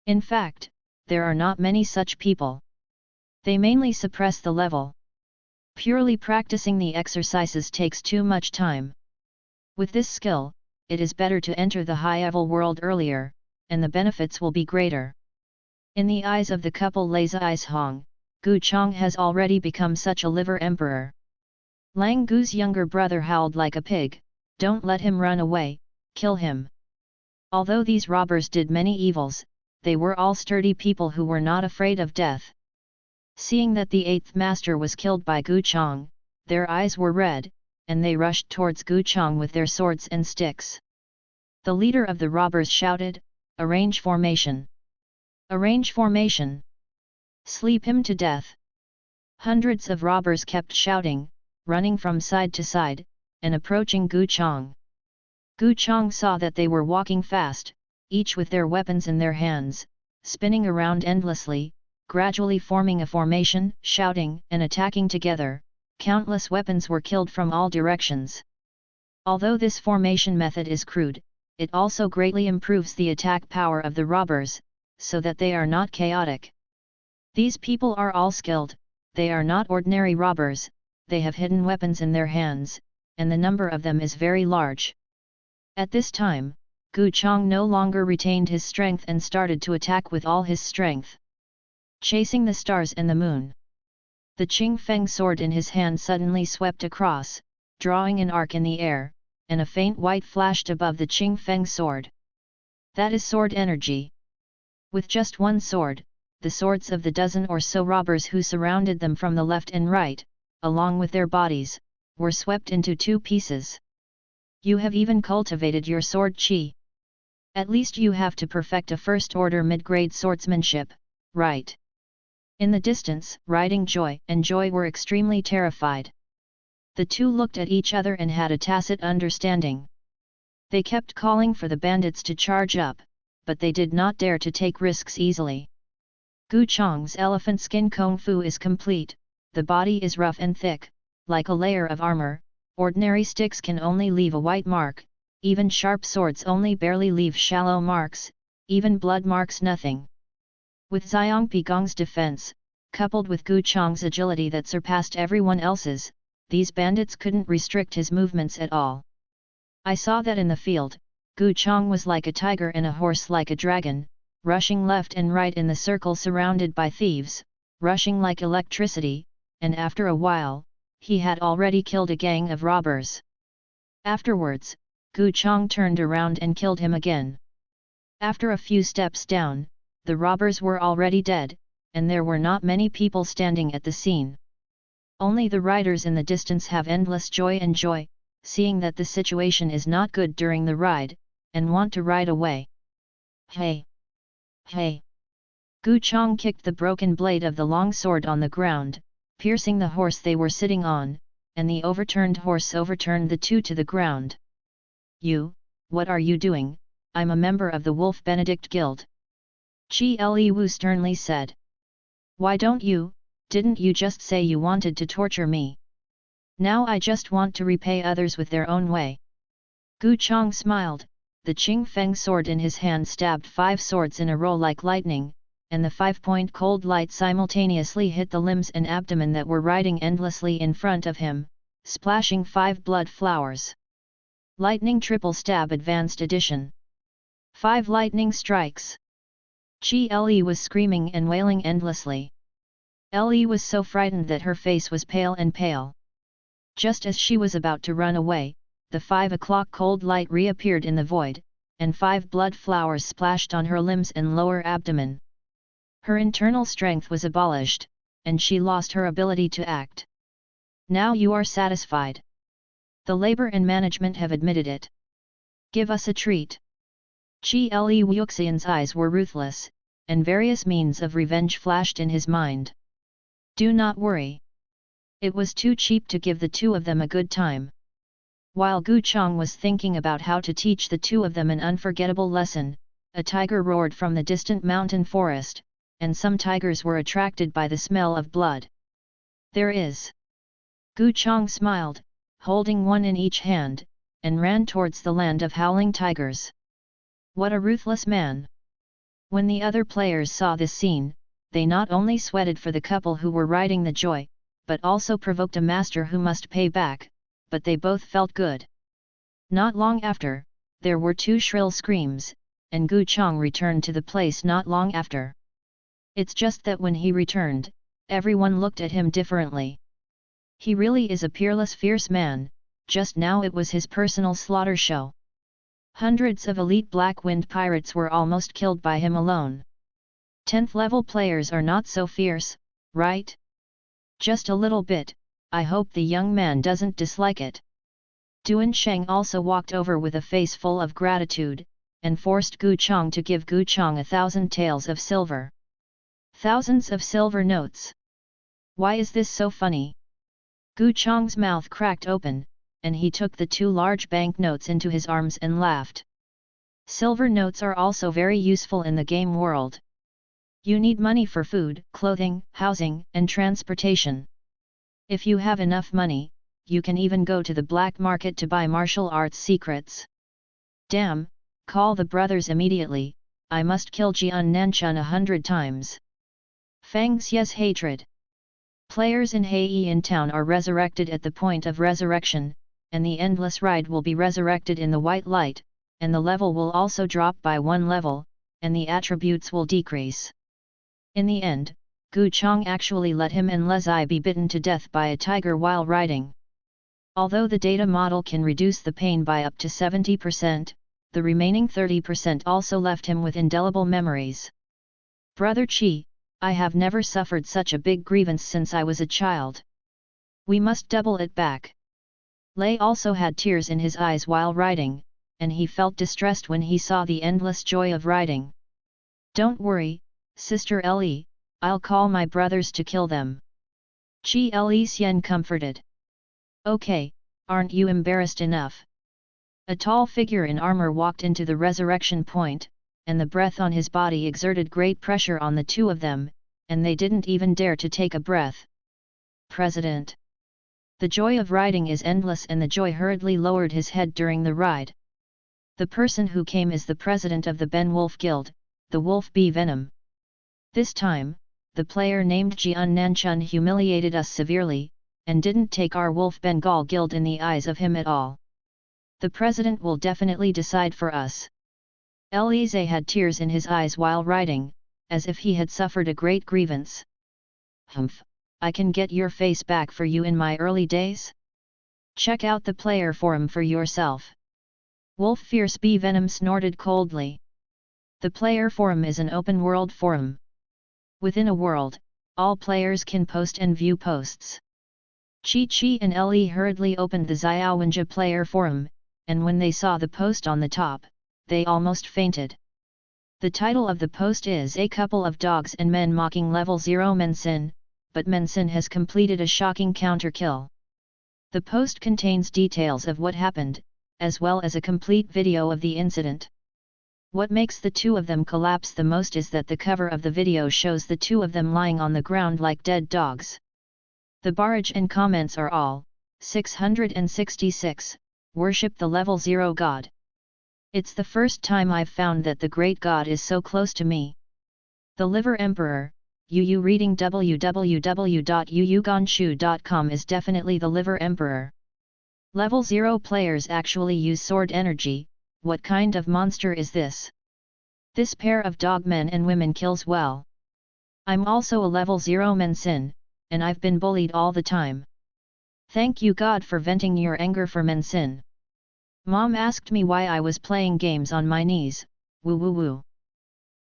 In fact, there are not many such people. They mainly suppress the level. Purely practicing the exercises takes too much time. With this skill, it is better to enter the high-level world earlier, and the benefits will be greater. In the eyes of the couple Lazy Hong, Gu Chong has already become such a liver emperor. Lang Gu's younger brother howled like a pig, "Don't let him run away, kill him." Although these robbers did many evils, they were all sturdy people who were not afraid of death. Seeing that the 8th master was killed by Gu Chong, their eyes were red, and they rushed towards Gu Chong with their swords and sticks. The leader of the robbers shouted, "Arrange formation! Arrange formation! Sleep him to death!" Hundreds of robbers kept shouting, running from side to side, and approaching Gu Chong. Gu Chong saw that they were walking fast, each with their weapons in their hands, spinning around endlessly, gradually forming a formation, shouting and attacking together. Countless weapons were killed from all directions. Although this formation method is crude, it also greatly improves the attack power of the robbers, so that they are not chaotic. These people are all skilled, they are not ordinary robbers, they have hidden weapons in their hands, and the number of them is very large. At this time, Gu Chang no longer retained his strength and started to attack with all his strength. Chasing the stars and the moon. The Qing Feng sword in his hand suddenly swept across, drawing an arc in the air, and a faint white flashed above the Qing Feng sword. That is sword energy. With just one sword, the swords of the dozen or so robbers who surrounded them from the left and right, along with their bodies, were swept into two pieces. You have even cultivated your sword qi. At least you have to perfect a first-order mid-grade swordsmanship, right? In the distance, riding Joy and Joy were extremely terrified. The two looked at each other and had a tacit understanding. They kept calling for the bandits to charge up, but they did not dare to take risks easily. Gu Chang's elephant skin kung fu is complete, the body is rough and thick, like a layer of armor, ordinary sticks can only leave a white mark, even sharp swords only barely leave shallow marks, even blood marks nothing. With Xiangpi Gong's defense, coupled with Gu Chang's agility that surpassed everyone else's, these bandits couldn't restrict his movements at all. I saw that in the field, Gu Chang was like a tiger and a horse like a dragon, rushing left and right in the circle surrounded by thieves, rushing like electricity, and after a while, he had already killed a gang of robbers. Afterwards, Gu Chang turned around and killed him again. After a few steps down, the robbers were already dead, and there were not many people standing at the scene. Only the riders in the distance have endless joy and joy, seeing that the situation is not good during the ride, and want to ride away. Hey! Hey! Gu Chang kicked the broken blade of the long sword on the ground, piercing the horse they were sitting on, and the overturned horse overturned the two to the ground. You, what are you doing? I'm a member of the Wolf Benedict Guild. Chi Liu sternly said. Why don't you? Didn't you just say you wanted to torture me? Now I just want to repay others with their own way. Gu Chang smiled, the Qing Feng sword in his hand stabbed 5 swords in a row like lightning, and the 5-point cold light simultaneously hit the limbs and abdomen that were riding endlessly in front of him, splashing 5 blood flowers. Lightning triple stab advanced edition. 5 lightning strikes. Chi Li was screaming and wailing endlessly. Li was so frightened that her face was pale and pale. Just as she was about to run away, the 5 o'clock cold light reappeared in the void, and 5 blood flowers splashed on her limbs and lower abdomen. Her internal strength was abolished, and she lost her ability to act. Now you are satisfied. The labor and management have admitted it. Give us a treat. Chi Li Wuxian's eyes were ruthless, and various means of revenge flashed in his mind. Do not worry. It was too cheap to give the two of them a good time. While Gu Chang was thinking about how to teach the two of them an unforgettable lesson, a tiger roared from the distant mountain forest, and some tigers were attracted by the smell of blood. There is. Gu Chang smiled, holding one in each hand, and ran towards the land of howling tigers. What a ruthless man! When the other players saw this scene, they not only sweated for the couple who were riding the joy, but also provoked a master who must pay back, but they both felt good. Not long after, there were 2 shrill screams, and Gu Chang returned to the place not long after. It's just that when he returned, everyone looked at him differently. He really is a peerless fierce man, just now it was his personal slaughter show. Hundreds of elite Black Wind pirates were almost killed by him alone. 10th level players are not so fierce, right? Just a little bit, I hope the young man doesn't dislike it. Duan Sheng also walked over with a face full of gratitude, and forced Gu Chang to give Gu Chang 1,000 taels of silver. Thousands of silver notes. Why is this so funny? Gu Chang's mouth cracked open, and he took the 2 large bank notes into his arms and laughed. Silver notes are also very useful in the game world. You need money for food, clothing, housing, and transportation. If you have enough money, you can even go to the black market to buy martial arts secrets. Damn, Call the brothers immediately, I must kill Jian Nanchun 100 times. Fang Xie's hatred. Players in Heian town are resurrected at the point of resurrection, and the endless ride will be resurrected in the white light, and the level will also drop by 1 level, and the attributes will decrease. In the end, Gu Chong actually let him and Lezai be bitten to death by a tiger while riding. Although the data model can reduce the pain by up to 70%, the remaining 30% also left him with indelible memories. Brother Qi, I have never suffered such a big grievance since I was a child. We must double it back. Lei also had tears in his eyes while riding, and he felt distressed when he saw the endless joy of riding. Don't worry, Sister Le, I'll call my brothers to kill them. Qi Le Xian comforted. Okay, aren't you embarrassed enough? A tall figure in armor walked into the resurrection point, and the breath on his body exerted great pressure on the two of them, and they didn't even dare to take a breath. President. The joy of riding is endless, and the joy hurriedly lowered his head during the ride. The person who came is the president of the Ben Wolf Guild, the Wolf Bee Venom. This time, the player named Jian Nanchun humiliated us severely, and didn't take our Wolf Bengal Guild in the eyes of him at all. The president will definitely decide for us. Elise had tears in his eyes while riding, as if he had suffered a great grievance. Humph, I can get your face back for you in my early days? Check out the player forum for yourself. Wolf Fierce Bee Venom snorted coldly. The player forum is an open-world forum. Within a world, all players can post and view posts. Chi and Le hurriedly opened the Xiaowenja player forum, and when they saw the post on the top, they almost fainted. The title of the post is "A couple of dogs and men mocking level 0 Mensin, but Mensin has completed a shocking counter-kill." The post contains details of what happened, as well as a complete video of the incident. What makes the two of them collapse the most is that the cover of the video shows the two of them lying on the ground like dead dogs. The barrage and comments are all, 666, worship the level 0 god. It's the first time I've found that the great god is so close to me. The Liver Emperor, Yu reading www.yuyuganshu.com is definitely the Liver Emperor. Level 0 players actually use sword energy. What kind of monster is this? This pair of dog men and women kills well. I'm also a level 0 Mensin, and I've been bullied all the time. Thank you God for venting your anger for Mensin. Mom asked me why I was playing games on my knees, woo woo woo.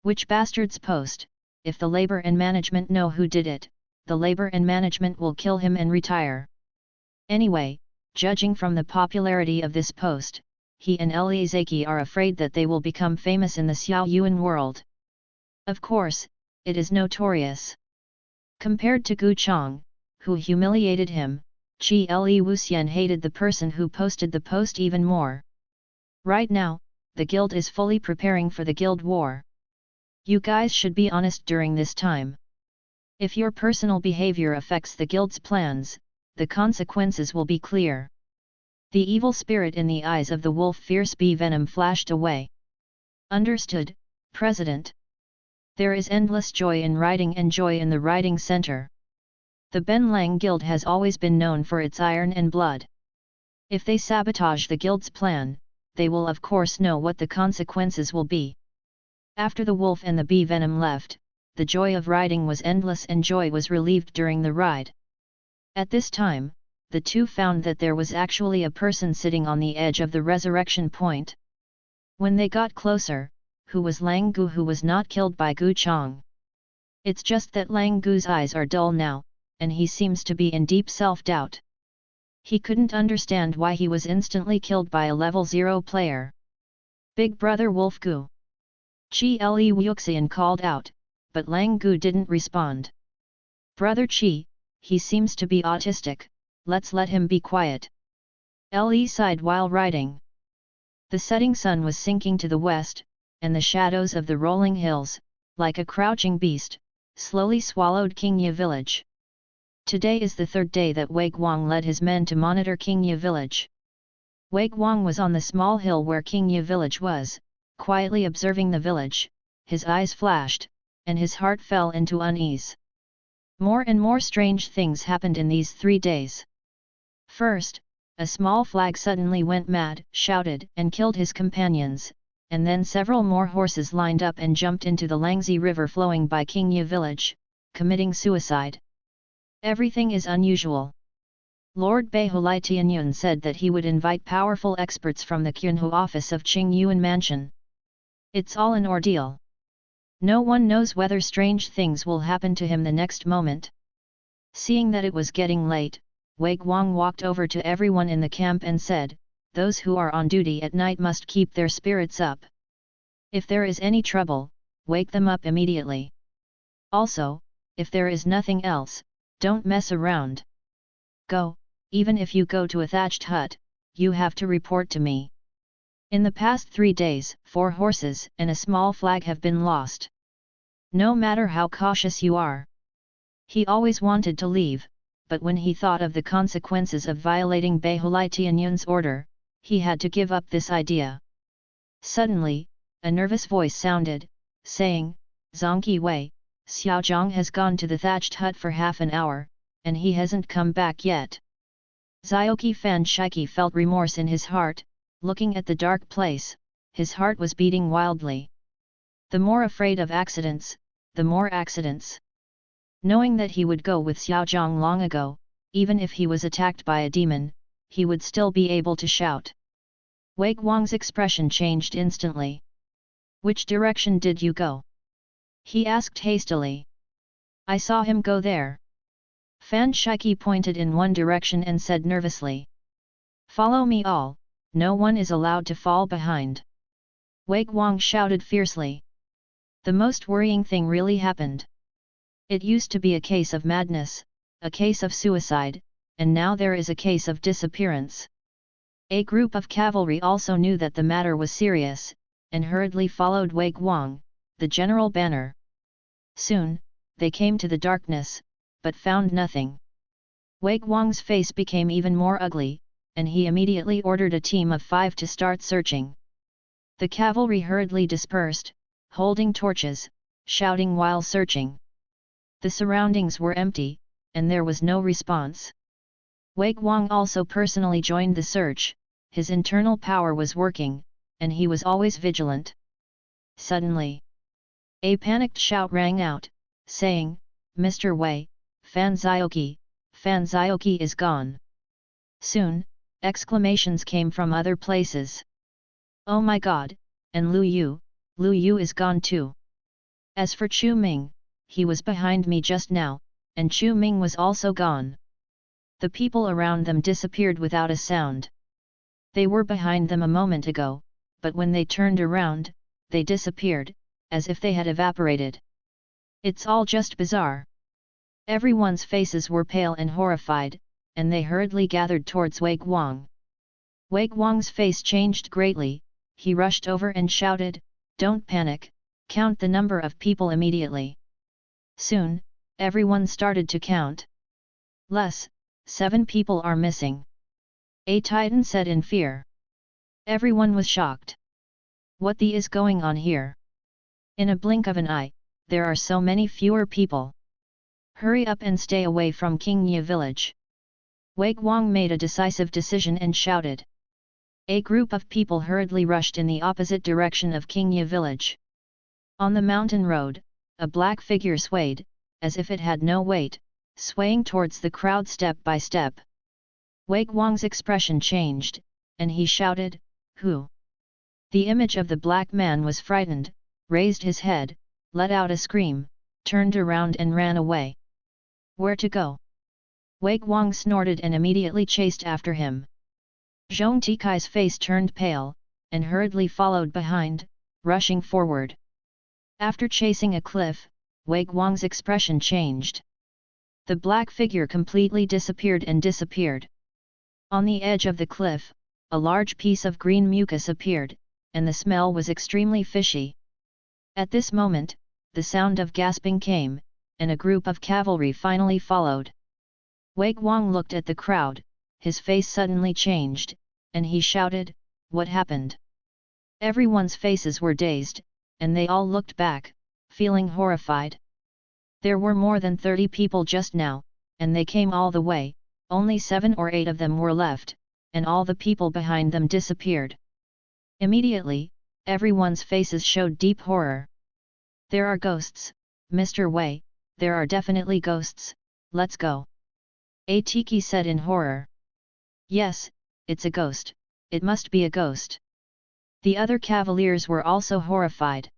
Which bastard's post, if the labor and management know who did it, the labor and management will kill him and retire. Anyway, judging from the popularity of this post, he and Elizaki are afraid that they will become famous in the Xiaoyuan world. Of course, it is notorious. Compared to Gu Chong, who humiliated him, Qi Le Wuxian hated the person who posted the post even more. Right now, the guild is fully preparing for the guild war. You guys should be honest during this time. If your personal behavior affects the guild's plans, the consequences will be clear. The evil spirit in the eyes of the wolf Fierce Bee Venom flashed away. Understood, President. There is endless joy in riding and joy in the riding center. The Ben Lang Guild has always been known for its iron and blood. If they sabotage the guild's plan, they will of course know what the consequences will be. After the wolf and the bee venom left, the joy of riding was endless and joy was relieved during the ride. At this time, the two found that there was actually a person sitting on the edge of the resurrection point. When they got closer, who was Lang Gu, who was not killed by Gu Chong. It's just that Lang Gu's eyes are dull now, and he seems to be in deep self-doubt. He couldn't understand why he was instantly killed by a level 0 player. Big brother Wolf Gu. Qi Le Wuxian called out, but Lang Gu didn't respond. Brother Qi, he seems to be autistic, let's let him be quiet. Le sighed while riding. The setting sun was sinking to the west, and the shadows of the rolling hills, like a crouching beast, slowly swallowed Qingye village. Today is the third day that Wei Guang led his men to monitor Qingye village. Wei Guang was on the small hill where Qingye village was, quietly observing the village, his eyes flashed, and his heart fell into unease. More and more strange things happened in these 3 days. First, a small flag suddenly went mad, shouted and killed his companions, and then several more horses lined up and jumped into the Langzi River flowing by Qingye village, committing suicide. Everything is unusual. Lord Beihulai Tianyun said that he would invite powerful experts from the Qinhu office of Qingyuan Mansion. It's all an ordeal. No one knows whether strange things will happen to him the next moment. Seeing that it was getting late, Wei Guang walked over to everyone in the camp and said, "Those who are on duty at night must keep their spirits up. If there is any trouble, wake them up immediately. Also, if there is nothing else, don't mess around. Go, even if you go to a thatched hut, you have to report to me." In the past 3 days, 4 horses and a small flag have been lost. No matter how cautious you are. He always wanted to leave, but when he thought of the consequences of violating Beihulai Tianyun's order, he had to give up this idea. Suddenly, a nervous voice sounded, saying, "Zhongqi Wei, Xiaozhang has gone to the thatched hut for half an hour, and he hasn't come back yet." Zioqi Fan Shiki felt remorse in his heart. Looking at the dark place, his heart was beating wildly. The more afraid of accidents, the more accidents. Knowing that he would go with Xiaozhang long ago, even if he was attacked by a demon, he would still be able to shout. Wei Guang's expression changed instantly. "Which direction did you go?" he asked hastily. "I saw him go there." Fan Shiki pointed in one direction and said nervously. "Follow me all. No one is allowed to fall behind." Wei Guang shouted fiercely. The most worrying thing really happened. It used to be a case of madness, a case of suicide, and now there is a case of disappearance. A group of cavalry also knew that the matter was serious, and hurriedly followed Wei Guang, the general banner. Soon, they came to the darkness, but found nothing. Wei Guang's face became even more ugly, and he immediately ordered a team of 5 to start searching. The cavalry hurriedly dispersed, holding torches, shouting while searching. The surroundings were empty, and there was no response. Wei Guang also personally joined the search. His internal power was working, and he was always vigilant. Suddenly, a panicked shout rang out, saying, "Mr. Wei, Fan Zioqi is gone." Soon, exclamations came from other places. "Oh my god, and Lu Yu is gone too. As for Chu Ming, he was behind me just now, and Chu Ming was also gone." The people around them disappeared without a sound. They were behind them a moment ago, but when they turned around, they disappeared, as if they had evaporated. It's all just bizarre. Everyone's faces were pale and horrified, and they hurriedly gathered towards Wei Guang. Wei Guang's face changed greatly. He rushed over and shouted, "Don't panic, count the number of people immediately." Soon, everyone started to count. "Less, 7 people are missing," a titan said in fear. Everyone was shocked. What the is going on here? In a blink of an eye, there are so many fewer people. Hurry up and stay away from Qingye village. Wei Guang made a decisive decision and shouted. A group of people hurriedly rushed in the opposite direction of Qingye village. On the mountain road, a black figure swayed, as if it had no weight, swaying towards the crowd step by step. Wei Guang's expression changed, and he shouted, "Who?" The image of the black man was frightened, raised his head, let out a scream, turned around and ran away. Where to go? Wei Guang snorted and immediately chased after him. Zhong Tikai's face turned pale, and hurriedly followed behind, rushing forward. After chasing a cliff, Wei Guang's expression changed. The black figure completely disappeared and disappeared. On the edge of the cliff, a large piece of green mucus appeared, and the smell was extremely fishy. At this moment, the sound of gasping came, and a group of cavalry finally followed. Wei Guang looked at the crowd, his face suddenly changed, and he shouted, "What happened?" Everyone's faces were dazed, and they all looked back, feeling horrified. There were more than 30 people just now, and they came all the way, only 7 or 8 of them were left, and all the people behind them disappeared. Immediately, everyone's faces showed deep horror. There are ghosts, Mr. Wei, there are definitely ghosts, let's go. Atiki said in horror. Yes, it's a ghost, it must be a ghost. The other cavaliers were also horrified.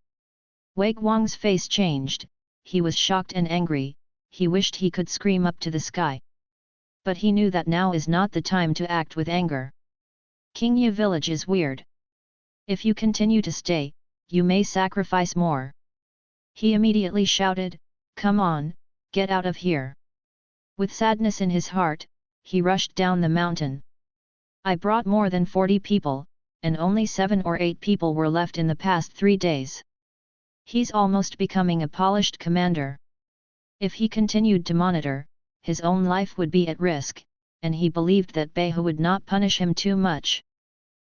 Wei Guang's face changed, he was shocked and angry, he wished he could scream up to the sky. But he knew that now is not the time to act with anger. Qingye village is weird. If you continue to stay, you may sacrifice more. He immediately shouted, come on, get out of here. With sadness in his heart, he rushed down the mountain. I brought more than 40 people, and only 7 or 8 people were left in the past 3 days. He's almost becoming a polished commander. If he continued to monitor, his own life would be at risk, and he believed that Beihu would not punish him too much.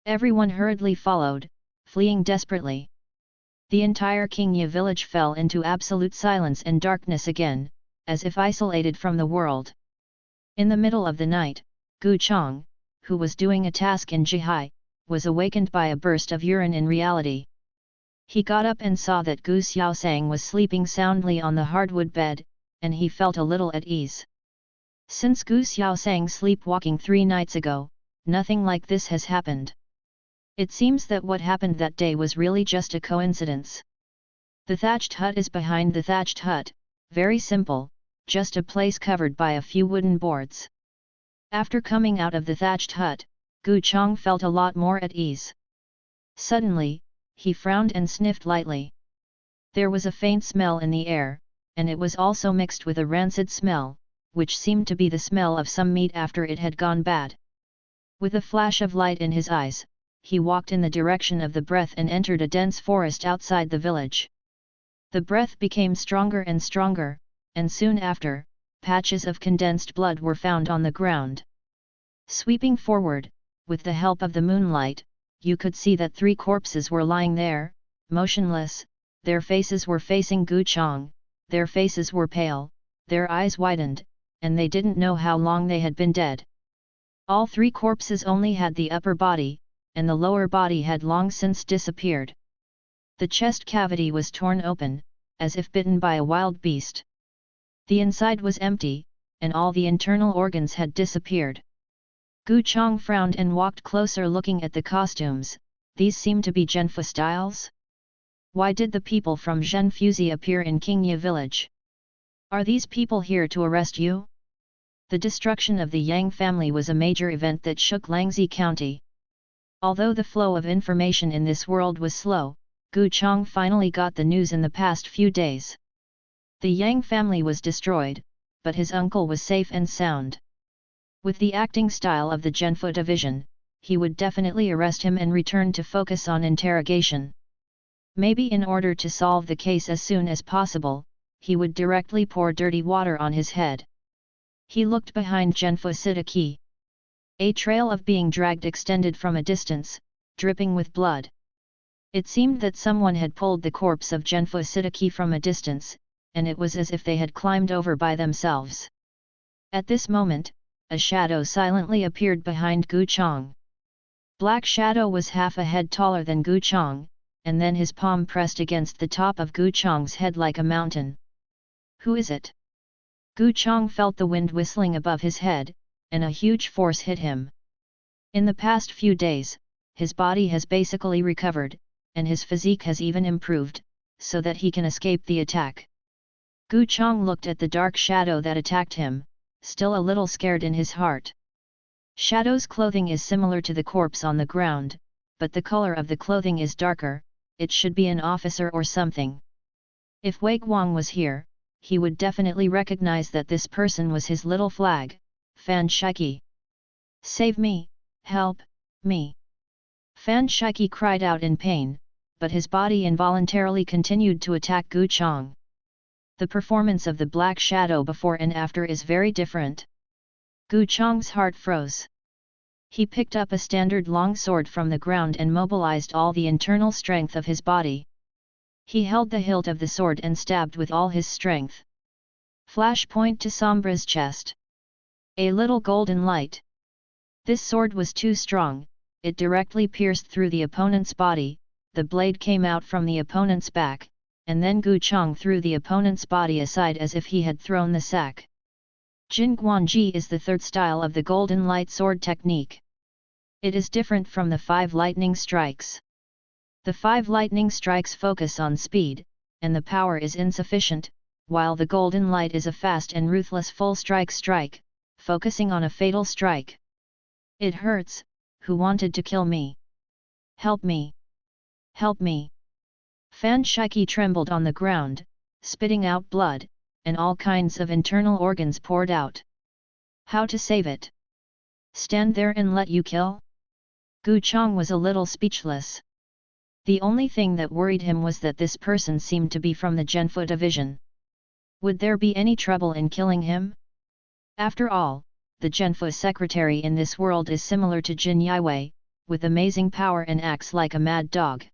Everyone hurriedly followed, fleeing desperately. The entire Qingye village fell into absolute silence and darkness again, as if isolated from the world. In the middle of the night, Gu Chong, who was doing a task in Jihai, was awakened by a burst of urine in reality. He got up and saw that Gu Xiaosang was sleeping soundly on the hardwood bed, and he felt a little at ease. Since Gu Xiaosang sleepwalking 3 nights ago, nothing like this has happened. It seems that what happened that day was really just a coincidence. The thatched hut is behind the thatched hut, very simple, just a place covered by a few wooden boards. After coming out of the thatched hut, Gu Chong felt a lot more at ease. Suddenly, he frowned and sniffed lightly. There was a faint smell in the air, and it was also mixed with a rancid smell, which seemed to be the smell of some meat after it had gone bad. With a flash of light in his eyes, he walked in the direction of the breath and entered a dense forest outside the village. The breath became stronger and stronger, and soon after, patches of condensed blood were found on the ground. Sweeping forward, with the help of the moonlight, you could see that 3 corpses were lying there, motionless, their faces were facing Gu Chong, their faces were pale, their eyes widened, and they didn't know how long they had been dead. All 3 corpses only had the upper body, and the lower body had long since disappeared. The chest cavity was torn open, as if bitten by a wild beast. The inside was empty, and all the internal organs had disappeared. Gu Chong frowned and walked closer looking at the costumes. These seemed to be Zhenfu styles? Why did the people from Zhenfuzi appear in Qingye village? Are these people here to arrest you? The destruction of the Yang family was a major event that shook Langzi County. Although the flow of information in this world was slow, Gu Chong finally got the news in the past few days. The Yang family was destroyed, but his uncle was safe and sound. With the acting style of the Zhenfu division, he would definitely arrest him and return to focus on interrogation. Maybe in order to solve the case as soon as possible, he would directly pour dirty water on his head. He looked behind Zhenfu Sidaki. A trail of being dragged extended from a distance, dripping with blood. It seemed that someone had pulled the corpse of Zhenfu Sidaki from a distance, and it was as if they had climbed over by themselves. At this moment, a shadow silently appeared behind Gu Chong. Black Shadow was half a head taller than Gu Chong, and then his palm pressed against the top of Gu Chong's head like a mountain. Who is it? Gu Chong felt the wind whistling above his head, and a huge force hit him. In the past few days, his body has basically recovered, and his physique has even improved, so that he can escape the attack. Gu Chong looked at the dark shadow that attacked him, still a little scared in his heart. Shadow's clothing is similar to the corpse on the ground, but the color of the clothing is darker, it should be an officer or something. If Wei Guang was here, he would definitely recognize that this person was his little flag, Fan Shiki. Save me, help, me. Fan Shiki cried out in pain, but his body involuntarily continued to attack Gu Chong. The performance of the Black Shadow before and after is very different. Gu Chong's heart froze. He picked up a standard long sword from the ground and mobilized all the internal strength of his body. He held the hilt of the sword and stabbed with all his strength. Flashpoint to Sombra's chest. A little golden light. This sword was too strong, it directly pierced through the opponent's body, the blade came out from the opponent's back, and then Gu Chang threw the opponent's body aside as if he had thrown the sack. Jin Guanji is the third style of the golden light sword technique. It is different from the 5 lightning strikes. The 5 lightning strikes focus on speed, and the power is insufficient, while the golden light is a fast and ruthless full strike, focusing on a fatal strike. It hurts, who wanted to kill me? Help me! Help me! Fan Shiki trembled on the ground, spitting out blood, and all kinds of internal organs poured out. How to save it? Stand there and let you kill? Gu Chang was a little speechless. The only thing that worried him was that this person seemed to be from the Genfu division. Would there be any trouble in killing him? After all, the Genfu secretary in this world is similar to Jin Yiwei, with amazing power and acts like a mad dog.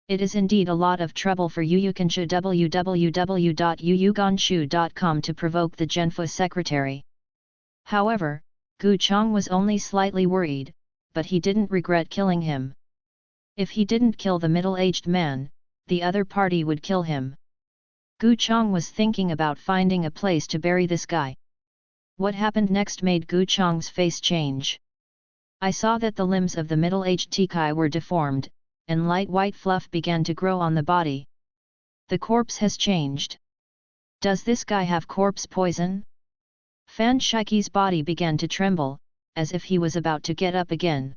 It is indeed a lot of trouble for Yuyuganshu www.yuyuganshu.com to provoke the Genfu secretary. However, Gu Chang was only slightly worried, but he didn't regret killing him. If he didn't kill the middle-aged man, the other party would kill him. Gu Chang was thinking about finding a place to bury this guy. What happened next made Gu Chang's face change. I saw that the limbs of the middle-aged Tikai were deformed, and light white fluff began to grow on the body. The corpse has changed. Does this guy have corpse poison? Fan Shiki's body began to tremble, as if he was about to get up again.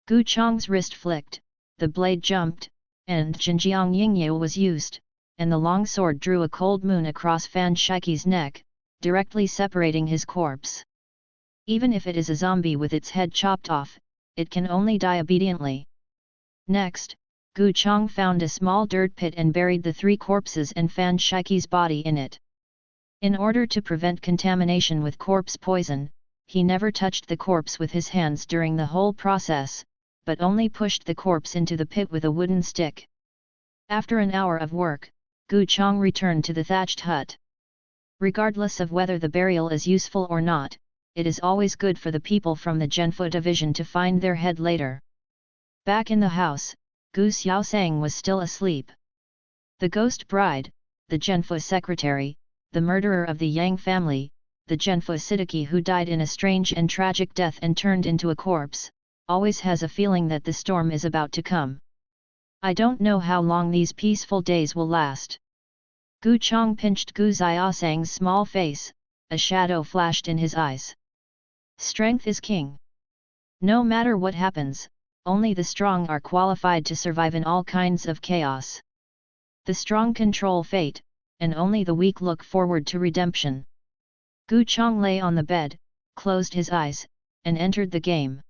Gu Chang's wrist flicked, the blade jumped, and Jinjiang Yingyu was used, and the long sword drew a cold moon across Fan Shiki's neck, directly separating his corpse. Even if it is a zombie with its head chopped off, it can only die obediently. Next, Gu Chang found a small dirt pit and buried the 3 corpses and Fan Shiki's body in it. In order to prevent contamination with corpse poison, he never touched the corpse with his hands during the whole process, but only pushed the corpse into the pit with a wooden stick. After an hour of work, Gu Chang returned to the thatched hut. Regardless of whether the burial is useful or not, it is always good for the people from the Genfu division to find their head later. Back in the house, Gu Xiaosang was still asleep. The ghost bride, the Genfu secretary, the murderer of the Yang family, the Genfu Siddiqui who died in a strange and tragic death and turned into a corpse, always has a feeling that the storm is about to come. I don't know how long these peaceful days will last. Gu Chang pinched Gu Xiaosang's small face, a shadow flashed in his eyes. Strength is king. No matter what happens, only the strong are qualified to survive in all kinds of chaos. The strong control fate, and only the weak look forward to redemption. Gu Chang lay on the bed, closed his eyes, and entered the game.